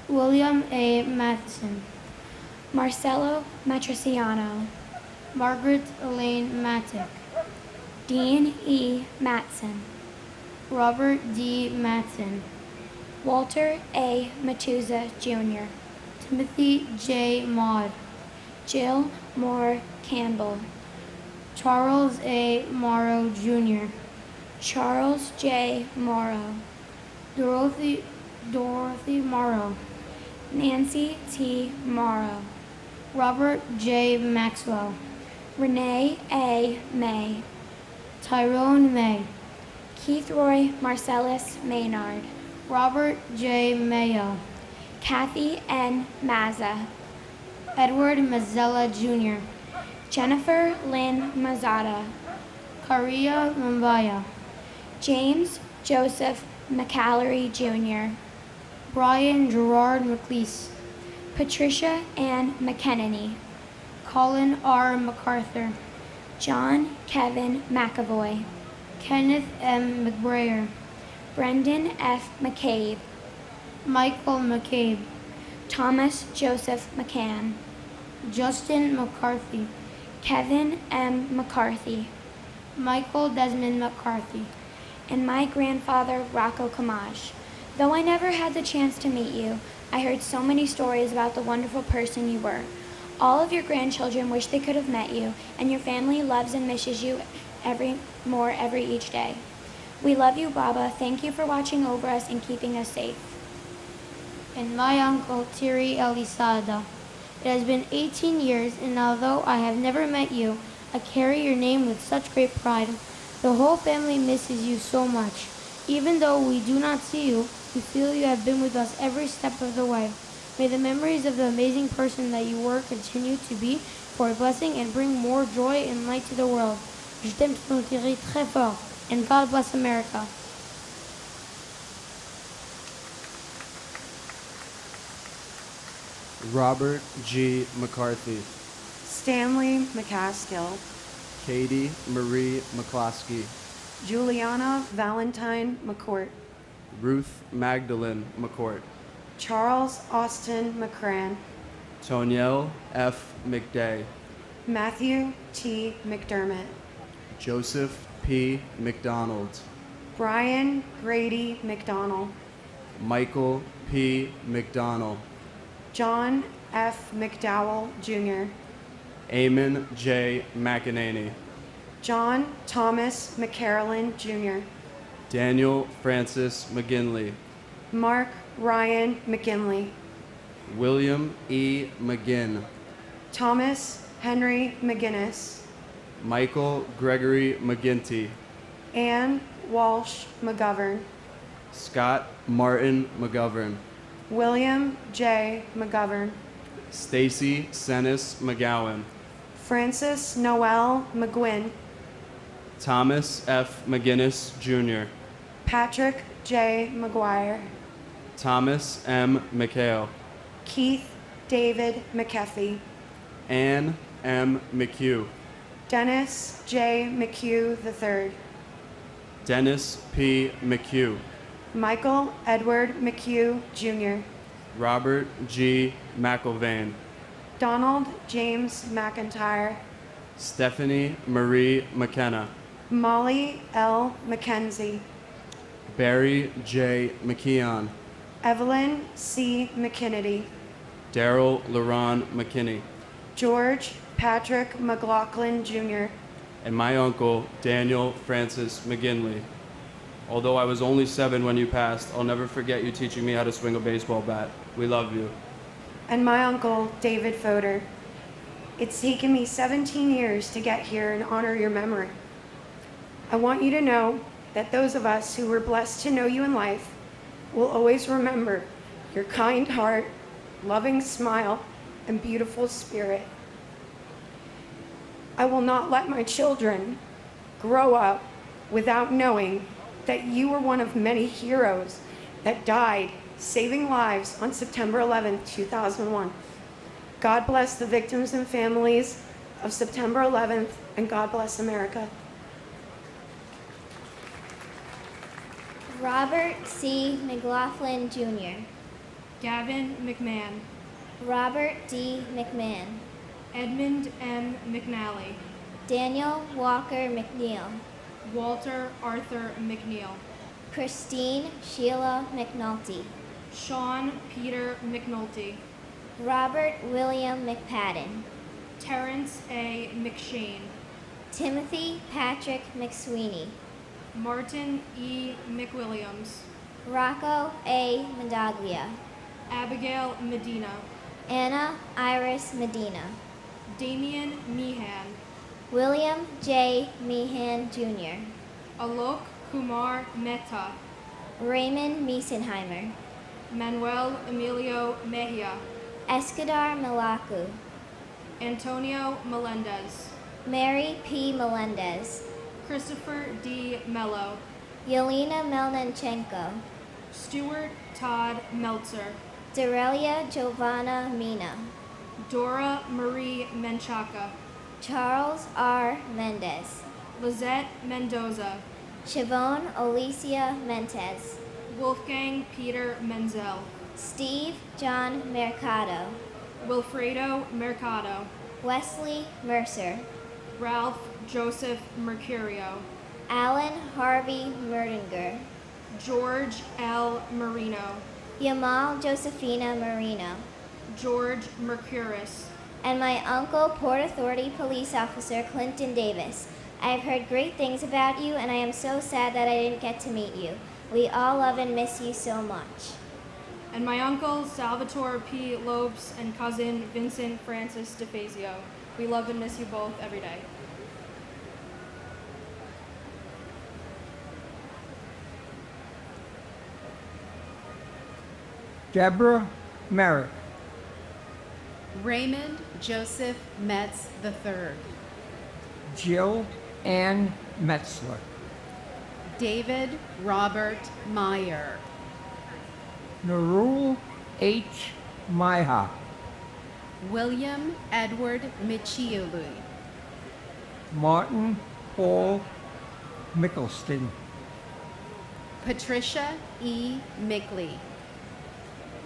Speaker 23: William A. Matheson, Marcelo Matriciano, Margaret Elaine Mattick, Dean E. Matson, Robert D. Matson, Walter A. Matuza Jr., Timothy J. Maud, Jill Moore Campbell, Charles A. Morrow Jr., Charles J. Morrow, Dorothy Morrow, Nancy T. Morrow, Robert J. Maxwell, Renee A. May, Tyrone May, Keith Roy Marcellus Maynard, Robert J. Mayo, Kathy N. Mazza, Edward Mazzella Jr., Jennifer Lynn Mazzata, Karia Mambaya, James Joseph McAllery Jr., Brian Gerard McLeese, Patricia Ann McKennedy, Colin R. MacArthur, John Kevin McAvoy, Kenneth M. McBrayer, Brendan F. McCabe, Michael McCabe, Thomas Joseph McCann, Justin McCarthy, Kevin M. McCarthy, Michael Desmond McCarthy, and my grandfather, Rocco Kamaj. Though I never had the chance to meet you, I heard so many stories about the wonderful person you were. All of your grandchildren wish they could have met you, and your family loves and misses you every each day. We love you, Baba. Thank you for watching over us and keeping us safe. And my uncle, Thierry Elisada. It has been 18 years, and although I have never met you, I carry your name with such great pride. The whole family misses you so much. Even though we do not see you, we feel you have been with us every step of the way. May the memories of the amazing person that you were continue to be for a blessing and bring more joy and light to the world. Je t'aime, je te dirai très fort. And God bless America.
Speaker 3: Robert G. McCarthy,
Speaker 6: Stanley McCaskill,
Speaker 3: Katie Marie McCloskey,
Speaker 6: Juliana Valentine McCourt,
Speaker 3: Ruth Magdalene McCourt,
Speaker 6: Charles Austin McCran,
Speaker 3: Toniel F. McDay,
Speaker 6: Matthew T. McDermott,
Speaker 3: Joseph P. McDonald,
Speaker 6: Brian Grady McDonald,
Speaker 3: Michael P. McDonald,
Speaker 6: John F. McDowell Jr.,
Speaker 3: Eamon J. McEnany,
Speaker 6: John Thomas McCarolyn Jr.,
Speaker 3: Daniel Francis McGinley,
Speaker 6: Mark Ryan McGinley,
Speaker 3: William E. McGinn,
Speaker 6: Thomas Henry McGinnis,
Speaker 3: Michael Gregory McGinty,
Speaker 6: Ann Walsh McGovern,
Speaker 3: Scott Martin McGovern,
Speaker 6: William J. McGovern,
Speaker 3: Stacy Senis McGowan,
Speaker 6: Francis Noel McGuinn,
Speaker 3: Thomas F. McGinnis Jr.,
Speaker 6: Patrick J. McGuire,
Speaker 3: Thomas M. McHale,
Speaker 6: Keith David McKeffey,
Speaker 3: Ann M. McHugh,
Speaker 6: Dennis J. McHugh III,
Speaker 3: Dennis P. McHugh,
Speaker 6: Michael Edward McHugh Jr.,
Speaker 3: Robert G. McIlvain,
Speaker 6: Donald James McIntyre,
Speaker 3: Stephanie Marie McKenna,
Speaker 6: Molly L. McKenzie,
Speaker 3: Barry J. McKeon,
Speaker 6: Evelyn C. McKinney,
Speaker 3: Daryl LaRon McKinney,
Speaker 6: George Patrick McLaughlin Jr.,
Speaker 3: and my uncle, Daniel Francis McGinley. Although I was only 7 when you passed, I'll never forget you teaching me how to swing a baseball bat. We love you.
Speaker 6: and my uncle, David Fodor. It's taken me 17 years to get here and honor your memory. I want you to know that those of us who were blessed to know you in life will always remember your kind heart, loving smile, and beautiful spirit. I will not let my children grow up without knowing that you were one of many heroes that died saving lives on September 11th, 2001. God bless the victims and families of September 11th, and God bless America.
Speaker 23: Robert C. McLaughlin Jr.,
Speaker 8: Gavin McMahon,
Speaker 23: Robert D. McMahon,
Speaker 8: Edmund M. McNally,
Speaker 23: Daniel Walker McNeil,
Speaker 8: Walter Arthur McNeil,
Speaker 23: Christine Sheila McNulty,
Speaker 8: Sean Peter McNulty,
Speaker 23: Robert William McPadden,
Speaker 8: Terrence A. McShane,
Speaker 23: Timothy Patrick McSweeney,
Speaker 8: Martin E. McWilliams,
Speaker 23: Rocco A. Medaglia,
Speaker 8: Abigail Medina,
Speaker 23: Anna Iris Medina,
Speaker 8: Damian Meehan,
Speaker 23: William J. Meehan Jr.,
Speaker 8: Alok Kumar Mehta,
Speaker 23: Raymond Miesenheimer,
Speaker 8: Manuel Emilio Mejia,
Speaker 23: Escadar Malacu,
Speaker 8: Antonio Melendez,
Speaker 23: Mary P. Melendez,
Speaker 8: Christopher D. Mello,
Speaker 23: Yelena Melnichenko,
Speaker 8: Stuart Todd Meltzer,
Speaker 23: Dorelia Giovanna Mina,
Speaker 8: Dora Marie Menchaca,
Speaker 23: Charles R. Mendez,
Speaker 8: Lizette Mendoza,
Speaker 23: Siobhan Alicia Mentes,
Speaker 8: Wolfgang Peter Menzel,
Speaker 23: Steve John Mercado,
Speaker 8: Wilfredo Mercado,
Speaker 23: Wesley Mercer,
Speaker 8: Ralph Joseph Mercurio,
Speaker 23: Alan Harvey Merdinger,
Speaker 8: George L. Marino,
Speaker 23: Yamal Josephina Marino,
Speaker 8: George Mercuris,
Speaker 23: and my uncle, Port Authority Police Officer Clinton Davis. I have heard great things about you, and I am so sad that I didn't get to meet you. We all love and miss you so much.
Speaker 8: and my uncle Salvatore P. Lopes and cousin Vincent Francis DeFazio. We love and miss you both every day.
Speaker 15: Deborah Merrick,
Speaker 18: Raymond Joseph Metz III,
Speaker 15: Jill Ann Metzler.
Speaker 5: David Robert Meyer.
Speaker 15: Narul H. Maiha.
Speaker 5: William Edward Michiului.
Speaker 15: Martin Paul Mickelston.
Speaker 5: Patricia E. Mickley.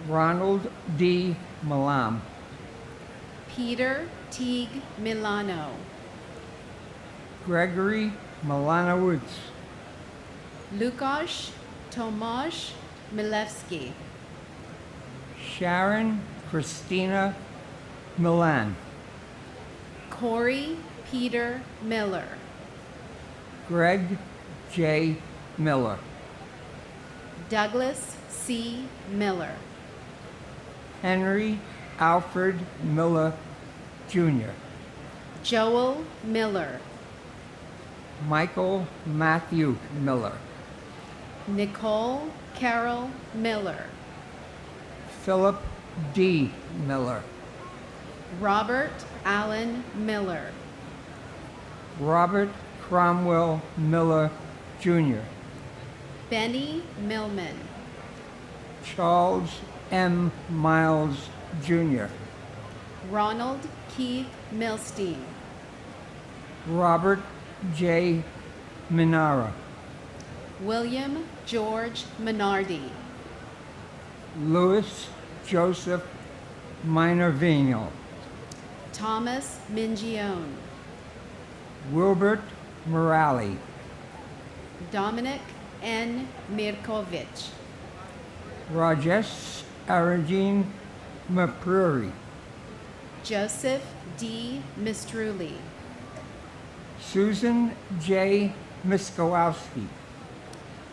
Speaker 15: Ronald D. Malam.
Speaker 5: Peter Teague Milano.
Speaker 15: Gregory Milanowicz.
Speaker 5: Lukasz Tomasz Milewski.
Speaker 15: Sharon Christina Milan.
Speaker 5: Corey Peter Miller.
Speaker 15: Greg J. Miller.
Speaker 5: Douglas C. Miller.
Speaker 15: Henry Alfred Miller, Jr.
Speaker 5: Joel Miller.
Speaker 15: Michael Matthew Miller.
Speaker 5: Nicole Carol Miller.
Speaker 15: Philip D. Miller.
Speaker 5: Robert Allen Miller.
Speaker 15: Robert Cromwell Miller, Jr.
Speaker 5: Benny Millman.
Speaker 15: Charles M. Miles, Jr.
Speaker 5: Ronald Keith Milstein.
Speaker 15: Robert J. Minara.
Speaker 5: William George Minardi.
Speaker 15: Louis Joseph Minervino.
Speaker 5: Thomas Mingione.
Speaker 15: Wilbert Morali.
Speaker 5: Dominic N. Mirkovich.
Speaker 15: Rajesh Arjun Mapuri.
Speaker 5: Joseph D. Mistruli.
Speaker 15: Susan J. Miskowski.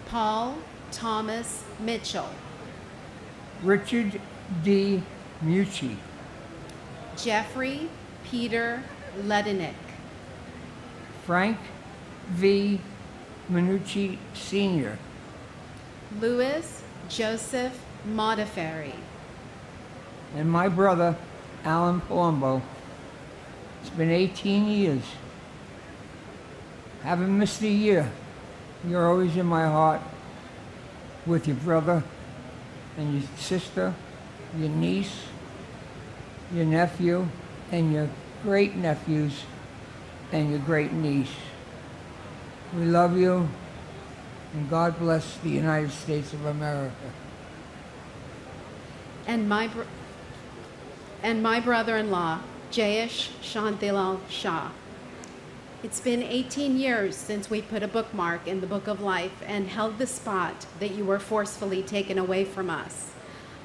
Speaker 5: Paul Thomas Mitchell.
Speaker 15: Richard D. Mucci.
Speaker 5: Jeffrey Peter Ledenick.
Speaker 15: Frank V. Minucci Sr.
Speaker 5: Louis Joseph Modafferi.
Speaker 15: And my brother, Alan Palumbo. It's been 18 years. Haven't missed a year. You're always in my heart with your brother and your sister, your niece, your nephew, and your great nephews and your great niece. We love you, and God bless the United States of America.
Speaker 5: And my brother-in-law, Jayesh Shantilal Shah. It's been 18 years since we put a bookmark in the Book of Life and held the spot that you were forcefully taken away from us.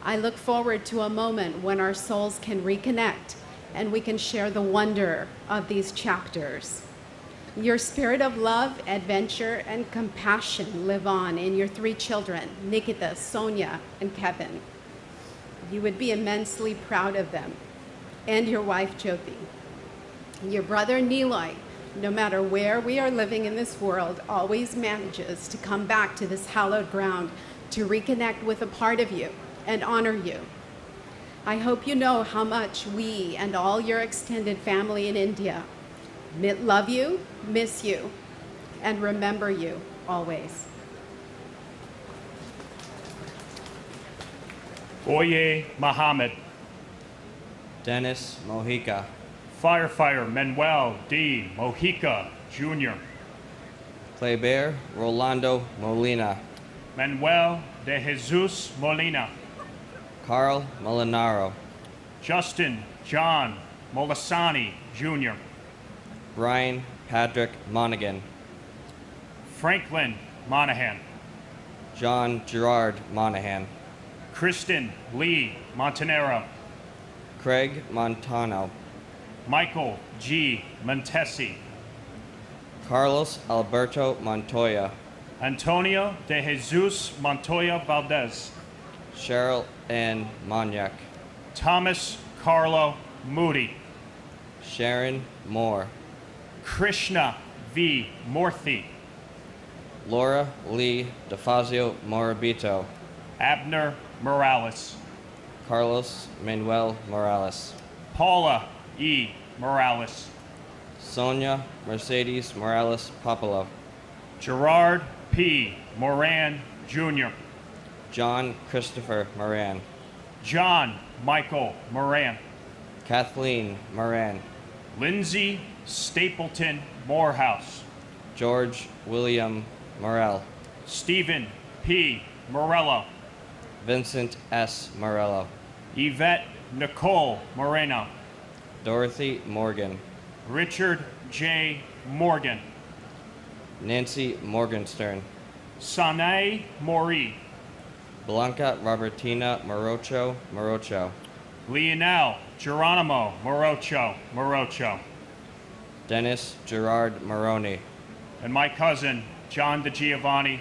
Speaker 5: I look forward to a moment when our souls can reconnect and we can share the wonder of these chapters. Your spirit of love, adventure, and compassion live on in your 3 children, Nikita, Sonia, and Kevin. You would be immensely proud of them, and your wife, Jyoti. Your brother, Niloy, no matter where we are living in this world, always manages to come back to this hallowed ground to reconnect with a part of you and honor you. I hope you know how much we and all your extended family in India love you, miss you, and remember you always.
Speaker 7: Oye Muhammad.
Speaker 3: Dennis Mojica.
Speaker 7: Firefighter Manuel D. Mojica, Jr.
Speaker 3: Kleber Rolando Molina.
Speaker 7: Manuel de Jesus Molina.
Speaker 3: Carl Molinaro.
Speaker 7: Justin John Molisani, Jr.
Speaker 3: Brian Patrick Monaghan.
Speaker 7: Franklin Monahan.
Speaker 3: John Gerard Monahan.
Speaker 7: Kristen Lee Montanero.
Speaker 3: Craig Montano.
Speaker 7: Michael G. Montesi.
Speaker 3: Carlos Alberto Montoya.
Speaker 7: Antonio de Jesus Montoya Valdez.
Speaker 3: Cheryl Ann Monyak.
Speaker 7: Thomas Carlo Moody.
Speaker 3: Sharon Moore.
Speaker 7: Krishna V. Morthy.
Speaker 3: Laura Lee DeFazio Morabito.
Speaker 7: Abner Morales.
Speaker 3: Carlos Manuel Morales.
Speaker 7: Paula E. Morales.
Speaker 2: Sonia Mercedes Morales Popolo.
Speaker 7: Gerard P. Moran, Jr.
Speaker 2: John Christopher Moran.
Speaker 7: John Michael Moran.
Speaker 2: Kathleen Moran.
Speaker 7: Lindsay Stapleton Morehouse.
Speaker 2: George William Morell.
Speaker 7: Stephen P. Morello.
Speaker 2: Vincent S. Morello.
Speaker 7: Yvette Nicole Moreno.
Speaker 2: Dorothy Morgan.
Speaker 7: Richard J. Morgan.
Speaker 2: Nancy Morgenstern.
Speaker 7: Sanae Mori.
Speaker 2: Blanca Robertina Morocho Morocho.
Speaker 7: Lionel Geronimo Morocho Morocho.
Speaker 2: Dennis Gerard Moroni.
Speaker 7: And my cousin, John DeGiovanni.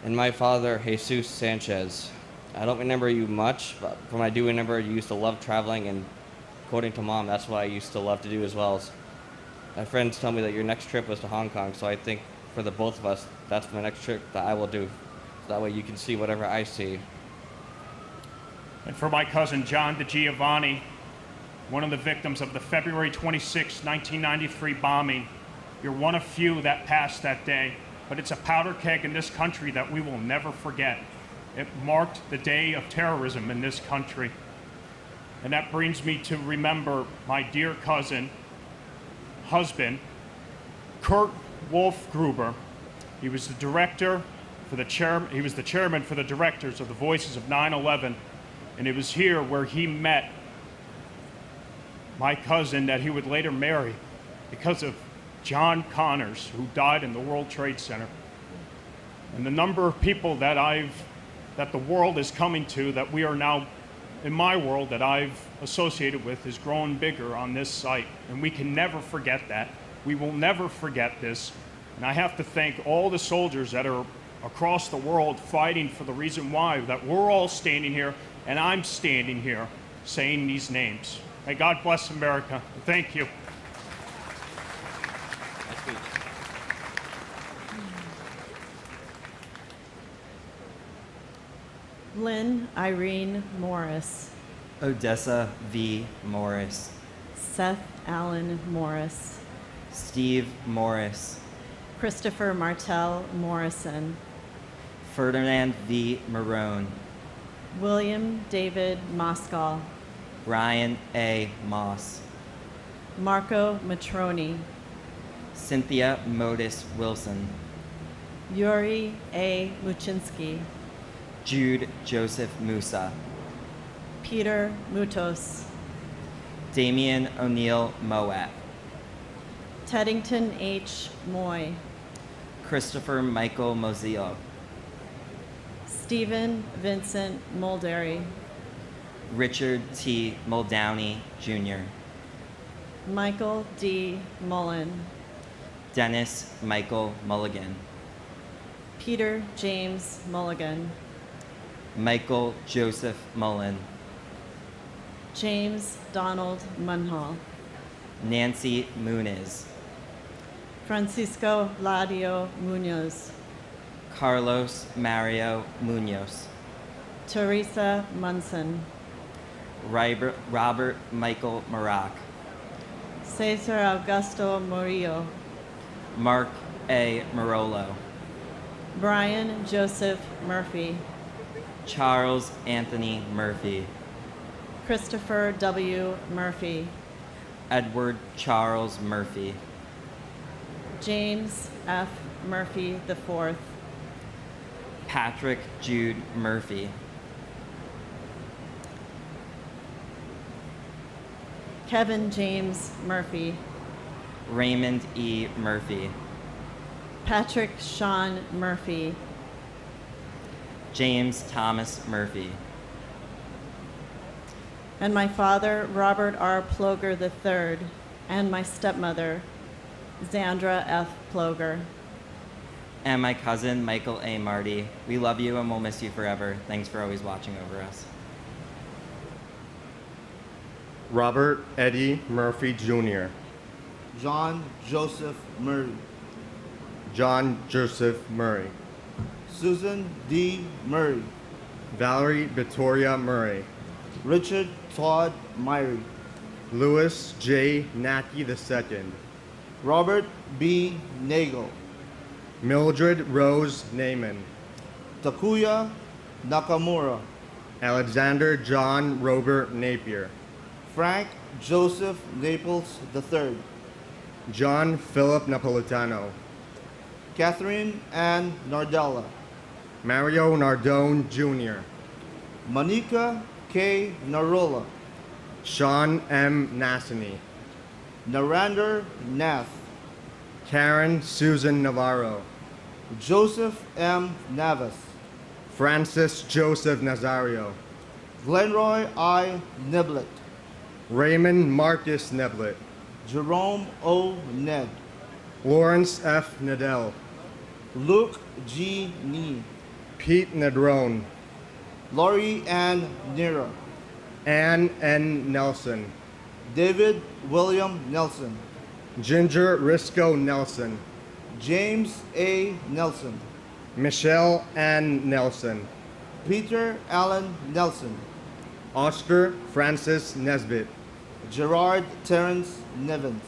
Speaker 2: And my father, Jesus Sanchez. I don't remember you much, but from I do remember you used to love traveling, and according to Mom, that's what I used to love to do as well. My friends tell me that your next trip was to Hong Kong, so I think for the both of us, that's my next trip that I will do. So that way you can see whatever I see.
Speaker 7: And for my cousin, John DeGiovanni, one of the victims of the February 26, 1993 bombing. You're one of few that passed that day, but it's a powder keg in this country that we will never forget. It marked the day of terrorism in this country. And that brings me to remember my dear cousin, husband, Kurt Wolf-Gruber. He was the director for the he was the chairman for the directors of the Voices of 9/11, and it was here where he met my cousin that he would later marry because of John Connors, who died in the World Trade Center. And the number of people that the world is coming to, that we are now, in my world, that I've associated with, is growing bigger on this site. And we can never forget that. We will never forget this. And I have to thank all the soldiers that are across the world fighting for the reason why, that we're all standing here, and I'm standing here saying these names. May God bless America. Thank you.
Speaker 9: Lynn Irene Morris.
Speaker 17: Odessa V. Morris.
Speaker 9: Seth Allen Morris.
Speaker 17: Steve Morris.
Speaker 9: Christopher Martell Morrison.
Speaker 17: Ferdinand V. Marone.
Speaker 9: William David Moskal.
Speaker 17: Brian A. Moss.
Speaker 9: Marco Matroni.
Speaker 17: Cynthia Modis Wilson.
Speaker 9: Yuri A. Muchinsky.
Speaker 17: Jude Joseph Musa.
Speaker 9: Peter Mutos.
Speaker 17: Damian O'Neill Moat.
Speaker 9: Teddington H. Moy.
Speaker 17: Christopher Michael Mozillo.
Speaker 9: Stephen Vincent Mulderry.
Speaker 17: Richard T. Muldowney, Jr.
Speaker 9: Michael D. Mullen.
Speaker 17: Dennis Michael Mulligan.
Speaker 9: Peter James Mulligan.
Speaker 17: Michael Joseph Mullen.
Speaker 9: James Donald Munhall.
Speaker 17: Nancy Muniz.
Speaker 9: Francisco Ladio Munoz.
Speaker 17: Carlos Mario Munoz.
Speaker 9: Teresa Munson.
Speaker 17: Robert Michael Marak.
Speaker 9: Cesar Augusto Murillo.
Speaker 17: Mark A. Marolo.
Speaker 9: Brian Joseph Murphy.
Speaker 17: Charles Anthony Murphy.
Speaker 9: Christopher W. Murphy.
Speaker 17: Edward Charles Murphy.
Speaker 9: James F. Murphy IV.
Speaker 17: Patrick Jude Murphy.
Speaker 9: Kevin James Murphy.
Speaker 17: Raymond E. Murphy.
Speaker 9: Patrick Sean Murphy.
Speaker 17: James Thomas Murphy.
Speaker 9: And my father, Robert R. Ploger III, and my stepmother, Zandra F. Ploger.
Speaker 17: And my cousin, Michael A. Marty. We love you and we'll miss you forever. Thanks for always watching over us.
Speaker 18: Robert Eddie Murphy Jr.
Speaker 19: John Joseph Murray.
Speaker 18: John Joseph Murray.
Speaker 19: Susan D. Murray.
Speaker 18: Valerie Victoria Murray.
Speaker 19: Richard Todd Myrie.
Speaker 18: Louis J. Nackey II,
Speaker 19: Robert B. Nagel,
Speaker 18: Mildred Rose Naiman,
Speaker 19: Takuya Nakamura,
Speaker 18: Alexander John Robert Napier,
Speaker 19: Frank Joseph Naples III,
Speaker 18: John Philip Napolitano,
Speaker 19: Catherine Ann Nardella,
Speaker 18: Mario Nardone Jr.,
Speaker 19: Monica K. Narola,
Speaker 18: Sean M. Nassany,
Speaker 19: Narander Nath,
Speaker 18: Karen Susan Navarro,
Speaker 19: Joseph M. Navas,
Speaker 18: Francis Joseph Nazario,
Speaker 19: Glenroy I. Niblet,
Speaker 18: Raymond Marcus Neblet,
Speaker 19: Jerome O. Ned,
Speaker 18: Lawrence F. Nadell,
Speaker 19: Luke G. Nee,
Speaker 18: Pete Nedrone,
Speaker 19: Laurie Ann Nira,
Speaker 18: Ann N. Nelson,
Speaker 19: David William Nelson,
Speaker 18: Ginger Risco Nelson,
Speaker 19: James A. Nelson,
Speaker 18: Michelle Ann Nelson,
Speaker 19: Peter Allen Nelson,
Speaker 18: Oscar Francis Nesbitt,
Speaker 19: Gerard Terrence Nevins,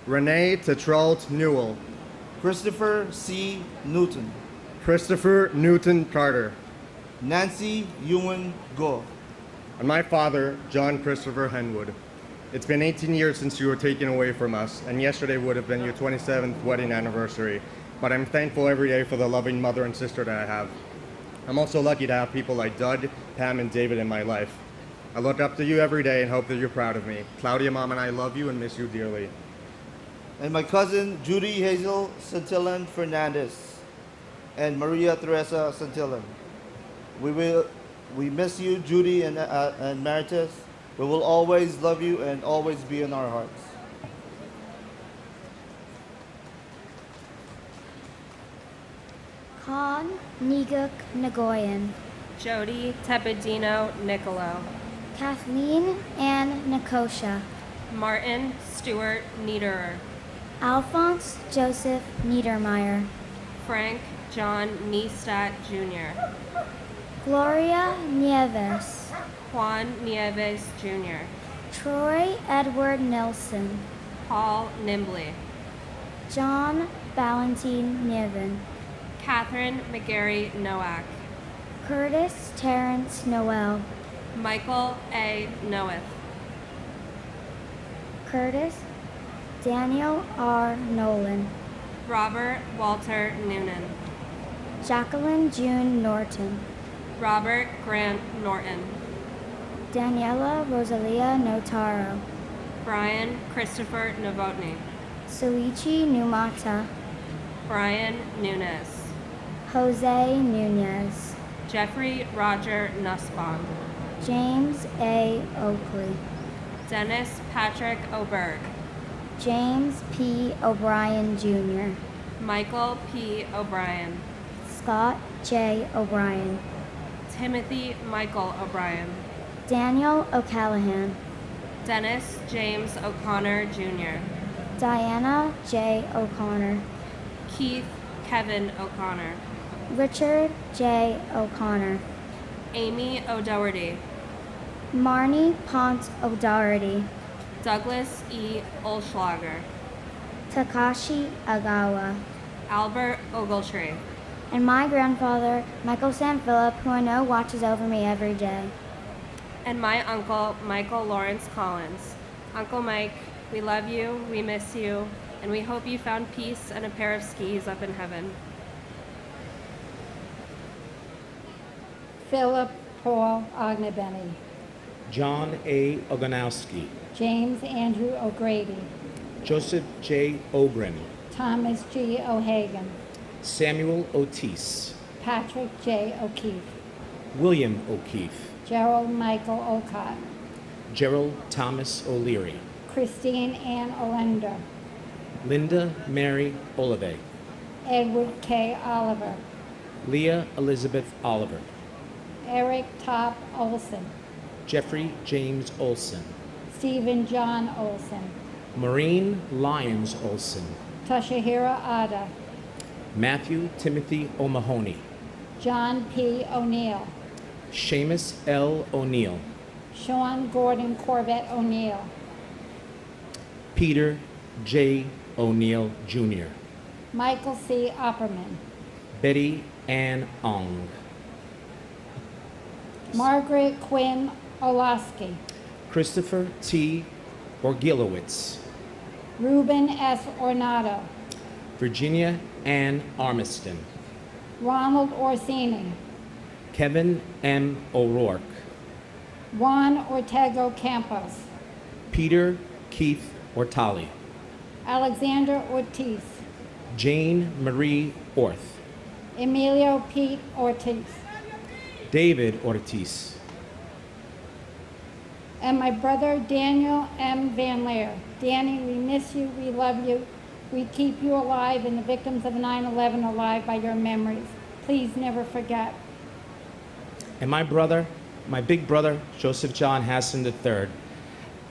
Speaker 18: Renee Tetrault Newell,
Speaker 19: Christopher C. Newton,
Speaker 18: Christopher Newton Carter,
Speaker 19: Nancy Ewan Go,
Speaker 18: and my father, John Christopher Henwood. It's been 18 years since you were taken away from us, and yesterday would have been your 27th wedding anniversary. But I'm thankful every day for the loving mother and sister that I have. I'm also lucky to have people like Doug, Pam, and David in my life. I look up to you every day and hope that you're proud of me. Claudia, Mom, and I love you and miss you dearly.
Speaker 19: and my cousin Judy Hazel Santillan Fernandez, and Maria Teresa Santillan. We miss you, Judy and Maritas. We will always love you and always be in our hearts.
Speaker 23: Khan Niguk Nagoyan,
Speaker 4: Jody Tepedino Nicolo,
Speaker 23: Kathleen Ann Nikosha,
Speaker 4: Martin Stewart Niederer,
Speaker 23: Alphonse Joseph Niedermeyer,
Speaker 4: Frank John Niestat Jr.,
Speaker 23: Gloria Nieves,
Speaker 4: Juan Nieves Jr.,
Speaker 23: Troy Edward Nelson,
Speaker 4: Paul Nimbley,
Speaker 23: John Valentine Niven,
Speaker 4: Catherine McGarry Nowak,
Speaker 23: Curtis Terrence Noel,
Speaker 4: Michael A. Noeth,
Speaker 23: Curtis Daniel R. Nolan,
Speaker 4: Robert Walter Noonan,
Speaker 23: Jacqueline June Norton,
Speaker 4: Robert Grant Norton,
Speaker 23: Daniela Rosalia Notaro,
Speaker 4: Brian Christopher Novotny,
Speaker 23: Suichi Numata,
Speaker 4: Brian Nunez,
Speaker 23: Jose Nunez,
Speaker 4: Jeffrey Roger Nussbaum,
Speaker 23: James A. Oakley,
Speaker 4: Dennis Patrick Oberg,
Speaker 23: James P. O'Brien Jr.,
Speaker 4: Michael P. O'Brien,
Speaker 23: Scott J. O'Brien,
Speaker 4: Timothy Michael O'Brien,
Speaker 23: Daniel O'Callahan,
Speaker 4: Dennis James O'Connor Jr.,
Speaker 23: Diana J. O'Connor,
Speaker 4: Keith Kevin O'Connor,
Speaker 23: Richard J. O'Connor,
Speaker 4: Amy O'Doherty,
Speaker 23: Marnie Pont O'Doherty,
Speaker 4: Douglas E. Olschlager,
Speaker 23: Takashi Agawa,
Speaker 4: Albert Ogletree,
Speaker 23: and my grandfather, Michael San Philip, who I know watches over me every day.
Speaker 4: and my uncle, Michael Lawrence Collins. Uncle Mike, we love you, we miss you, and we hope you found peace and a pair of skis up in heaven.
Speaker 11: Philip Paul Ognebeni,
Speaker 12: John A. Ogonowski,
Speaker 11: James Andrew O'Grady,
Speaker 12: Joseph J. Ogren,
Speaker 11: Thomas G. O'Hagan,
Speaker 12: Samuel Otis,
Speaker 11: Patrick J. O'Keefe,
Speaker 12: William O'Keefe,
Speaker 11: Gerald Michael Olcott,
Speaker 12: Gerald Thomas O'Leary,
Speaker 11: Christine Ann Olender,
Speaker 12: Linda Mary Olive,
Speaker 11: Edward K. Oliver,
Speaker 12: Leah Elizabeth Oliver,
Speaker 11: Eric Top Olson,
Speaker 12: Jeffrey James Olson,
Speaker 11: Stephen John Olson,
Speaker 12: Maureen Lyons Olson,
Speaker 11: Toshihiro Ada,
Speaker 12: Matthew Timothy O'Mahony,
Speaker 11: John P. O'Neill,
Speaker 12: Seamus L. O'Neill,
Speaker 11: Sean Gordon Corbett O'Neill,
Speaker 12: Peter J. O'Neill Jr.,
Speaker 11: Michael C. Opperman,
Speaker 12: Betty Ann Ong,
Speaker 11: Margaret Quinn Olaski,
Speaker 12: Christopher T. Orgilowitz,
Speaker 11: Ruben S. Ornato,
Speaker 12: Virginia Ann Armiston,
Speaker 11: Ronald Orsini,
Speaker 12: Kevin M. O'Rourke,
Speaker 11: Juan Ortego Campos,
Speaker 12: Peter Keith Ortali,
Speaker 11: Alexander Ortiz,
Speaker 12: Jane Marie Orth,
Speaker 11: Emilio Pete Ortiz,
Speaker 12: David Ortiz,
Speaker 11: and my brother Daniel M. Van Leer. Danny, we miss you, we love you. We keep you alive and the victims of 9/11 alive by your memories. Please never forget.
Speaker 12: and my brother, my big brother, Joseph John Hassan III.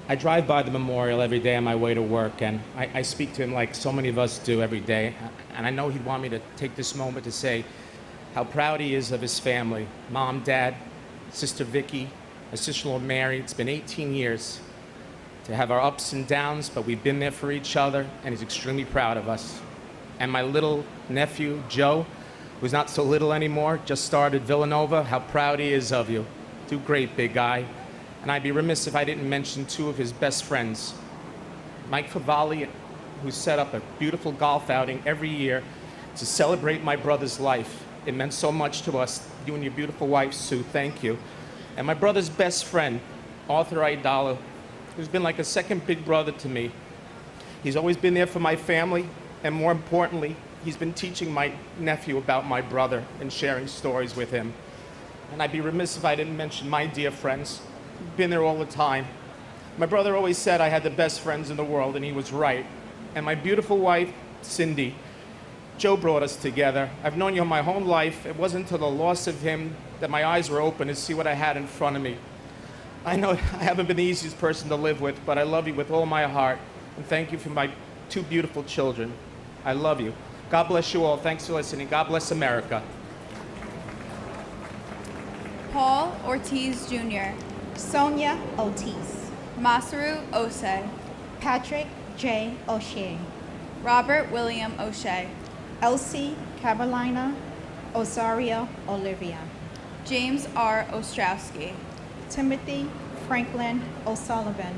Speaker 12: I drive by the memorial every day on my way to work, and I speak to him like so many of us do every day. And I know he'd want me to take this moment to say how proud he is of his family, Mom, Dad, Sister Vicky, my sister-in-law Mary. It's been 18 years to have our ups and downs, but we've been there for each other, and he's extremely proud of us. And my little nephew, Joe, who's not so little anymore, just started Villanova, how proud he is of you. Do great, big guy. And I'd be remiss if I didn't mention two of his best friends. Mike Favalli, who set up a beautiful golf outing every year to celebrate my brother's life. It meant so much to us. You and your beautiful wife, Sue, thank you. And my brother's best friend, Arthur Idala, who's been like a second big brother to me. He's always been there for my family, and more importantly, he's been teaching my nephew about my brother and sharing stories with him. And I'd be remiss if I didn't mention my dear friends. Been there all the time. My brother always said I had the best friends in the world, and he was right. And my beautiful wife, Cindy, Joe brought us together. I've known you my whole life. It wasn't until the loss of him that my eyes were open to see what I had in front of me. I know I haven't been the easiest person to live with, but I love you with all my heart. And thank you for my two beautiful children. I love you. God bless you all. Thanks for listening. God bless America.
Speaker 24: Paul Ortiz Jr.,
Speaker 1: Sonia Ortiz,
Speaker 24: Masaru Ose,
Speaker 1: Patrick J. O'Shea,
Speaker 24: Robert William O'Shea,
Speaker 1: Elsie Carolina Osario Olivia,
Speaker 24: James R. Ostrowski,
Speaker 1: Timothy Franklin O'Sullivan,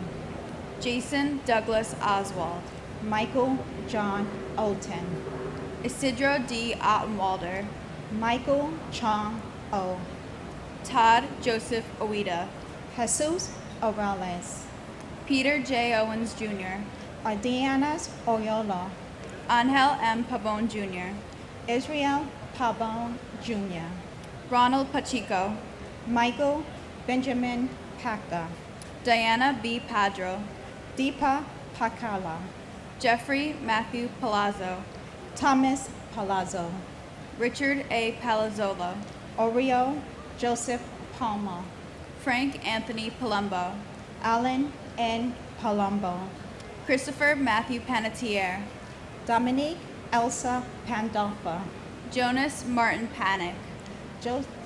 Speaker 24: Jason Douglas Oswald,
Speaker 1: Michael John Olten,
Speaker 24: Isidro D. Ottenwalder,
Speaker 1: Michael Chong O,
Speaker 24: Todd Joseph Oida,
Speaker 1: Jesus Orales,
Speaker 24: Peter J. Owens Jr.,
Speaker 1: Adianas Oyolo,
Speaker 24: Angel M. Pabon Jr.,
Speaker 1: Israel Pabon Jr.,
Speaker 24: Ronald Pacheco,
Speaker 1: Michael Benjamin Paca,
Speaker 24: Diana B. Padro,
Speaker 1: Deepa Pakala,
Speaker 24: Jeffrey Matthew Palazzo,
Speaker 1: Thomas Palazzo,
Speaker 24: Richard A. Palazzolo,
Speaker 1: Oreo Joseph Palma,
Speaker 24: Frank Anthony Palumbo,
Speaker 1: Alan N. Palumbo,
Speaker 24: Christopher Matthew Panettiere,
Speaker 1: Dominique Elsa Pandolfa,
Speaker 24: Jonas Martin Panic,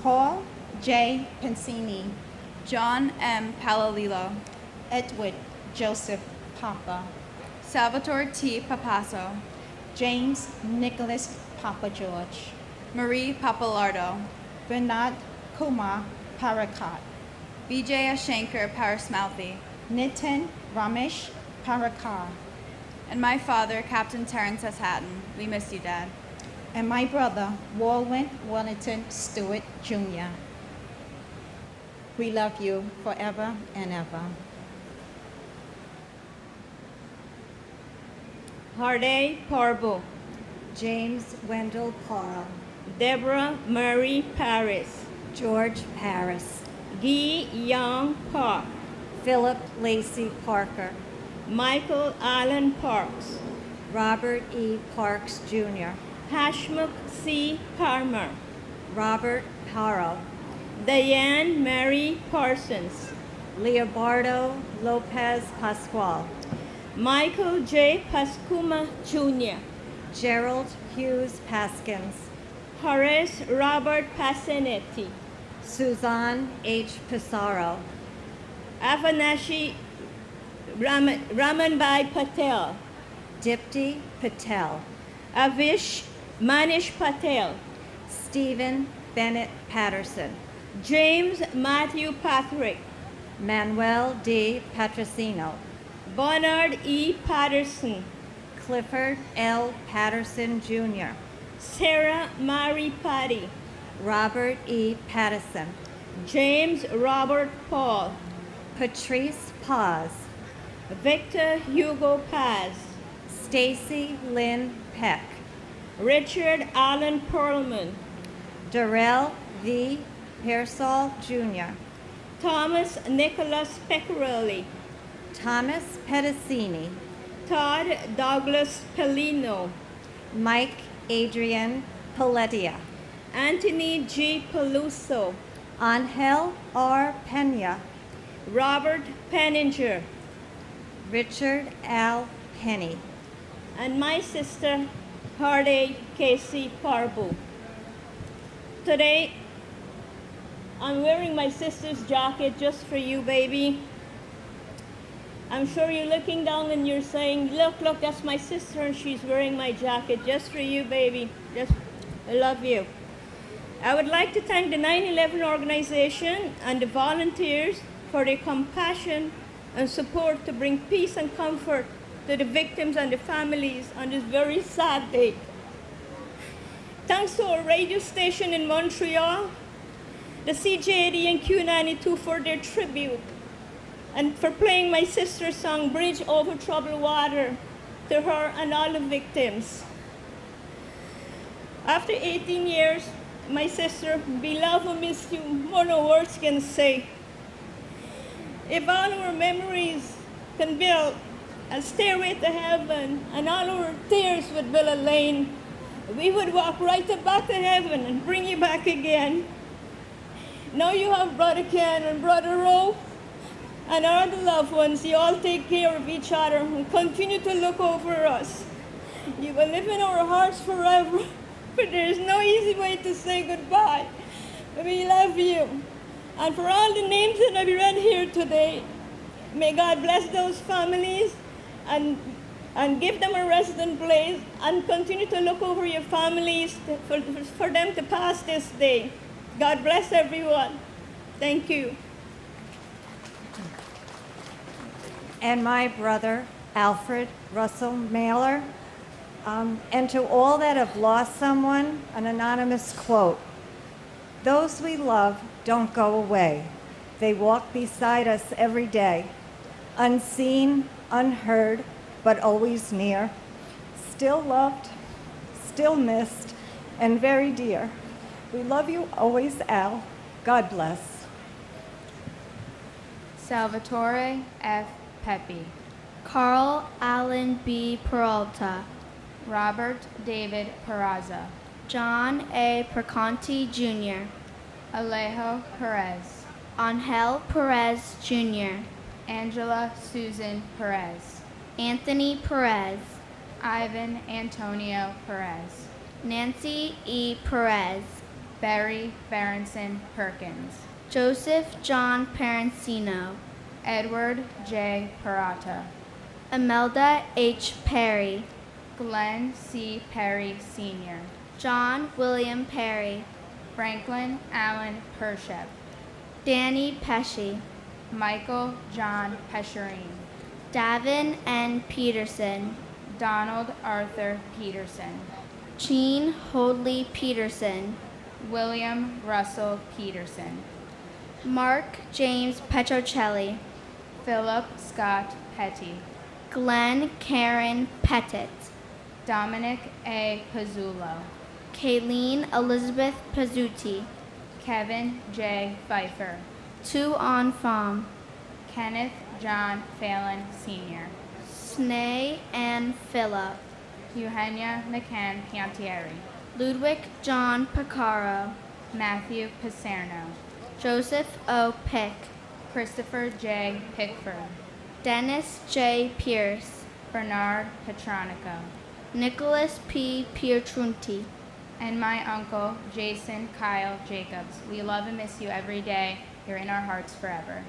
Speaker 1: Paul J. Pensini,
Speaker 24: John M. Palalilo,
Speaker 1: Edward Joseph Papa,
Speaker 24: Salvatore T. Papasso,
Speaker 1: James Nicholas Papa George,
Speaker 24: Marie Papalardo,
Speaker 1: Bernard Kumar Parakat,
Speaker 24: Vijaya Shankar Parasmalthi,
Speaker 1: Nitin Ramesh Parakar,
Speaker 24: and my father, Captain Terrence S. Hatton. We miss you, Dad.
Speaker 1: And my brother, Walwyn Wellington Stewart Jr. We love you forever and ever.
Speaker 13: Harday Parbo,
Speaker 16: James Wendell Carl,
Speaker 13: Deborah Murray Paris,
Speaker 16: George Paris,
Speaker 13: Guy Young Park,
Speaker 16: Philip Lacey Parker,
Speaker 13: Michael Allen Parks,
Speaker 16: Robert E. Parks Jr.,
Speaker 13: Hashmuk C. Palmer,
Speaker 16: Robert Harrell,
Speaker 13: Diane Mary Parsons,
Speaker 16: Leobardo Lopez Pascual,
Speaker 13: Michael J. Pascuma Jr.,
Speaker 16: Gerald Hughes Paskins,
Speaker 13: Horace Robert Passanetti,
Speaker 16: Suzanne H. Pissarro,
Speaker 13: Avanashi Ramanbai Patel,
Speaker 16: Dipti Patel,
Speaker 13: Avish Manish Patel,
Speaker 16: Stephen Bennett Patterson,
Speaker 13: James Matthew Patrick,
Speaker 16: Manuel D. Patrocino,
Speaker 13: Bernard E. Patterson,
Speaker 16: Clifford L. Patterson Jr.,
Speaker 13: Sarah Mary Patty,
Speaker 16: Robert E. Pattison,
Speaker 13: James Robert Paul,
Speaker 16: Patrice Paz,
Speaker 13: Victor Hugo Paz,
Speaker 16: Stacy Lynn Peck,
Speaker 13: Richard Allen Perlman,
Speaker 16: Darrell V. Pearsall Jr.,
Speaker 13: Thomas Nicholas Pecorelli,
Speaker 16: Thomas Pedicini,
Speaker 13: Todd Douglas Pellino,
Speaker 16: Mike Adrian Paletia,
Speaker 13: Anthony G. Peluso,
Speaker 16: Angel R. Pena,
Speaker 13: Robert Penninger,
Speaker 16: Richard Al Penny,
Speaker 13: and my sister, Hardy Casey Parbu. Today, I'm wearing my sister's jacket just for you, baby. I'm sure you're looking down and you're saying, look, that's my sister and she's wearing my jacket just for you, baby. I love you. I would like to thank the 9/11 organization and the volunteers for their compassion and support to bring peace and comfort to the victims and the families on this very sad day. Thanks to our radio station in Montreal, the CJ80 and Q92 for their tribute, and for playing my sister's song, Bridge Over Troubled Water, to her and all the victims. After 18 years, my sister, beloved, I miss you more than words can say. If all our memories can build a stairway to heaven and all our tears would build a lane, we would walk right back to heaven and bring you back again. Now you have Brother Ken and Brother Ro and our other loved ones. You all take care of each other and continue to look over us. You will live in our hearts forever, but there is no easy way to say goodbye. We love you. And for all the names that I've read here today, may God bless those families and give them a resident place and continue to look over your families for them to pass this day. God bless everyone. Thank you.
Speaker 16: and my brother, Alfred Russell Mailer. And to all that have lost someone, an anonymous quote: "Those we love don't go away. They walk beside us every day, unseen, unheard, but always near, still loved, still missed, and very dear. We love you always, Al. God bless."
Speaker 23: Salvatore F. Pepe, Carl Allen B. Peralta, Robert David Peraza, John A. Perconti Jr., Alejo Perez, Angel Perez Jr., Angela Susan Perez, Anthony Perez, Ivan Antonio Perez, Nancy E. Perez, Barry Berenson Perkins, Joseph John Parancino, Edward J. Parata, Imelda H. Perry, Glenn C. Perry Sr., John William Perry, Franklin Allen Pershep, Danny Pesci, Michael John Pescherine, Davin N. Peterson, Donald Arthur Peterson, Jean Hoadley Peterson, William Russell Peterson, Mark James Petrocelli, Philip Scott Petty, Glenn Karen Pettit, Dominic A. Pizzulo, Kayleen Elizabeth Pizzuti, Kevin J. Pfeiffer, Tu An Pham, Kenneth John Phelan Sr., Snea Ann Phillip, Eugenia McCann Piantieri, Ludwig John Picaro, Matthew Picerno, Joseph O. Pick, Christopher J. Pickford, Dennis J. Pierce, Bernard Petronico, Nicholas P. Pietrunti, and my uncle, Jason Kyle Jacobs. We love and miss you every day. You're in our hearts forever.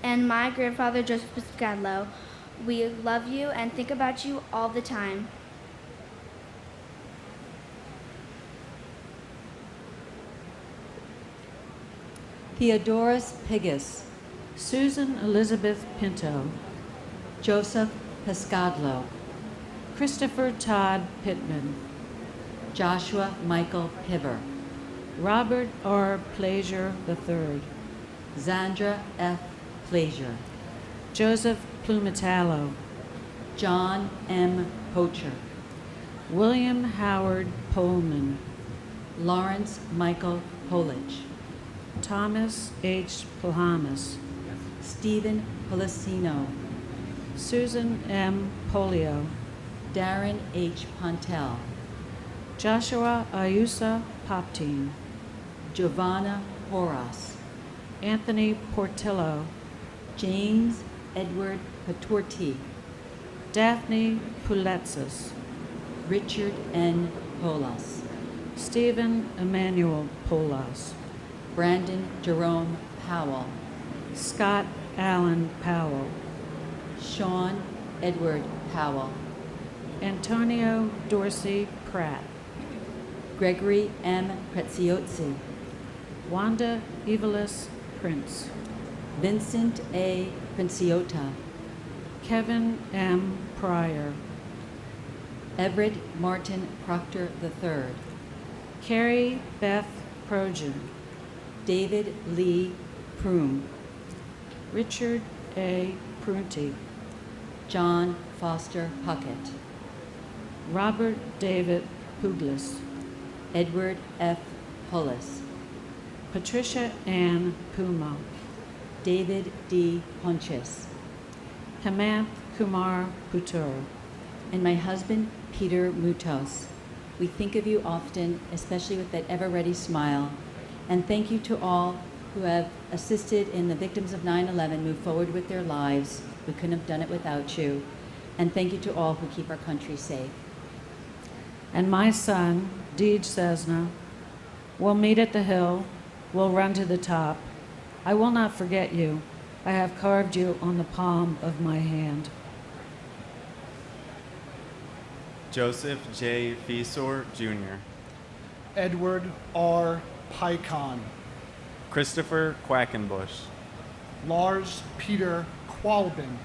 Speaker 10: And my grandfather, Joseph Piscadlo. We love you and think about you all the time.
Speaker 14: Theodorus Pigus,
Speaker 20: Susan Elizabeth Pinto,
Speaker 14: Joseph Piscadlo,
Speaker 20: Christopher Todd Pittman,
Speaker 14: Joshua Michael Piver,
Speaker 20: Robert R. Plaisir III,
Speaker 14: Zandra F. Plaisir,
Speaker 20: Joseph Plumitallo,
Speaker 14: John M. Pocher,
Speaker 20: William Howard Pullman,
Speaker 14: Lawrence Michael Polich,
Speaker 20: Thomas H. Plahamas,
Speaker 14: Stephen Policino,
Speaker 20: Susan M. Polio,
Speaker 14: Darren H. Pontel,
Speaker 20: Joshua Ayusa Poptine,
Speaker 14: Giovanna Horas,
Speaker 20: Anthony Portillo,
Speaker 14: James Edward Patorti,
Speaker 20: Daphne Puletsis,
Speaker 14: Richard N. Polas,
Speaker 20: Stephen Emmanuel Polas,
Speaker 14: Brandon Jerome Powell,
Speaker 20: Scott Allen Powell,
Speaker 14: Sean Edward Powell,
Speaker 20: Antonio Dorsey Pratt,
Speaker 14: Gregory M. Preziosi,
Speaker 20: Wanda Evelis Prince,
Speaker 14: Vincent A. Princiota,
Speaker 20: Kevin M. Pryor,
Speaker 14: Everett Martin Proctor III,
Speaker 20: Carrie Beth Projan,
Speaker 14: David Lee Prume,
Speaker 20: Richard A. Prunty,
Speaker 14: John Foster Puckett,
Speaker 20: Robert David Puglis,
Speaker 14: Edward F. Pullis,
Speaker 20: Patricia Ann Puma,
Speaker 14: David D. Ponchis,
Speaker 20: Hemanth Kumar Putur,
Speaker 14: and my husband, Peter Mutos. We think of you often, especially with that ever-ready smile. And thank you to all who have assisted in the victims of 9/11 move forward with their lives. We couldn't have done it without you. And thank you to all who keep our country safe.
Speaker 20: And my son, Deej Cessna, we'll meet at the hill, we'll run to the top. I will not forget you. I have carved you on the palm of my hand.
Speaker 21: Joseph J. Feesor, Jr.,
Speaker 22: Edward R. Pycon,
Speaker 21: Christopher Quackenbush,
Speaker 22: Lars Peter Qualbin,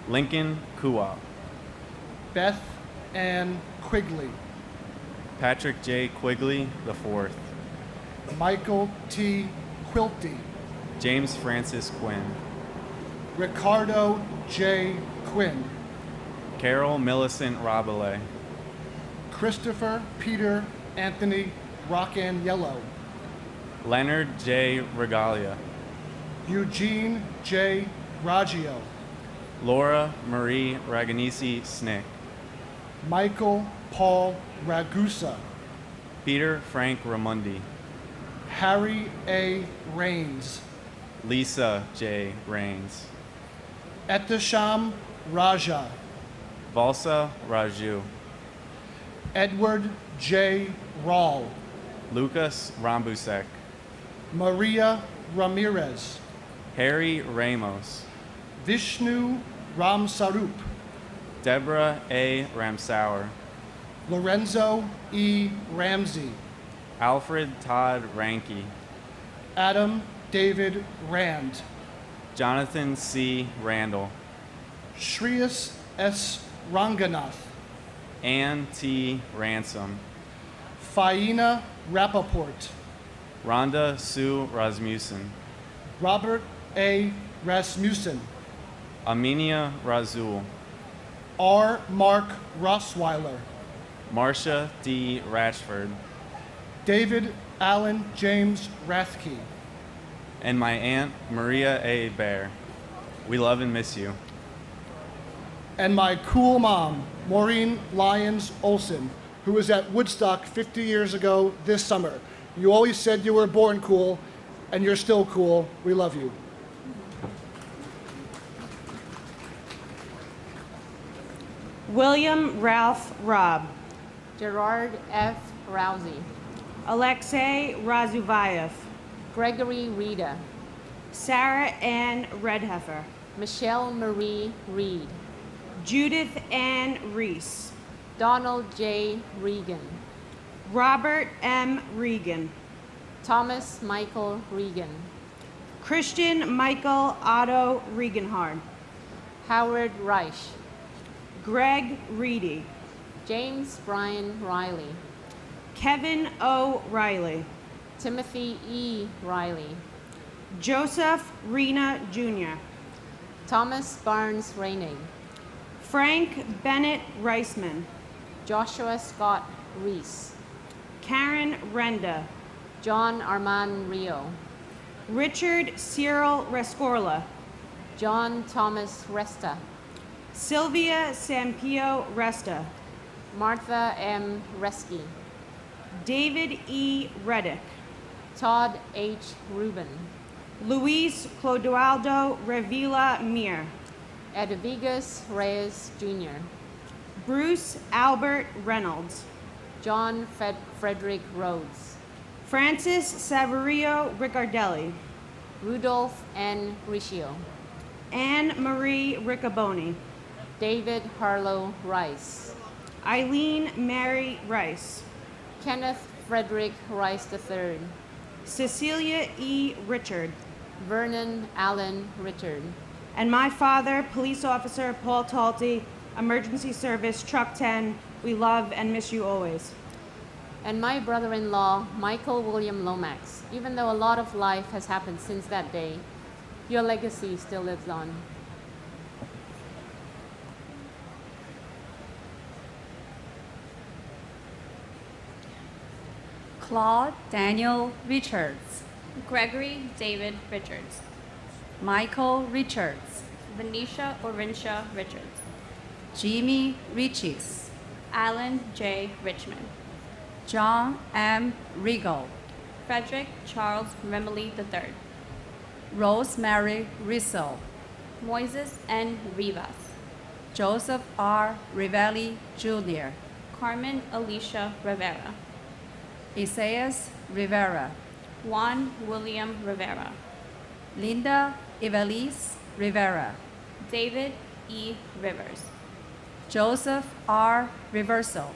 Speaker 21: Lincoln Kuwa,
Speaker 22: Beth Ann Quigley,
Speaker 21: Patrick J. Quigley IV,
Speaker 22: Michael T. Quilty,
Speaker 21: James Francis Quinn,
Speaker 22: Ricardo J. Quinn,
Speaker 21: Carol Millicent Rabelais,
Speaker 22: Christopher Peter Anthony Rockan Yellow,
Speaker 21: Leonard J. Regalia,
Speaker 22: Eugene J. Raggio,
Speaker 21: Laura Marie Raganisi Snick,
Speaker 22: Michael Paul Ragusa,
Speaker 21: Peter Frank Ramundi,
Speaker 22: Harry A. Rains,
Speaker 21: Lisa J. Rains,
Speaker 22: Etisham Raja,
Speaker 21: Valsa Raju,
Speaker 22: Edward J. Rawl,
Speaker 21: Lucas Rambusek,
Speaker 22: Maria Ramirez,
Speaker 21: Harry Ramos,
Speaker 22: Vishnu Ramsarup,
Speaker 21: Deborah A. Ramsauer,
Speaker 22: Lorenzo E. Ramsey,
Speaker 21: Alfred Todd Ranke,
Speaker 22: Adam David Rand,
Speaker 21: Jonathan C. Randall,
Speaker 22: Shreyas S. Ranganath,
Speaker 21: Ann T. Ransom,
Speaker 22: Faina Rappaport,
Speaker 21: Rhonda Sue Rasmussen,
Speaker 22: Robert A. Rasmussen,
Speaker 21: Aminia Razul,
Speaker 22: R. Mark Rossweiler,
Speaker 21: Marcia D. Ratchford,
Speaker 22: David Allen James Rathke,
Speaker 21: and my aunt Maria A. Bear. We love and miss you.
Speaker 22: and my cool mom, Maureen Lyons Olson, who was at Woodstock 50 years ago this summer. You always said you were born cool, and you're still cool. We love you.
Speaker 25: William Ralph Robb,
Speaker 27: Gerard F. Rousey,
Speaker 25: Alexei Razuvayev,
Speaker 27: Gregory Rita,
Speaker 3: Sarah Ann Redheffer,
Speaker 27: Michelle Marie Reed,
Speaker 3: Judith Ann Reese,
Speaker 27: Donald J. Regan,
Speaker 3: Robert M. Regan,
Speaker 27: Thomas Michael Regan,
Speaker 3: Christian Michael Otto Regenhard,
Speaker 27: Howard Reich,
Speaker 3: Greg Reedy,
Speaker 27: James Brian Riley,
Speaker 3: Kevin O. Riley,
Speaker 27: Timothy E. Riley,
Speaker 3: Joseph Rena Jr.,
Speaker 27: Thomas Barnes Rainey,
Speaker 3: Frank Bennett Reisman,
Speaker 27: Joshua Scott Reese,
Speaker 3: Karen Renda,
Speaker 27: John Armand Rio,
Speaker 3: Richard Cyril Rescorla,
Speaker 27: John Thomas Resta,
Speaker 3: Sylvia Sampio Resta,
Speaker 27: Martha M. Reski,
Speaker 3: David E. Reddick,
Speaker 27: Todd H. Rubin,
Speaker 3: Luis Clodoaldo Revila Mir,
Speaker 27: Edvigas Reyes Jr.,
Speaker 3: Bruce Albert Reynolds,
Speaker 27: John Frederick Rhodes,
Speaker 3: Francis Saverio Riccardelli,
Speaker 27: Rudolph N. Riccio,
Speaker 3: Anne Marie Riccaboni,
Speaker 27: David Harlow Rice,
Speaker 3: Eileen Mary Rice,
Speaker 27: Kenneth Frederick Rice III,
Speaker 3: Cecilia E. Richard,
Speaker 27: Vernon Allen Richard,
Speaker 3: and my father, Police Officer Paul Talty, Emergency Service Truck 10. We love and miss you always.
Speaker 27: and my brother-in-law, Michael William Lomax. Even though a lot of life has happened since that day, your legacy still lives on.
Speaker 5: Claude Daniel Richards,
Speaker 4: Gregory David Richards,
Speaker 5: Michael Richards,
Speaker 4: Venetia Orinsha Richards,
Speaker 5: Jimmy Riches,
Speaker 4: Alan J. Richmond,
Speaker 5: John M. Regal,
Speaker 4: Frederick Charles Remley III,
Speaker 5: Rosemary Rizzo,
Speaker 4: Moises N. Rivas,
Speaker 5: Joseph R. Rivelli Jr.,
Speaker 4: Carmen Alicia Rivera,
Speaker 5: Isaias Rivera,
Speaker 4: Juan William Rivera,
Speaker 5: Linda Evelise Rivera,
Speaker 4: David E. Rivers,
Speaker 5: Joseph R. Reverso,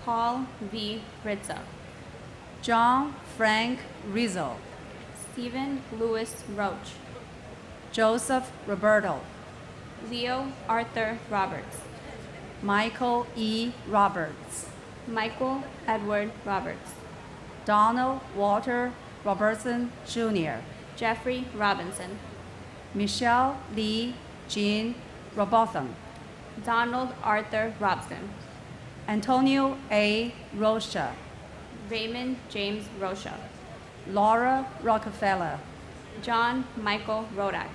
Speaker 4: Paul V. Rizzo,
Speaker 5: John Frank Rizzo,
Speaker 4: Stephen Louis Roach,
Speaker 5: Joseph Roberto,
Speaker 4: Leo Arthur Roberts,
Speaker 5: Michael E. Roberts,
Speaker 4: Michael Edward Roberts,
Speaker 5: Donald Walter Robertson Jr.,
Speaker 4: Jeffrey Robinson,
Speaker 5: Michelle Lee Jean Robotham,
Speaker 4: Donald Arthur Robson,
Speaker 5: Antonio A. Rocha,
Speaker 4: Raymond James Rocha,
Speaker 5: Laura Rockefeller,
Speaker 4: John Michael Rodak,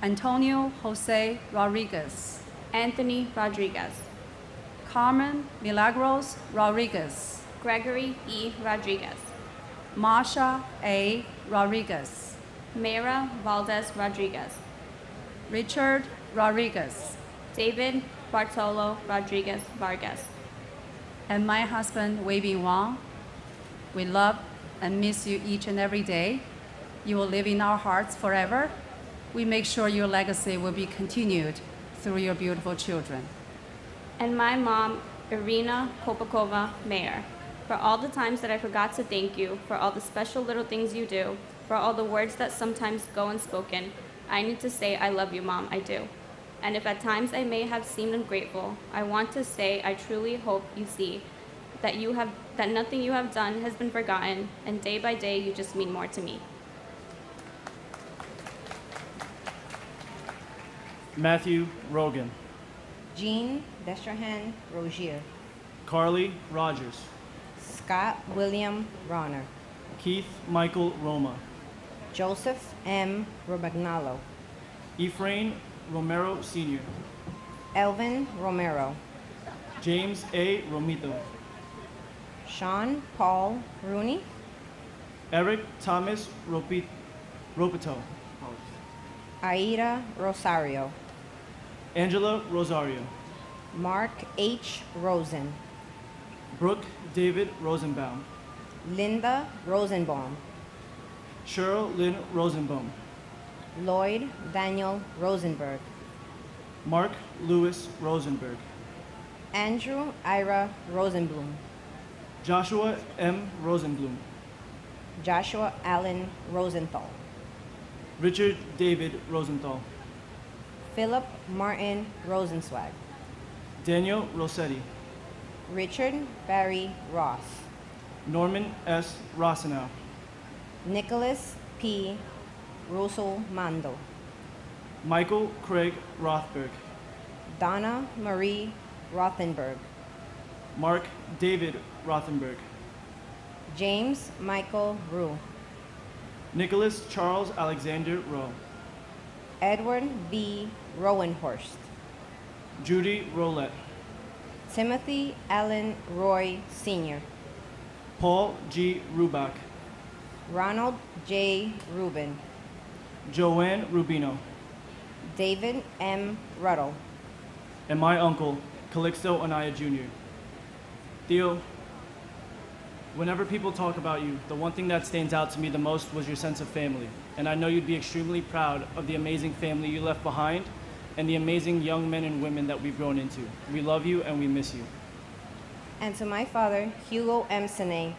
Speaker 5: Antonio Jose Rodriguez,
Speaker 4: Anthony Rodriguez,
Speaker 5: Carmen Milagros Rodriguez,
Speaker 4: Gregory E. Rodriguez,
Speaker 5: Marsha A. Rodriguez,
Speaker 4: Mayra Valdez Rodriguez,
Speaker 5: Richard Rodriguez,
Speaker 4: David Bartolo Rodriguez Vargas,
Speaker 5: and my husband, Wei Bin Wang. We love and miss you each and every day. You will live in our hearts forever. We make sure your legacy will be continued through your beautiful children.
Speaker 4: and my mom, Irina Kopakova Mayer, for all the times that I forgot to thank you, for all the special little things you do, for all the words that sometimes go unspoken. I need to say I love you, Mom, I do. And if at times I may have seemed ungrateful, I want to say I truly hope you see that nothing you have done has been forgotten, and day by day you just mean more to me.
Speaker 6: Matthew Rogan,
Speaker 8: Jean Destrahan Rogier,
Speaker 6: Carly Rogers,
Speaker 8: Scott William Ronner,
Speaker 6: Keith Michael Roma,
Speaker 8: Joseph M. Robagnalo,
Speaker 6: Ephraim Romero Sr.,
Speaker 8: Elvin Romero,
Speaker 6: James A. Romito,
Speaker 8: Sean Paul Rooney,
Speaker 6: Eric Thomas Ropito,
Speaker 8: Aida Rosario,
Speaker 6: Angela Rosario,
Speaker 8: Mark H. Rosen,
Speaker 6: Brooke David Rosenbaum,
Speaker 8: Linda Rosenbaum,
Speaker 6: Cheryl Lynn Rosenbaum,
Speaker 8: Lloyd Daniel Rosenberg.
Speaker 6: Mark Lewis Rosenberg.
Speaker 8: Andrew Ira Rosenblum.
Speaker 6: Joshua M. Rosenblum.
Speaker 8: Joshua Allen Rosenthal.
Speaker 6: Richard David Rosenthal.
Speaker 8: Philip Martin Rosenswag.
Speaker 6: Daniel Rossetti.
Speaker 8: Richard Barry Ross.
Speaker 6: Norman S. Rossenow.
Speaker 8: Nicholas P. Russell Mando.
Speaker 6: Michael Craig Rothberg.
Speaker 8: Donna Marie Rothenberg.
Speaker 6: Mark David Rothenberg.
Speaker 8: James Michael Rue.
Speaker 6: Nicholas Charles Alexander Rowe.
Speaker 8: Edward B. Rowenhorst.
Speaker 6: Judy Roulette.
Speaker 8: Timothy Allen Roy Sr.
Speaker 6: Paul G. Rubach.
Speaker 8: Ronald J. Rubin.
Speaker 6: Joanne Rubino.
Speaker 8: David M. Ruddle.
Speaker 6: And my uncle, Calixto Anaya Jr. Theo, whenever people talk about you, the one thing that stands out to me the most was your sense of family. And I know you'd be extremely proud of the amazing family you left behind and the amazing young men and women that we've grown into. We love you and we miss you.
Speaker 8: And to my father, Hugo M. Sene,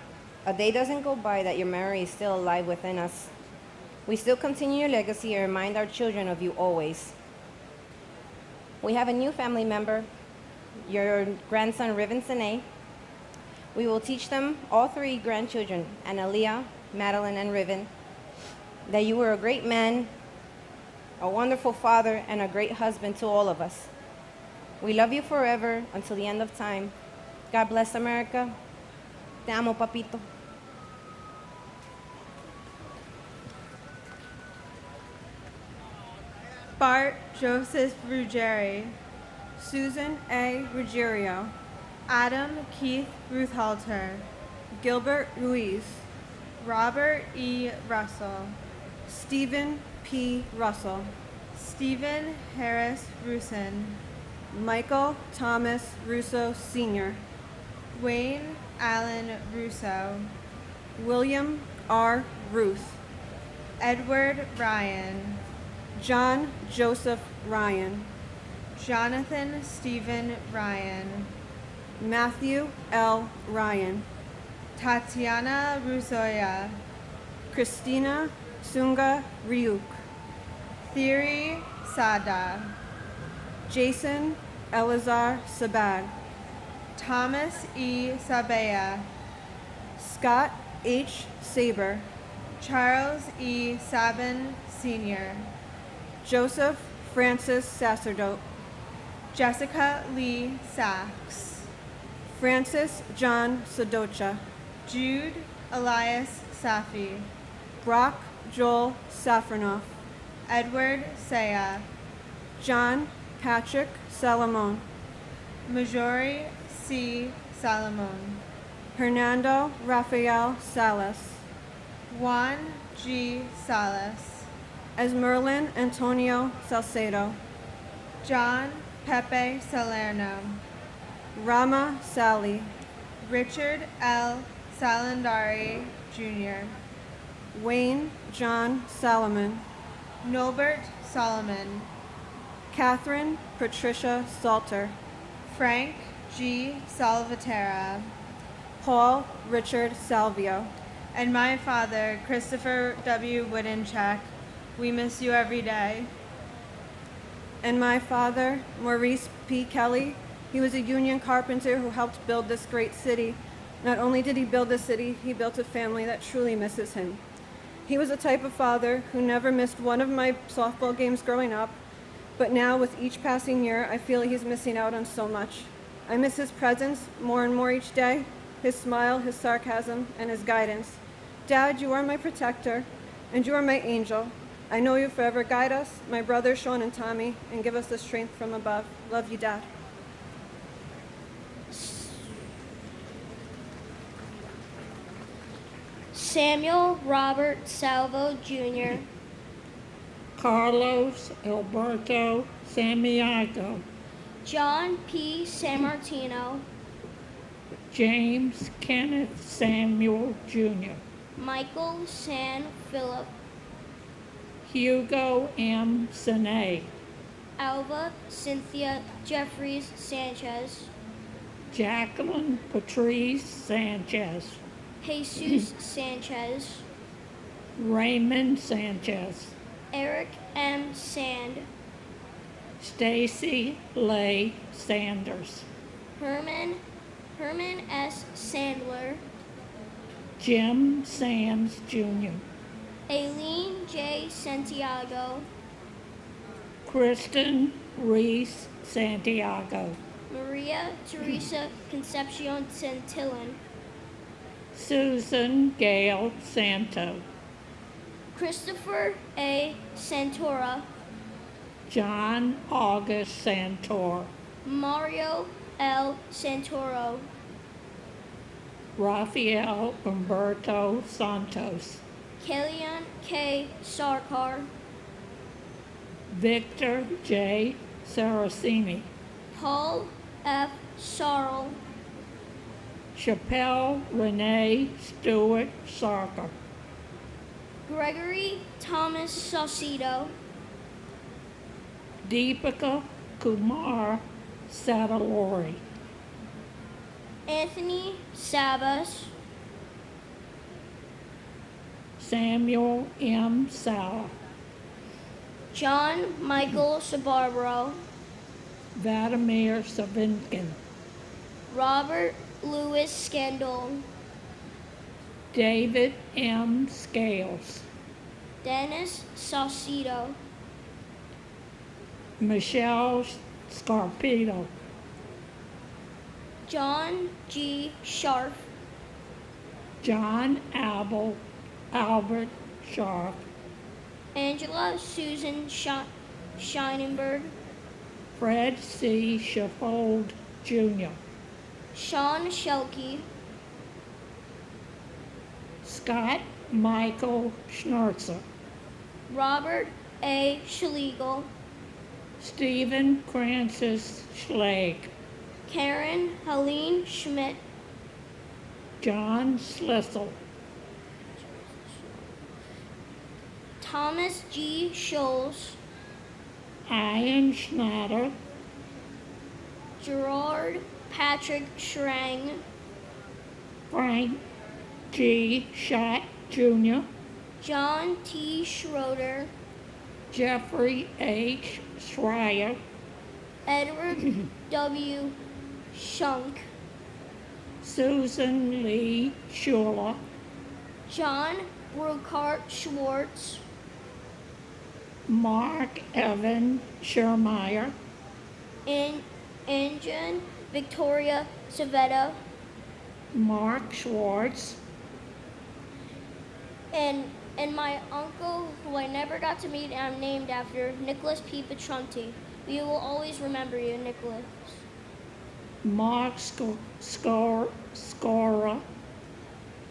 Speaker 8: a day doesn't go by that your memory is still alive within us. We still continue your legacy and remind our children of you always. We have a new family member, your grandson, Riven Sene. We will teach them, all three grandchildren, Analia, Madeline, and Riven, that you were a great man, a wonderful father, and a great husband to all of us. We love you forever until the end of time. God bless America. Te amo, papito.
Speaker 3: Bart Joseph Ruggieri. Susan A. Ruggiero. Adam Keith Ruthalter. Gilbert Ruiz. Robert E. Russell. Stephen P. Russell. Stephen Harris Rusin. Michael Thomas Russo Sr. Wayne Allen Russo. William R. Ruth. Edward Ryan. John Joseph Ryan. Jonathan Stephen Ryan. Matthew L. Ryan. Tatiana Rusoya. Christina Sunga Ryuk. Thierry Sada. Jason Elazar Sabag. Thomas E. Sabea. Scott H. Saber. Charles E. Sabin Sr. Joseph Francis Sacerdote. Jessica Lee Sachs. Francis John Sadocha. Jude Elias Safi. Brock Joel Safranoff. Edward Saya. John Patrick Salomon. Majori C. Salomon. Hernando Rafael Salas. Juan G. Salas. Esmerlin Antonio Salcedo. John Pepe Salerno. Rama Sally. Richard L. Salandari Jr. Wayne John Salomon. Norbert Solomon. Catherine Patricia Salter. Frank G. Salvatera. Paul Richard Salvio. And my father, Christopher W. Woodencheck. We miss you every day. And my father, Maurice P. Kelly. He was a union carpenter who helped build this great city. Not only did he build the city, he built a family that truly misses him. He was the type of father who never missed one of my softball games growing up, but now with each passing year, I feel he's missing out on so much. I miss his presence more and more each day, his smile, his sarcasm, and his guidance. Dad, you are my protector, and you are my angel. I know you forever guide us, my brothers Sean and Tommy, and give us the strength from above. Love you, Dad.
Speaker 2: Samuel Robert Salvo Jr.
Speaker 7: Carlos Alberto Santiago.
Speaker 2: John P. Sammartino.
Speaker 7: James Kenneth Samuel Jr.
Speaker 2: Michael San Philip.
Speaker 7: Hugo M. Sine,
Speaker 2: Alva Cynthia Jeffries Sanchez,
Speaker 7: Jacqueline Patrice Sanchez,
Speaker 2: Jesus Sanchez,
Speaker 7: Raymond Sanchez,
Speaker 2: Eric M. Sand,
Speaker 7: Stacy Leigh Sanders,
Speaker 2: Herman S. Sandler,
Speaker 7: Jim Sands Jr.,
Speaker 2: Aileen J. Santiago,
Speaker 7: Kristen Reese Santiago,
Speaker 2: Maria Teresa Concepcion Santillan,
Speaker 7: Susan Gale Santo,
Speaker 2: Christopher A. Santora,
Speaker 7: John August Santor,
Speaker 2: Mario L. Santoro,
Speaker 7: Rafael Umberto Santos,
Speaker 2: Kellyanne K. Sarkar,
Speaker 7: Victor J. Saraceni,
Speaker 2: Paul F. Sarl,
Speaker 7: Chappelle Renee Stewart Sarker,
Speaker 2: Gregory Thomas Saucedo,
Speaker 7: Deepika Kumar Satalori,
Speaker 2: Anthony Sabas,
Speaker 7: Samuel M. Sala,
Speaker 2: John Michael Sabarbro,
Speaker 7: Vladimir Savinkin,
Speaker 2: Robert Louis Scandal,
Speaker 7: David M. Scales,
Speaker 2: Dennis Saucedo,
Speaker 7: Michelle Scarpito,
Speaker 2: John G. Sharp,
Speaker 7: John Albert Sharp,
Speaker 2: Angela Susan Scheinenberg,
Speaker 7: Fred C. Sheffield Jr.,
Speaker 2: Sean Shelkey,
Speaker 7: Scott Michael Schnurzer,
Speaker 2: Robert A. Schlegel,
Speaker 7: Stephen Francis Schlag,
Speaker 2: Karen Helene Schmidt,
Speaker 7: John Schlissel,
Speaker 2: Thomas G. Scholes,
Speaker 7: Ian Schneider,
Speaker 2: Gerard Patrick Schrang,
Speaker 7: Frank G. Schott Jr.,
Speaker 2: John T. Schroeder,
Speaker 7: Jeffrey H. Schreier,
Speaker 2: Edward W. Shunk,
Speaker 7: Susan Lee Schuler,
Speaker 2: John Brookhart Schwartz,
Speaker 7: Mark Evan Schermeyer,
Speaker 2: Anjan Victoria Savetta,
Speaker 7: Mark Schwartz,
Speaker 2: and my uncle, who I never got to meet and I'm named after, Nicholas P. Petronti. We will always remember you, Nicholas.
Speaker 7: Mark Scora,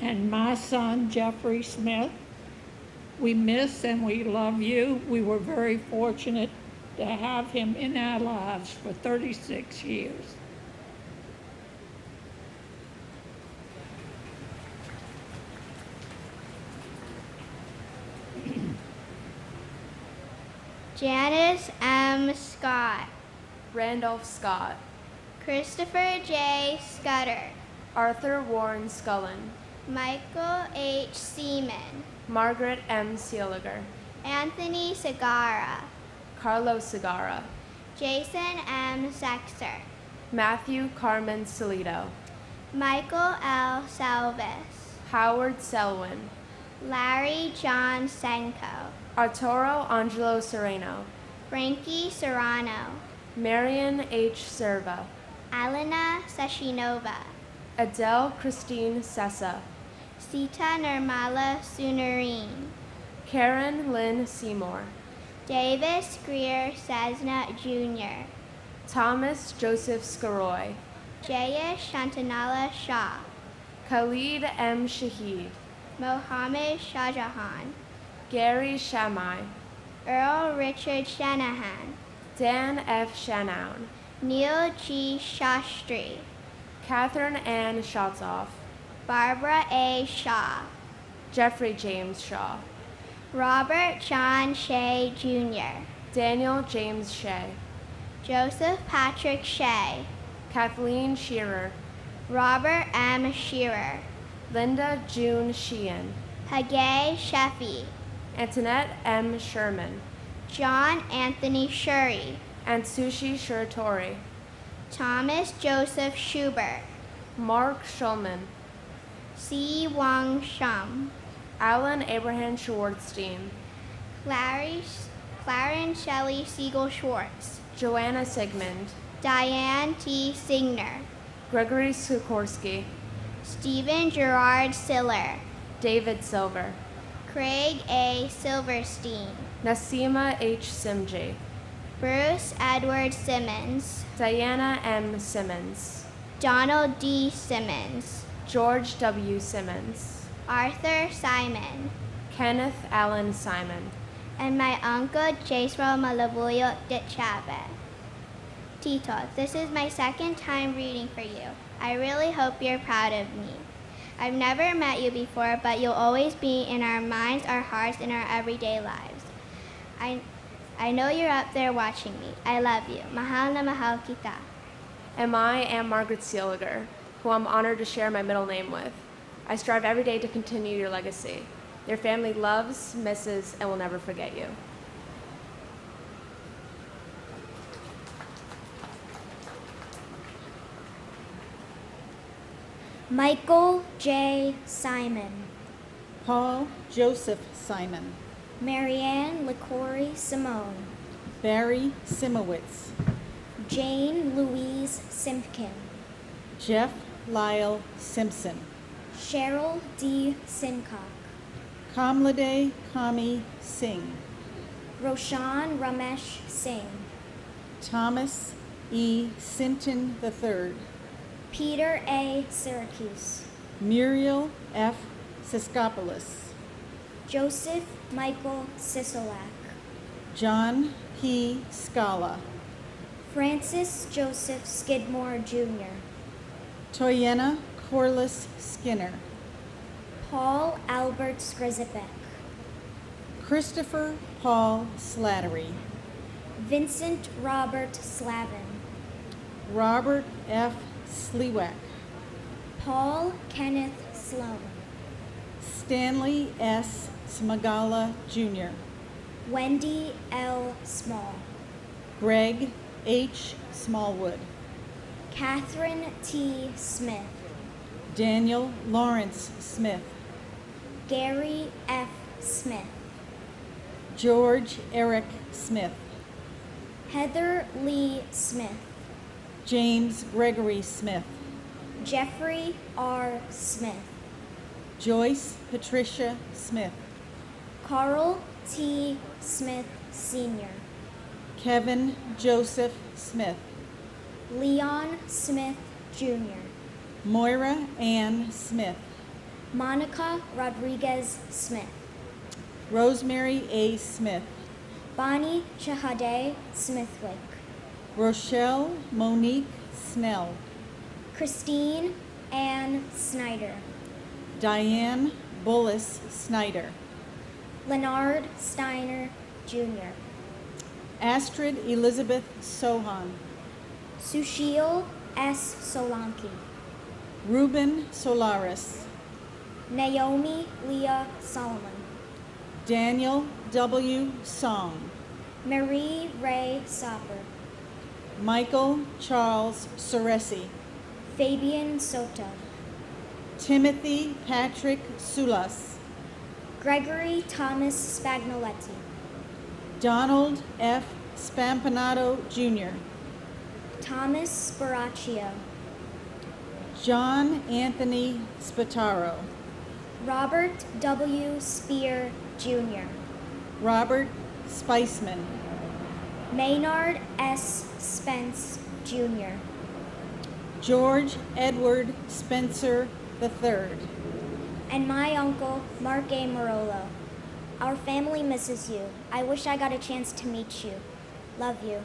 Speaker 7: and my son Jeffrey Smith. We miss and we love you. We were very fortunate to have him in our lives for 36 years.
Speaker 9: Janice M. Scott,
Speaker 15: Randolph Scott,
Speaker 9: Christopher J. Scudder,
Speaker 15: Arthur Warren Scullen,
Speaker 9: Michael H. Seaman,
Speaker 15: Margaret M. Seeliger,
Speaker 9: Anthony Segarra,
Speaker 15: Carlos Segarra,
Speaker 9: Jason M. Sexer,
Speaker 15: Matthew Carmen Salido,
Speaker 9: Michael L. Salvis,
Speaker 15: Howard Selwyn,
Speaker 9: Larry John Senko,
Speaker 15: Arturo Angelo Sereno,
Speaker 9: Frankie Serrano,
Speaker 15: Marion H. Serva,
Speaker 9: Alena Seshinova,
Speaker 15: Adele Christine Sessa,
Speaker 9: Sita Nirmala Sunarine,
Speaker 15: Karen Lynn Seymour,
Speaker 9: Davis Greer Cessna Jr.,
Speaker 15: Thomas Joseph Skaroy,
Speaker 9: Jaya Shantanala Shah,
Speaker 15: Khalid M. Shahid,
Speaker 9: Mohammed Shahjahan,
Speaker 15: Gary Shammai,
Speaker 9: Earl Richard Shanahan,
Speaker 15: Dan F. Shanown,
Speaker 9: Neil G. Shastri,
Speaker 15: Catherine Ann Shotzoff,
Speaker 9: Barbara A. Shaw,
Speaker 15: Jeffrey James Shaw,
Speaker 9: Robert John Shea Jr.,
Speaker 15: Daniel James Shea,
Speaker 9: Joseph Patrick Shea,
Speaker 15: Kathleen Shearer,
Speaker 9: Robert M. Shearer,
Speaker 15: Linda June Sheehan,
Speaker 9: Hagay Sheffy,
Speaker 15: Antoinette M. Sherman,
Speaker 9: John Anthony Shuri,
Speaker 15: and Sushi Shiratori,
Speaker 9: Thomas Joseph Schubert,
Speaker 15: Mark Schulman,
Speaker 9: C. Wang Shum,
Speaker 15: Alan Abraham Schwartzstein,
Speaker 9: Clarence Shelley Siegel Schwartz,
Speaker 15: Joanna Sigmund,
Speaker 9: Diane T. Signer,
Speaker 15: Gregory Sikorsky,
Speaker 9: Stephen Gerard Siller,
Speaker 15: David Silver,
Speaker 9: Craig A. Silverstein,
Speaker 15: Nasima H. Simji,
Speaker 9: Bruce Edward Simmons,
Speaker 15: Diana M. Simmons,
Speaker 9: Donald D. Simmons,
Speaker 15: George W. Simmons,
Speaker 9: Arthur Simon,
Speaker 15: Kenneth Allen Simon,
Speaker 9: and my uncle Jesro Malabuyo de Chave. Tito, this is my second time reading for you. I really hope you're proud of me. I've never met you before, but you'll always be in our minds, our hearts, and our everyday lives. I know you're up there watching me. I love you. Mahal na mahal kita.
Speaker 15: And I am Margaret Seeliger, who I'm honored to share my middle name with. I strive every day to continue your legacy. Your family loves, misses, and will never forget you.
Speaker 11: Michael J. Simon,
Speaker 12: Paul Joseph Simon,
Speaker 11: Marianne LaCory Simone,
Speaker 12: Barry Simowitz,
Speaker 11: Jane Louise Simpkin,
Speaker 12: Jeff Lyle Simpson,
Speaker 11: Cheryl D. Sincock,
Speaker 12: Kamlade Kami Singh,
Speaker 11: Roshan Ramesh Singh,
Speaker 12: Thomas E. Sinton III,
Speaker 11: Peter A. Syracuse,
Speaker 12: Muriel F. Siskopoulos,
Speaker 11: Joseph Michael Sisolak,
Speaker 12: John P. Scala,
Speaker 11: Francis Joseph Skidmore Jr.,
Speaker 12: Toyena Corliss Skinner,
Speaker 11: Paul Albert Skrizipek,
Speaker 12: Christopher Paul Slattery,
Speaker 11: Vincent Robert Slavin,
Speaker 12: Robert F. Sliwak,
Speaker 11: Paul Kenneth Sloan,
Speaker 12: Stanley S. Smagala Jr.,
Speaker 11: Wendy L. Small,
Speaker 12: Greg H. Smallwood,
Speaker 11: Catherine T. Smith,
Speaker 12: Daniel Lawrence Smith,
Speaker 11: Gary F. Smith,
Speaker 12: George Eric Smith,
Speaker 11: Heather Lee Smith,
Speaker 12: James Gregory Smith,
Speaker 11: Jeffrey R. Smith,
Speaker 12: Joyce Patricia Smith,
Speaker 11: Carl T. Smith Sr.,
Speaker 12: Kevin Joseph Smith,
Speaker 11: Leon Smith Jr.,
Speaker 12: Moira Ann Smith,
Speaker 11: Monica Rodriguez Smith,
Speaker 12: Rosemary A. Smith,
Speaker 11: Bonnie Shahade Smithwick,
Speaker 12: Rochelle Monique Snell,
Speaker 11: Christine Ann Snyder,
Speaker 12: Diane Bullis Snyder,
Speaker 11: Leonard Steiner Jr.,
Speaker 12: Astrid Elizabeth Sohan,
Speaker 11: Sushil S. Solanki,
Speaker 12: Ruben Solaris,
Speaker 11: Naomi Leah Solomon,
Speaker 12: Daniel W. Song,
Speaker 11: Marie Ray Sopper,
Speaker 12: Michael Charles Soresi,
Speaker 11: Fabian Soto,
Speaker 12: Timothy Patrick Sulas,
Speaker 11: Gregory Thomas Spagnoletti,
Speaker 12: Donald F. Spampanato Jr.,
Speaker 11: Thomas Sparaccio,
Speaker 12: John Anthony Spataro,
Speaker 11: Robert W. Spear Jr.,
Speaker 12: Robert Spiceman,
Speaker 11: Maynard S. Spence Jr.,
Speaker 12: George Edward Spencer III,
Speaker 11: and my uncle, Mark A. Marolo. Our family misses you. I wish I got a chance to meet you. Love you.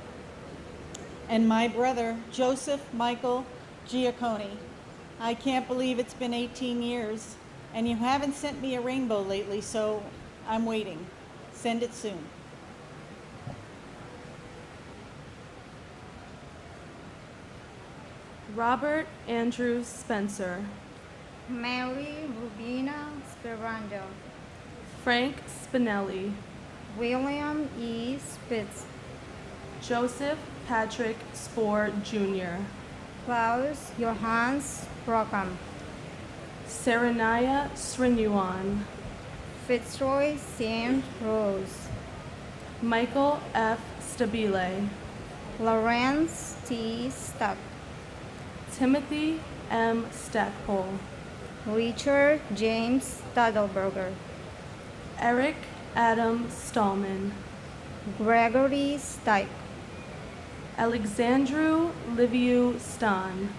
Speaker 12: and my brother, Joseph Michael Giacconi. I can't believe it's been 18 years, and you haven't sent me a rainbow lately, so I'm waiting. Send it soon.
Speaker 1: Robert Andrew Spencer,
Speaker 16: Mary Rubina Sperando,
Speaker 1: Frank Spinelli,
Speaker 16: William E. Spitz,
Speaker 1: Joseph Patrick Spohr Jr.,
Speaker 16: Klaus Johannes Brockham,
Speaker 1: Serenaya Srinuan,
Speaker 16: Fitzroy St. Rose,
Speaker 1: Michael F. Stabile,
Speaker 16: Lawrence T. Stuck,
Speaker 1: Timothy M. Stackpole,
Speaker 16: Richard James Stadelberger,
Speaker 1: Eric Adam Stallman,
Speaker 16: Gregory Stike,
Speaker 1: Alexandru Liviu Stan,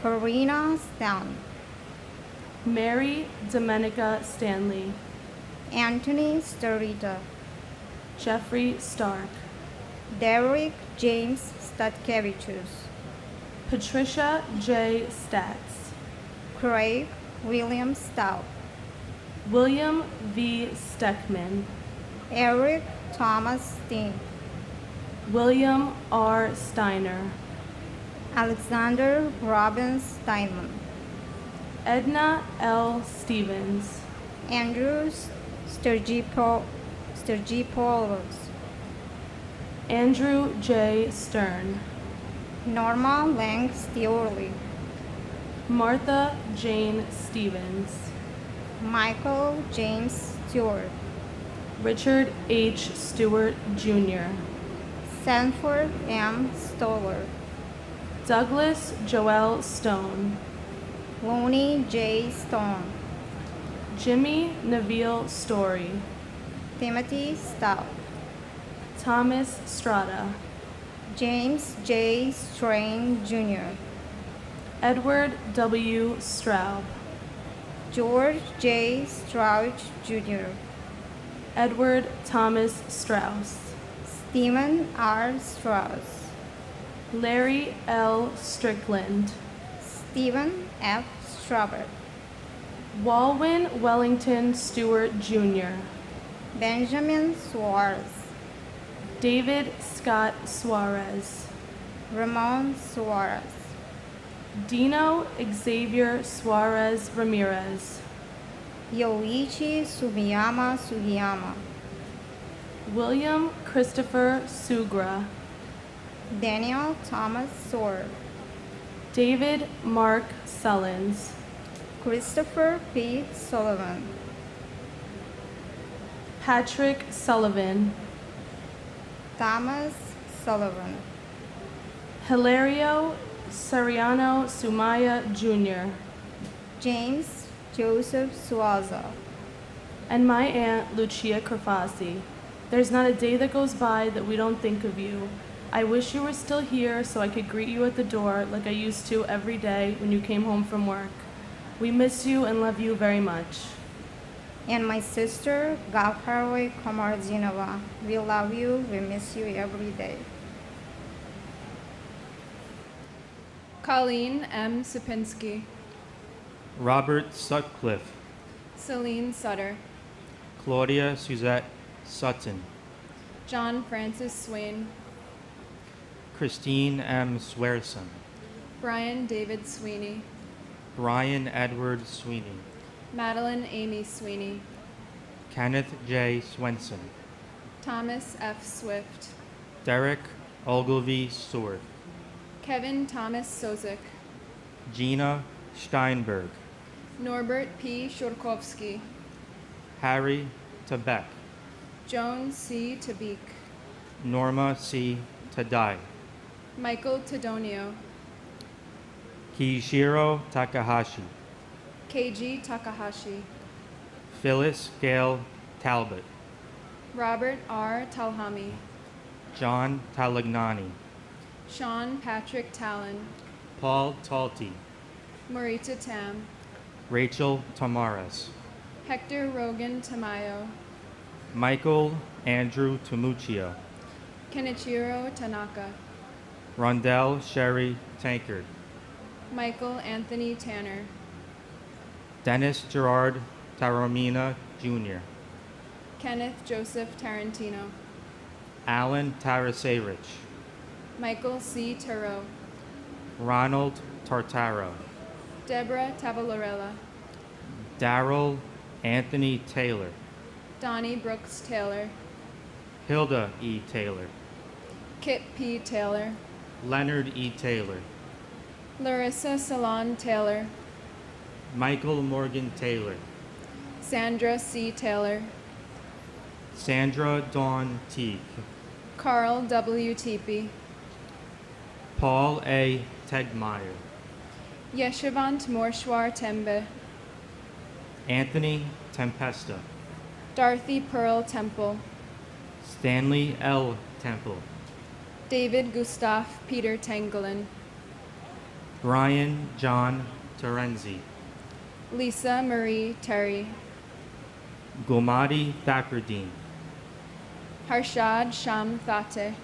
Speaker 16: Corina Stan,
Speaker 1: Mary Domenica Stanley,
Speaker 16: Anthony Starita,
Speaker 1: Jeffrey Stark,
Speaker 16: Derek James Statkevichus,
Speaker 1: Patricia J. Statz,
Speaker 16: Craig William Stout,
Speaker 1: William V. Steckman,
Speaker 16: Eric Thomas Steen,
Speaker 1: William R. Steiner,
Speaker 16: Alexander Robin Steinman,
Speaker 1: Edna L. Stevens,
Speaker 16: Andrew Sturgipoulos,
Speaker 1: Andrew J. Stern,
Speaker 16: Norma Lang Steorley,
Speaker 1: Martha Jane Stevens,
Speaker 16: Michael James Stewart,
Speaker 1: Richard H. Stewart Jr.,
Speaker 16: Sanford M. Stoller,
Speaker 1: Douglas Joel Stone,
Speaker 16: Looney J. Stone,
Speaker 1: Jimmy Neville Story,
Speaker 16: Timothy Stout,
Speaker 1: Thomas Strata,
Speaker 16: James J. Strain Jr.,
Speaker 1: Edward W. Straub,
Speaker 16: George J. Strouch Jr.,
Speaker 1: Edward Thomas Strauss,
Speaker 16: Stephen R. Strauss,
Speaker 1: Larry L. Strickland,
Speaker 16: Stephen F. Strauber,
Speaker 1: Walwyn Wellington Stewart Jr.,
Speaker 16: Benjamin Suarez,
Speaker 1: David Scott Suarez,
Speaker 16: Ramon Suarez,
Speaker 1: Dino Xavier Suarez Ramirez,
Speaker 16: Yoichi Sugiyama,
Speaker 1: William Christopher Sugra,
Speaker 16: Daniel Thomas Sword,
Speaker 1: David Mark Sullins,
Speaker 16: Christopher P. Sullivan,
Speaker 1: Patrick Sullivan,
Speaker 16: Thomas Sullivan,
Speaker 1: Hilario Sariano Sumaya Jr.,
Speaker 16: James Joseph Suaza,
Speaker 1: and my aunt Lucia Crafasi. There's not a day that goes by that we don't think of you. I wish you were still here so I could greet you at the door like I used to every day when you came home from work. We miss you and love you very much.
Speaker 16: and my sister Gavharoi Komarzinova. We love you, we miss you every day.
Speaker 17: Colleen M. Sapinski,
Speaker 18: Robert Sutcliffe,
Speaker 17: Celine Sutter,
Speaker 18: Claudia Suzette Sutton,
Speaker 17: John Francis Swain,
Speaker 18: Christine M. Swearson,
Speaker 17: Brian David Sweeney,
Speaker 18: Brian Edward Sweeney,
Speaker 17: Madeline Amy Sweeney,
Speaker 18: Kenneth J. Swenson,
Speaker 17: Thomas F. Swift,
Speaker 18: Derek Ogilvy Stewart,
Speaker 17: Kevin Thomas Sozik,
Speaker 18: Gina Steinberg,
Speaker 17: Norbert P. Shurkovsky,
Speaker 18: Harry Tebeck,
Speaker 17: Joan C. Tabik,
Speaker 18: Norma C. Tadai,
Speaker 17: Michael Tadonio,
Speaker 18: Kishiro Takahashi,
Speaker 17: Keiji Takahashi,
Speaker 18: Phyllis Gale Talbot,
Speaker 17: Robert R. Talhami,
Speaker 18: John Talagnani,
Speaker 17: Sean Patrick Talon,
Speaker 18: Paul Talty,
Speaker 17: Marita Tam,
Speaker 18: Rachel Tamares,
Speaker 17: Hector Rogan Tamayo,
Speaker 18: Michael Andrew Tamuccio,
Speaker 17: Kenichiro Tanaka,
Speaker 18: Rondell Sherry Tankard,
Speaker 17: Michael Anthony Tanner,
Speaker 18: Dennis Gerard Taromina Jr.,
Speaker 17: Kenneth Joseph Tarantino,
Speaker 18: Alan Tarasevich,
Speaker 17: Michael C. Turo,
Speaker 18: Ronald Tartaro,
Speaker 17: Deborah Tavalorella,
Speaker 18: Darrell Anthony Taylor,
Speaker 17: Donnie Brooks Taylor,
Speaker 18: Hilda E. Taylor,
Speaker 17: Kit P. Taylor,
Speaker 18: Leonard E. Taylor,
Speaker 17: Larissa Salon Taylor,
Speaker 18: Michael Morgan Taylor,
Speaker 17: Sandra C. Taylor,
Speaker 18: Sandra Dawn Teague,
Speaker 17: Carl W. Teepee,
Speaker 18: Paul A. Tegmeyer,
Speaker 17: Yeshivant Morshwar Tembe,
Speaker 18: Anthony Tempesta,
Speaker 17: Dorothy Pearl Temple,
Speaker 18: Stanley L. Temple,
Speaker 17: David Gustav Peter Tangolin,
Speaker 18: Brian John Terenzi,
Speaker 17: Lisa Marie Terry,
Speaker 18: Gulmadi Thakradeen,
Speaker 17: Harshad Sham Thate,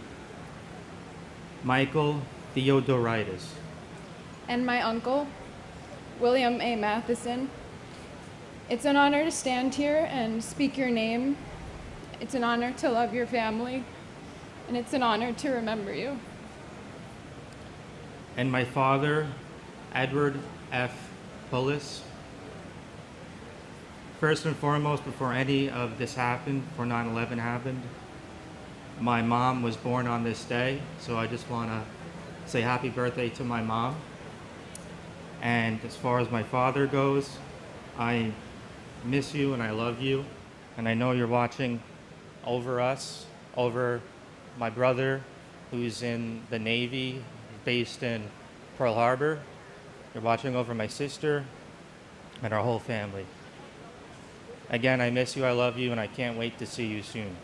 Speaker 18: Michael Theodoritis,
Speaker 17: and my uncle, William A. Matheson. It's an honor to stand here and speak your name. It's an honor to love your family, and it's an honor to remember you.
Speaker 18: and my father, Edward F. Pullis. First and foremost, before any of this happened, before 9/11 happened, my mom was born on this day, so I just want to say happy birthday to my mom. And as far as my father goes, I miss you and I love you, and I know you're watching over us, over my brother who's in the Navy, based in Pearl Harbor. You're watching over my sister and our whole family. Again, I miss you, I love you, and I can't wait to see you soon.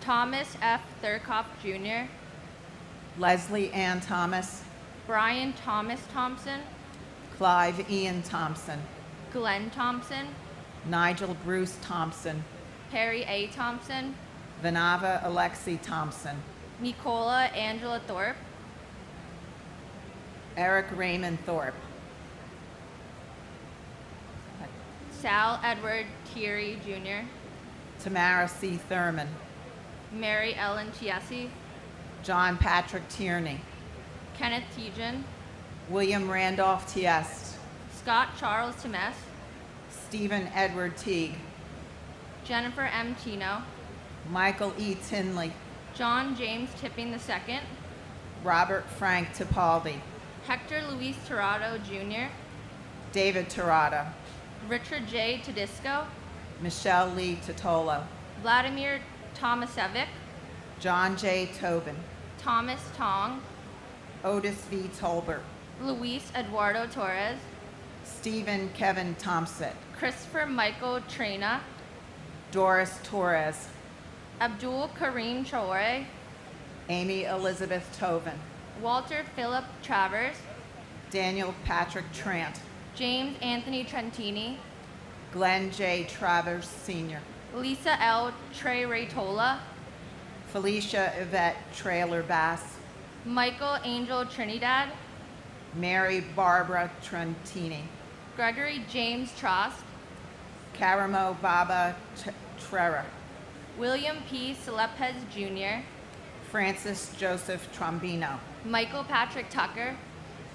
Speaker 10: Thomas F. Thurkoff Jr.,
Speaker 13: Leslie Ann Thomas,
Speaker 10: Brian Thomas Thompson,
Speaker 13: Clive Ian Thompson,
Speaker 10: Glenn Thompson,
Speaker 13: Nigel Bruce Thompson,
Speaker 10: Perry A. Thompson,
Speaker 13: Vanava Alexi Thompson,
Speaker 10: Nicola Angela Thorpe,
Speaker 13: Eric Raymond Thorpe,
Speaker 10: Sal Edward Thierry Jr.,
Speaker 13: Tamara C. Thurman,
Speaker 10: Mary Ellen Chiesi,
Speaker 13: John Patrick Tierney,
Speaker 10: Kenneth Tejan,
Speaker 13: William Randolph Tiest,
Speaker 10: Scott Charles Temes,
Speaker 13: Stephen Edward Teague,
Speaker 10: Jennifer M. Tino,
Speaker 13: Michael E. Tinley,
Speaker 10: John James Tipping II,
Speaker 13: Robert Frank Tipaldi,
Speaker 10: Hector Luis Tirado Jr.,
Speaker 13: David Tirada,
Speaker 10: Richard J. Tedisco,
Speaker 13: Michelle Lee Totolo,
Speaker 10: Vladimir Tomasevic,
Speaker 13: John J. Tobin,
Speaker 10: Thomas Tong,
Speaker 13: Otis V. Tolbert,
Speaker 10: Luis Eduardo Torres,
Speaker 13: Stephen Kevin Thompson,
Speaker 10: Christopher Michael Trina,
Speaker 13: Doris Torres,
Speaker 10: Abdul Karim Traore,
Speaker 13: Amy Elizabeth Tovin,
Speaker 10: Walter Philip Travers,
Speaker 13: Daniel Patrick Trant,
Speaker 10: James Anthony Trentini,
Speaker 13: Glenn J. Travers Sr.,
Speaker 10: Lisa L. Trey Raytola,
Speaker 13: Felicia Yvette Trailer Bass,
Speaker 10: Michael Angel Trinidad,
Speaker 13: Mary Barbara Trentini,
Speaker 10: Gregory James Trost,
Speaker 13: Karamo Baba Trera,
Speaker 10: William P. Selepez Jr.,
Speaker 13: Francis Joseph Trombino,
Speaker 10: Michael Patrick Tucker,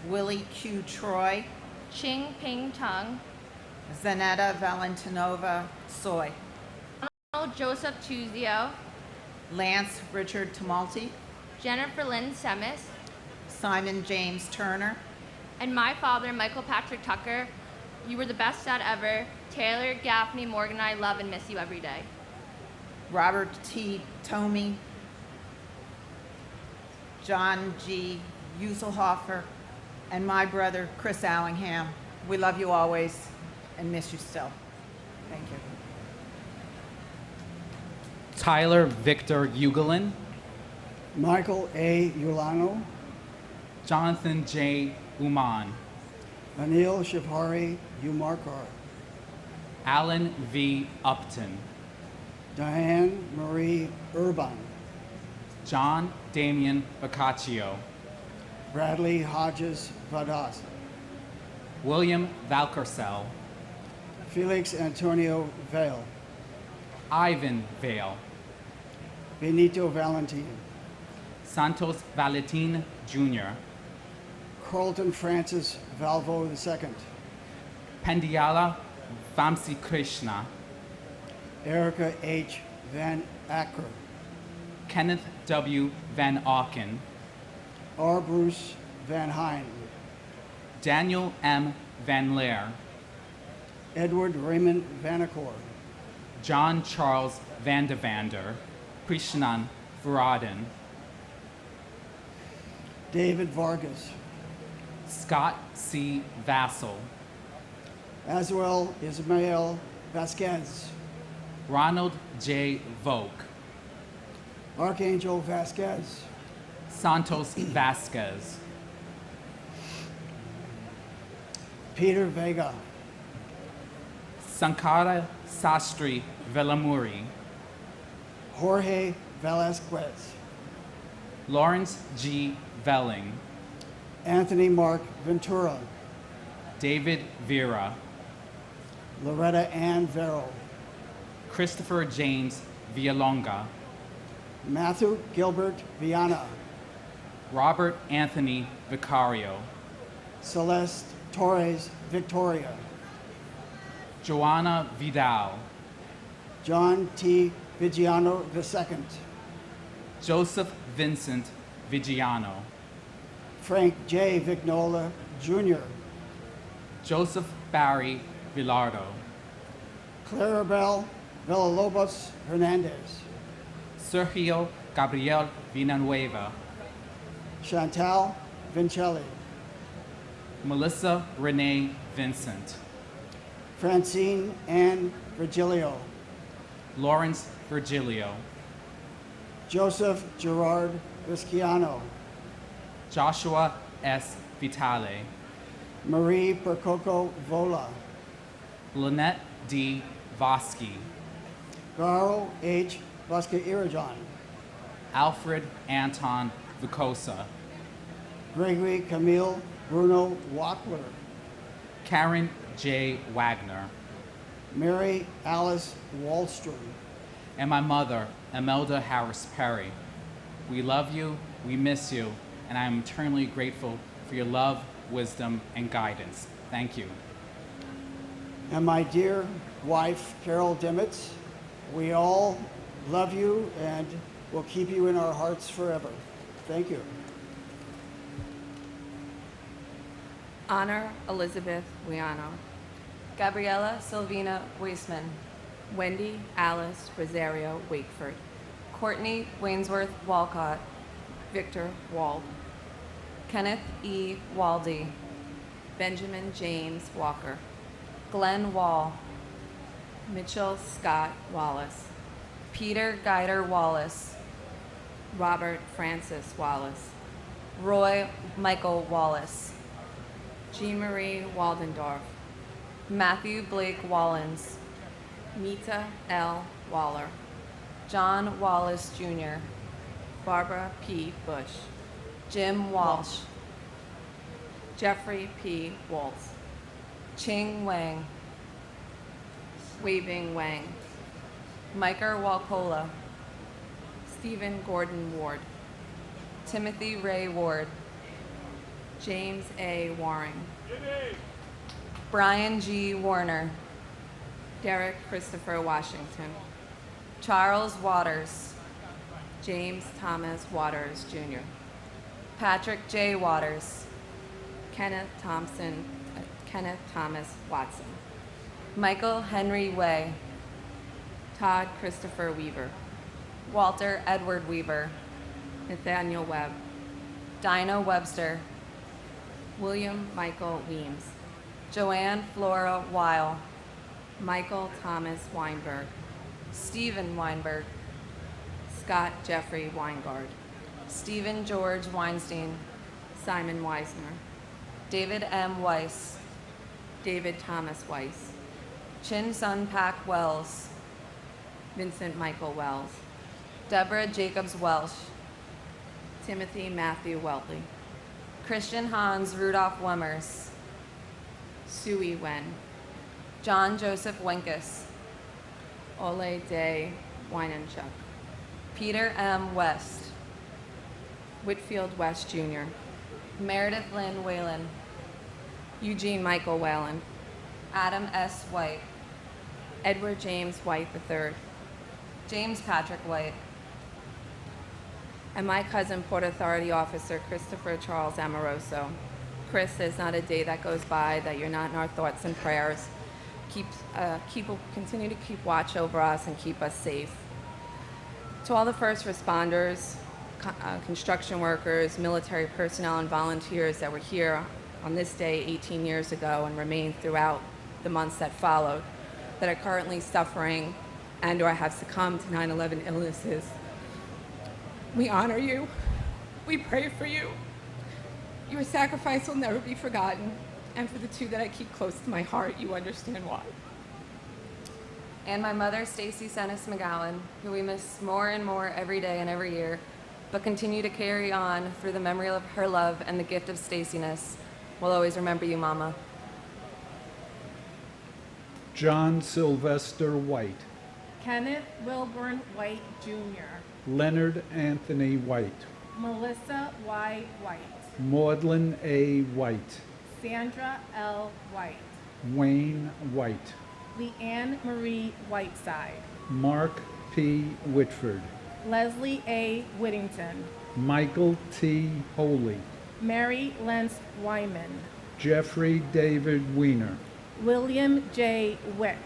Speaker 13: Willie Q. Troy,
Speaker 10: Ching Ping Tung,
Speaker 13: Zanetta Valentinova Soy,
Speaker 10: Donald Joseph Tuzio,
Speaker 13: Lance Richard Tumulty,
Speaker 10: Jennifer Lynn Semis,
Speaker 13: Simon James Turner,
Speaker 10: and my father, Michael Patrick Tucker. You were the best dad ever. Taylor, Gaffney, Morgan, and I love and miss you every day.
Speaker 13: Robert T. Tomey, John G. Uselhofer, and my brother, Chris Allingham. We love you always and miss you still. Thank you.
Speaker 19: Tyler Victor Ugelin,
Speaker 23: Michael A. Ulano,
Speaker 19: Jonathan J. Uman,
Speaker 23: Anil Shafari Umarkar,
Speaker 19: Alan V. Upton,
Speaker 23: Diane Marie Urban,
Speaker 19: John Damian Boccaccio,
Speaker 23: Bradley Hodges Vadas,
Speaker 19: William Valcarcel,
Speaker 23: Felix Antonio Vale,
Speaker 19: Ivan Vale,
Speaker 23: Benito Valentin,
Speaker 19: Santos Valentin Jr.,
Speaker 23: Carlton Francis Valvo II,
Speaker 19: Pendiala Vamsi Krishna,
Speaker 23: Erica H. Van Acker,
Speaker 19: Kenneth W. Van Auken,
Speaker 23: R. Bruce Van Hine,
Speaker 19: Daniel M. Van Leer,
Speaker 23: Edward Raymond Vanacore,
Speaker 19: John Charles Van de Vander, Krishnan Varadan,
Speaker 23: David Vargas,
Speaker 19: Scott C. Vassell,
Speaker 23: Azuel Ismael Vasquez,
Speaker 19: Ronald J. Volk,
Speaker 23: Archangel Vasquez,
Speaker 19: Santos Vasquez,
Speaker 23: Peter Vega,
Speaker 19: Sankara Sastri Velamuri,
Speaker 23: Jorge Velasquez,
Speaker 19: Lawrence G. Velling,
Speaker 23: Anthony Mark Ventura,
Speaker 19: David Vera,
Speaker 23: Loretta Ann Vero,
Speaker 19: Christopher James Villalonga,
Speaker 23: Matthew Gilbert Viana,
Speaker 19: Robert Anthony Vicario,
Speaker 23: Celeste Torres Victoria,
Speaker 19: Joanna Vidal,
Speaker 23: John T. Vigiano II,
Speaker 19: Joseph Vincent Vigiano,
Speaker 23: Frank J. Vignola Jr.,
Speaker 19: Joseph Barry Villardo,
Speaker 23: Clarabelle Villalobos Hernandez,
Speaker 19: Sergio Gabriel Villanueva,
Speaker 23: Chantal Vincelli,
Speaker 19: Melissa Renee Vincent,
Speaker 23: Francine Ann Virgilio,
Speaker 19: Lawrence Virgilio,
Speaker 23: Joseph Gerard Visciano,
Speaker 19: Joshua S. Vitale,
Speaker 23: Marie Percoco Vola,
Speaker 19: Lynette D. Vosky,
Speaker 23: Garo H. Vasca Irajan,
Speaker 19: Alfred Anton Vicosa,
Speaker 23: Gregory Camille Bruno Wackler,
Speaker 19: Karen J. Wagner,
Speaker 23: Mary Alice Wallstrom,
Speaker 19: and my mother, Imelda Harris Perry. We love you, we miss you, and I am eternally grateful for your love, wisdom, and guidance. Thank you.
Speaker 23: and my dear wife, Carol Dimmitz. We all love you and will keep you in our hearts forever. Thank you.
Speaker 14: Honor Elizabeth Wiano, Gabriella Silvina Weisman, Wendy Alice Rosario Wakeford, Courtney Wainsworth Walcott, Victor Wald, Kenneth E. Waldy, Benjamin James Walker, Glenn Wall, Mitchell Scott Wallace, Peter Guider Wallace, Robert Francis Wallace, Roy Michael Wallace, Jean Marie Waldendorf, Matthew Blake Wallens, Mita L. Waller, John Wallace Jr., Barbara P. Bush, Jim Walsh, Jeffrey P. Waltz, Ching Wang, Waving Wang, Micah Walcola, Stephen Gordon Ward, Timothy Ray Ward, James A. Waring, Brian G. Warner, Derek Christopher Washington, Charles Waters, James Thomas Waters Jr., Patrick J. Waters, Kenneth Thomas Watson, Michael Henry Way, Todd Christopher Weaver, Walter Edward Weaver, Nathaniel Webb, Dinah Webster, William Michael Weems, Joanne Flora Weil, Michael Thomas Weinberg, Stephen Weinberg, Scott Jeffrey Weingard, Stephen George Weinstein, Simon Weisner, David M. Weiss, David Thomas Weiss, Chin Sun Pak Wells, Vincent Michael Wells, Deborah Jacobs Welsh, Timothy Matthew Weltley, Christian Hans Rudolph Wemmers, Sui Wen, John Joseph Wenkus, Ole Day Weinenchuk, Peter M. West, Whitfield West Jr., Meredith Lynn Whalen, Eugene Michael Whalen, Adam S. White, Edward James White III, James Patrick White, and my cousin, Port Authority Officer Christopher Charles Amoroso. Chris, there's not a day that goes by that you're not in our thoughts and prayers. Continue to keep watch over us and keep us safe. To all the first responders, construction workers, military personnel, and volunteers that were here on this day 18 years ago and remained throughout the months that followed, that are currently suffering and or have succumbed to 9/11 illnesses. We honor you. We pray for you. Your sacrifice will never be forgotten. And for the two that I keep close to my heart, you understand why. And my mother, Stacy Sennis McGowan, who we miss more and more every day and every year, but continue to carry on through the memory of her love and the gift of Staciness. We'll always remember you, Mama.
Speaker 20: John Sylvester White,
Speaker 21: Kenneth Wilburn White Jr.,
Speaker 20: Leonard Anthony White,
Speaker 21: Melissa Y. White,
Speaker 20: Maudlin A. White,
Speaker 21: Sandra L. White,
Speaker 20: Wayne White,
Speaker 21: Leanne Marie Whiteside,
Speaker 20: Mark P. Whitford,
Speaker 21: Leslie A. Whittington,
Speaker 20: Michael T. Holy,
Speaker 21: Mary Lentz Wyman,
Speaker 20: Jeffrey David Weiner,
Speaker 21: William J. Wick,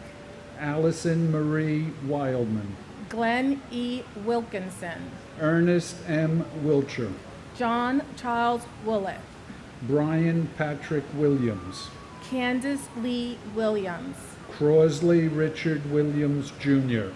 Speaker 20: Allison Marie Wildman,
Speaker 21: Glenn E. Wilkinson,
Speaker 20: Ernest M. Wilcher,
Speaker 21: John Charles Willett,
Speaker 20: Brian Patrick Williams,
Speaker 21: Candace Lee Williams,
Speaker 20: Crosley Richard Williams Jr.,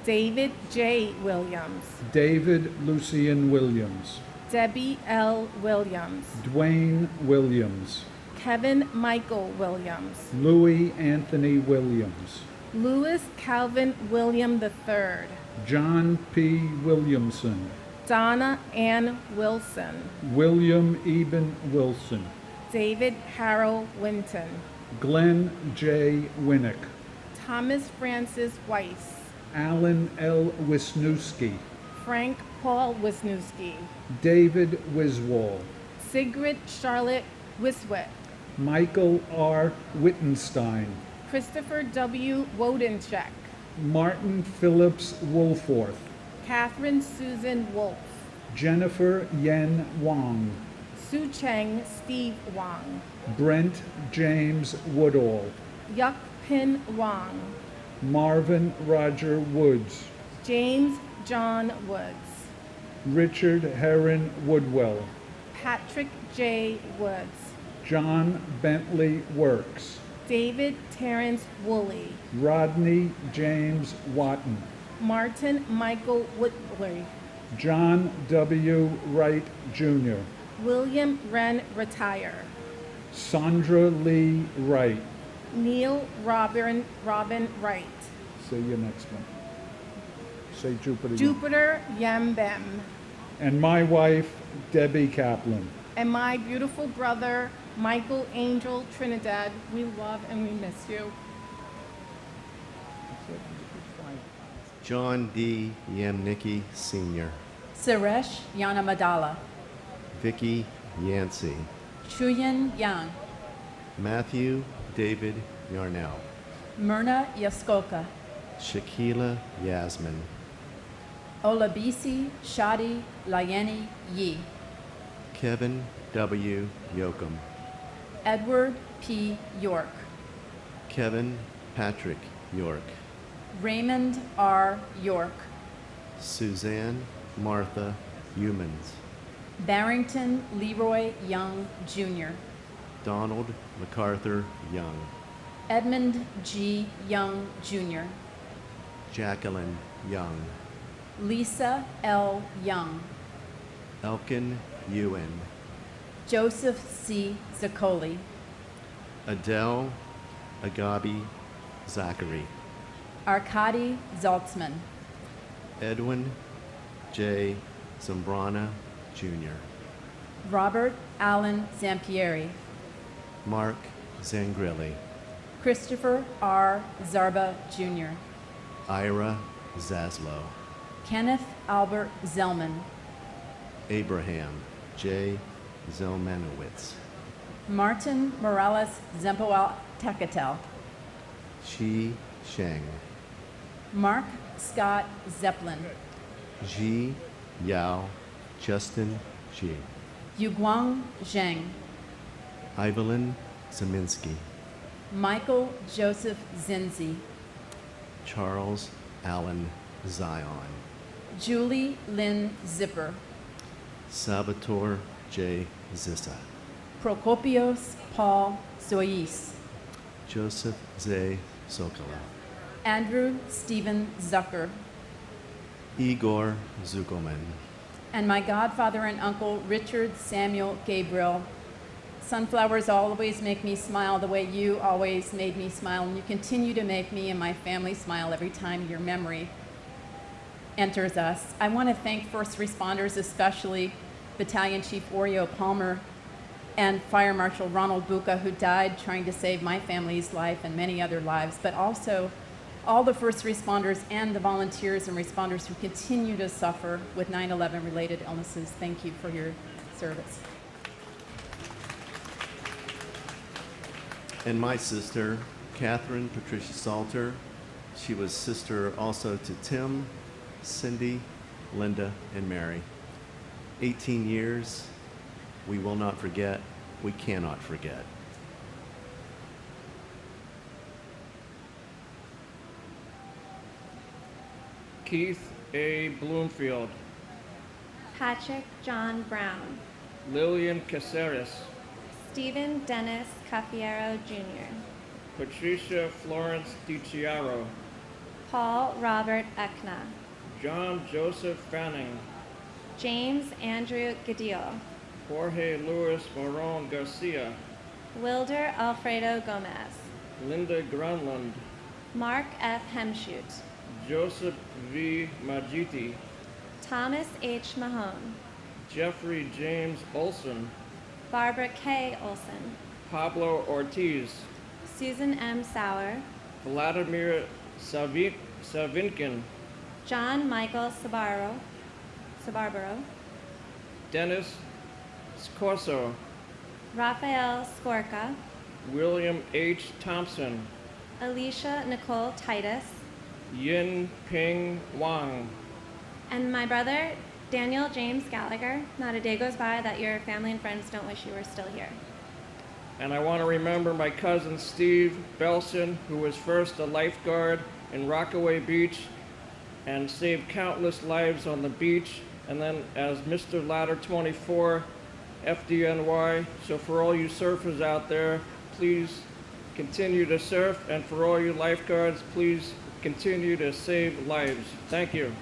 Speaker 21: David J. Williams,
Speaker 20: David Lucian Williams,
Speaker 21: Debbie L. Williams,
Speaker 20: Dwayne Williams,
Speaker 21: Kevin Michael Williams,
Speaker 20: Louis Anthony Williams,
Speaker 21: Louis Calvin William III,
Speaker 20: John P. Williamson,
Speaker 21: Donna Ann Wilson,
Speaker 20: William Eben Wilson,
Speaker 21: David Harold Winton,
Speaker 20: Glenn J. Winnick,
Speaker 21: Thomas Francis Weiss,
Speaker 20: Alan L. Wisniewski,
Speaker 21: Frank Paul Wisniewski,
Speaker 20: David Wiswall,
Speaker 21: Sigrid Charlotte Wiswit,
Speaker 20: Michael R. Wittenstein,
Speaker 21: Christopher W. Wodencheck,
Speaker 20: Martin Phillips Woolforth,
Speaker 21: Catherine Susan Wolf,
Speaker 20: Jennifer Yen Wong,
Speaker 21: Su Cheng Steve Wong,
Speaker 20: Brent James Woodall,
Speaker 21: Yuk Pin Wong,
Speaker 20: Marvin Roger Woods,
Speaker 21: James John Woods,
Speaker 20: Richard Heron Woodwell,
Speaker 21: Patrick J. Woods,
Speaker 20: John Bentley Works,
Speaker 21: David Terrence Woolley,
Speaker 20: Rodney James Watton,
Speaker 21: Martin Michael Whitley,
Speaker 20: John W. Wright Jr.,
Speaker 21: William Wren Retire,
Speaker 20: Sandra Lee Wright.
Speaker 21: Neil Robin Wright,
Speaker 20: Say your next one. Say Jupiter.
Speaker 21: Jupiter Yambem,
Speaker 20: And my wife, Debbie Kaplan.
Speaker 21: and my beautiful brother, Michael Angel Trinidad. We love and we miss you.
Speaker 22: John D. Yamnicki Sr.,
Speaker 5: Suresh Yanamadala,
Speaker 22: Vicky Yancey,
Speaker 5: Chuyin Yang,
Speaker 22: Matthew David Yarnell,
Speaker 5: Myrna Yaskoka,
Speaker 22: Shakila Yasmin,
Speaker 5: Olabisi Shadi Layeni Yi,
Speaker 22: Kevin W. Yoakum,
Speaker 5: Edward P. York,
Speaker 22: Kevin Patrick York,
Speaker 5: Raymond R. York,
Speaker 22: Suzanne Martha Humans,
Speaker 5: Barrington Leroy Young Jr.,
Speaker 22: Donald MacArthur Young,
Speaker 5: Edmund G. Young Jr.,
Speaker 22: Jacqueline Young,
Speaker 5: Lisa L. Young,
Speaker 22: Elkin Ewan,
Speaker 5: Joseph C. Zaccoli,
Speaker 22: Adele Agabi Zachary,
Speaker 5: Arkady Zaltzman,
Speaker 22: Edwin J. Zambrana Jr.,
Speaker 5: Robert Allen Zampieri,
Speaker 22: Mark Zangrilli,
Speaker 5: Christopher R. Zarba Jr.,
Speaker 22: Ira Zaslow,
Speaker 5: Kenneth Albert Zellman,
Speaker 22: Abraham J. Zelmanowitz,
Speaker 5: Martin Morales Zempoal Tecatel,
Speaker 22: Chi Sheng,
Speaker 5: Mark Scott Zeppelin,
Speaker 22: Ji Yao Justin Ji,
Speaker 5: Yuguang Zheng,
Speaker 22: Evelyn Zeminski,
Speaker 5: Michael Joseph Zinzi,
Speaker 22: Charles Allen Zion,
Speaker 5: Julie Lynn Zipper,
Speaker 22: Salvatore J. Zissa,
Speaker 5: Prokopios Paul Zois,
Speaker 22: Joseph Z. Sokola,
Speaker 5: Andrew Stephen Zucker,
Speaker 22: Igor Zuckelman,
Speaker 5: and my godfather and uncle, Richard Samuel Gabriel. Sunflowers always make me smile the way you always made me smile, and you continue to make me and my family smile every time your memory enters us. I want to thank first responders, especially Battalion Chief Oreo Palmer and Fire Marshal Ronald Buca, who died trying to save my family's life and many other lives, but also all the first responders and the volunteers and responders who continue to suffer with 9/11 related illnesses. Thank you for your service.
Speaker 22: and my sister, Catherine Patricia Salter. She was sister also to Tim, Cindy, Linda, and Mary. 18 years, we will not forget, we cannot forget.
Speaker 4: Keith A. Bloomfield,
Speaker 6: Patrick John Brown,
Speaker 4: Lillian Caceres,
Speaker 6: Stephen Dennis Caffiero Jr.,
Speaker 4: Patricia Florence DiCiaro,
Speaker 6: Paul Robert Eckna,
Speaker 4: John Joseph Fanning,
Speaker 6: James Andrew Gadil,
Speaker 4: Jorge Luis Moron Garcia,
Speaker 6: Wilder Alfredo Gomez,
Speaker 4: Linda Grunland,
Speaker 6: Mark F. Hemschut,
Speaker 4: Joseph V. Majiti,
Speaker 6: Thomas H. Mahone,
Speaker 4: Jeffrey James Olson,
Speaker 6: Barbara K. Olson,
Speaker 4: Pablo Ortiz,
Speaker 6: Susan M. Sauer,
Speaker 4: Vladimir Savinkin,
Speaker 6: John Michael Sabarbaro,
Speaker 4: Dennis Scorso,
Speaker 6: Raphael Skorka,
Speaker 4: William H. Thompson,
Speaker 6: Alicia Nicole Titus,
Speaker 4: Yin Ping Wang,
Speaker 6: and my brother, Daniel James Gallagher. Not a day goes by that your family and friends don't wish you were still here.
Speaker 4: And I want to remember my cousin Steve Belson, who was first a lifeguard in Rockaway Beach and saved countless lives on the beach, and then as Mr. Ladder 24, FDNY. So for all you surfers out there, please continue to surf, and for all you lifeguards, please continue to save lives. Thank you.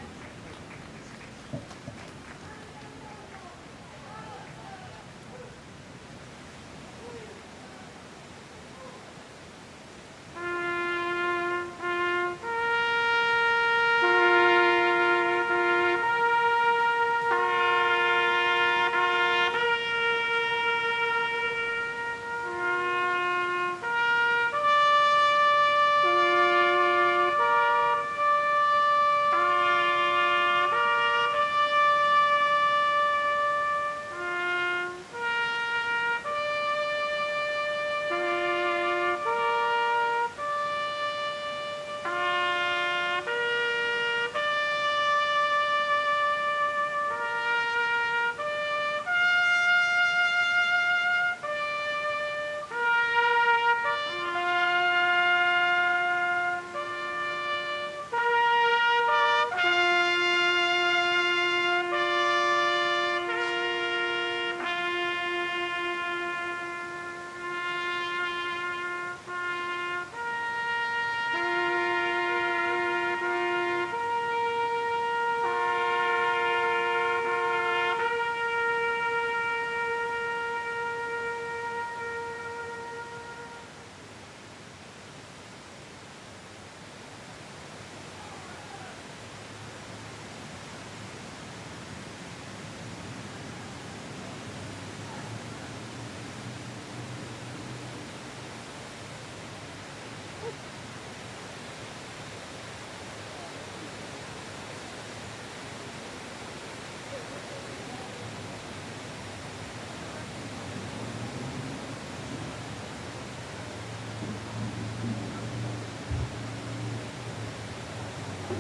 Speaker 2: You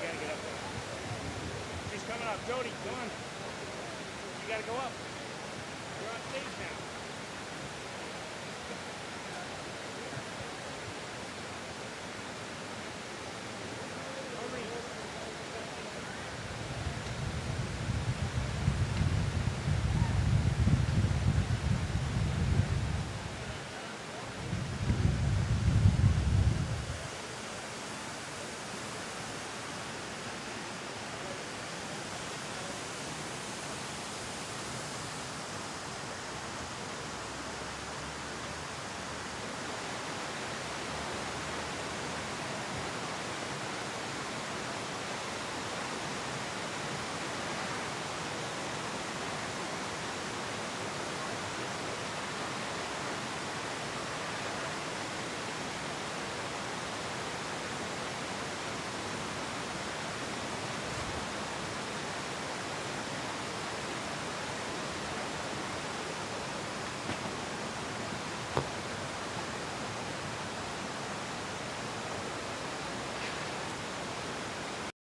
Speaker 2: gotta get up there. She's coming up. Jody, go on. You gotta go up. You're on stage now.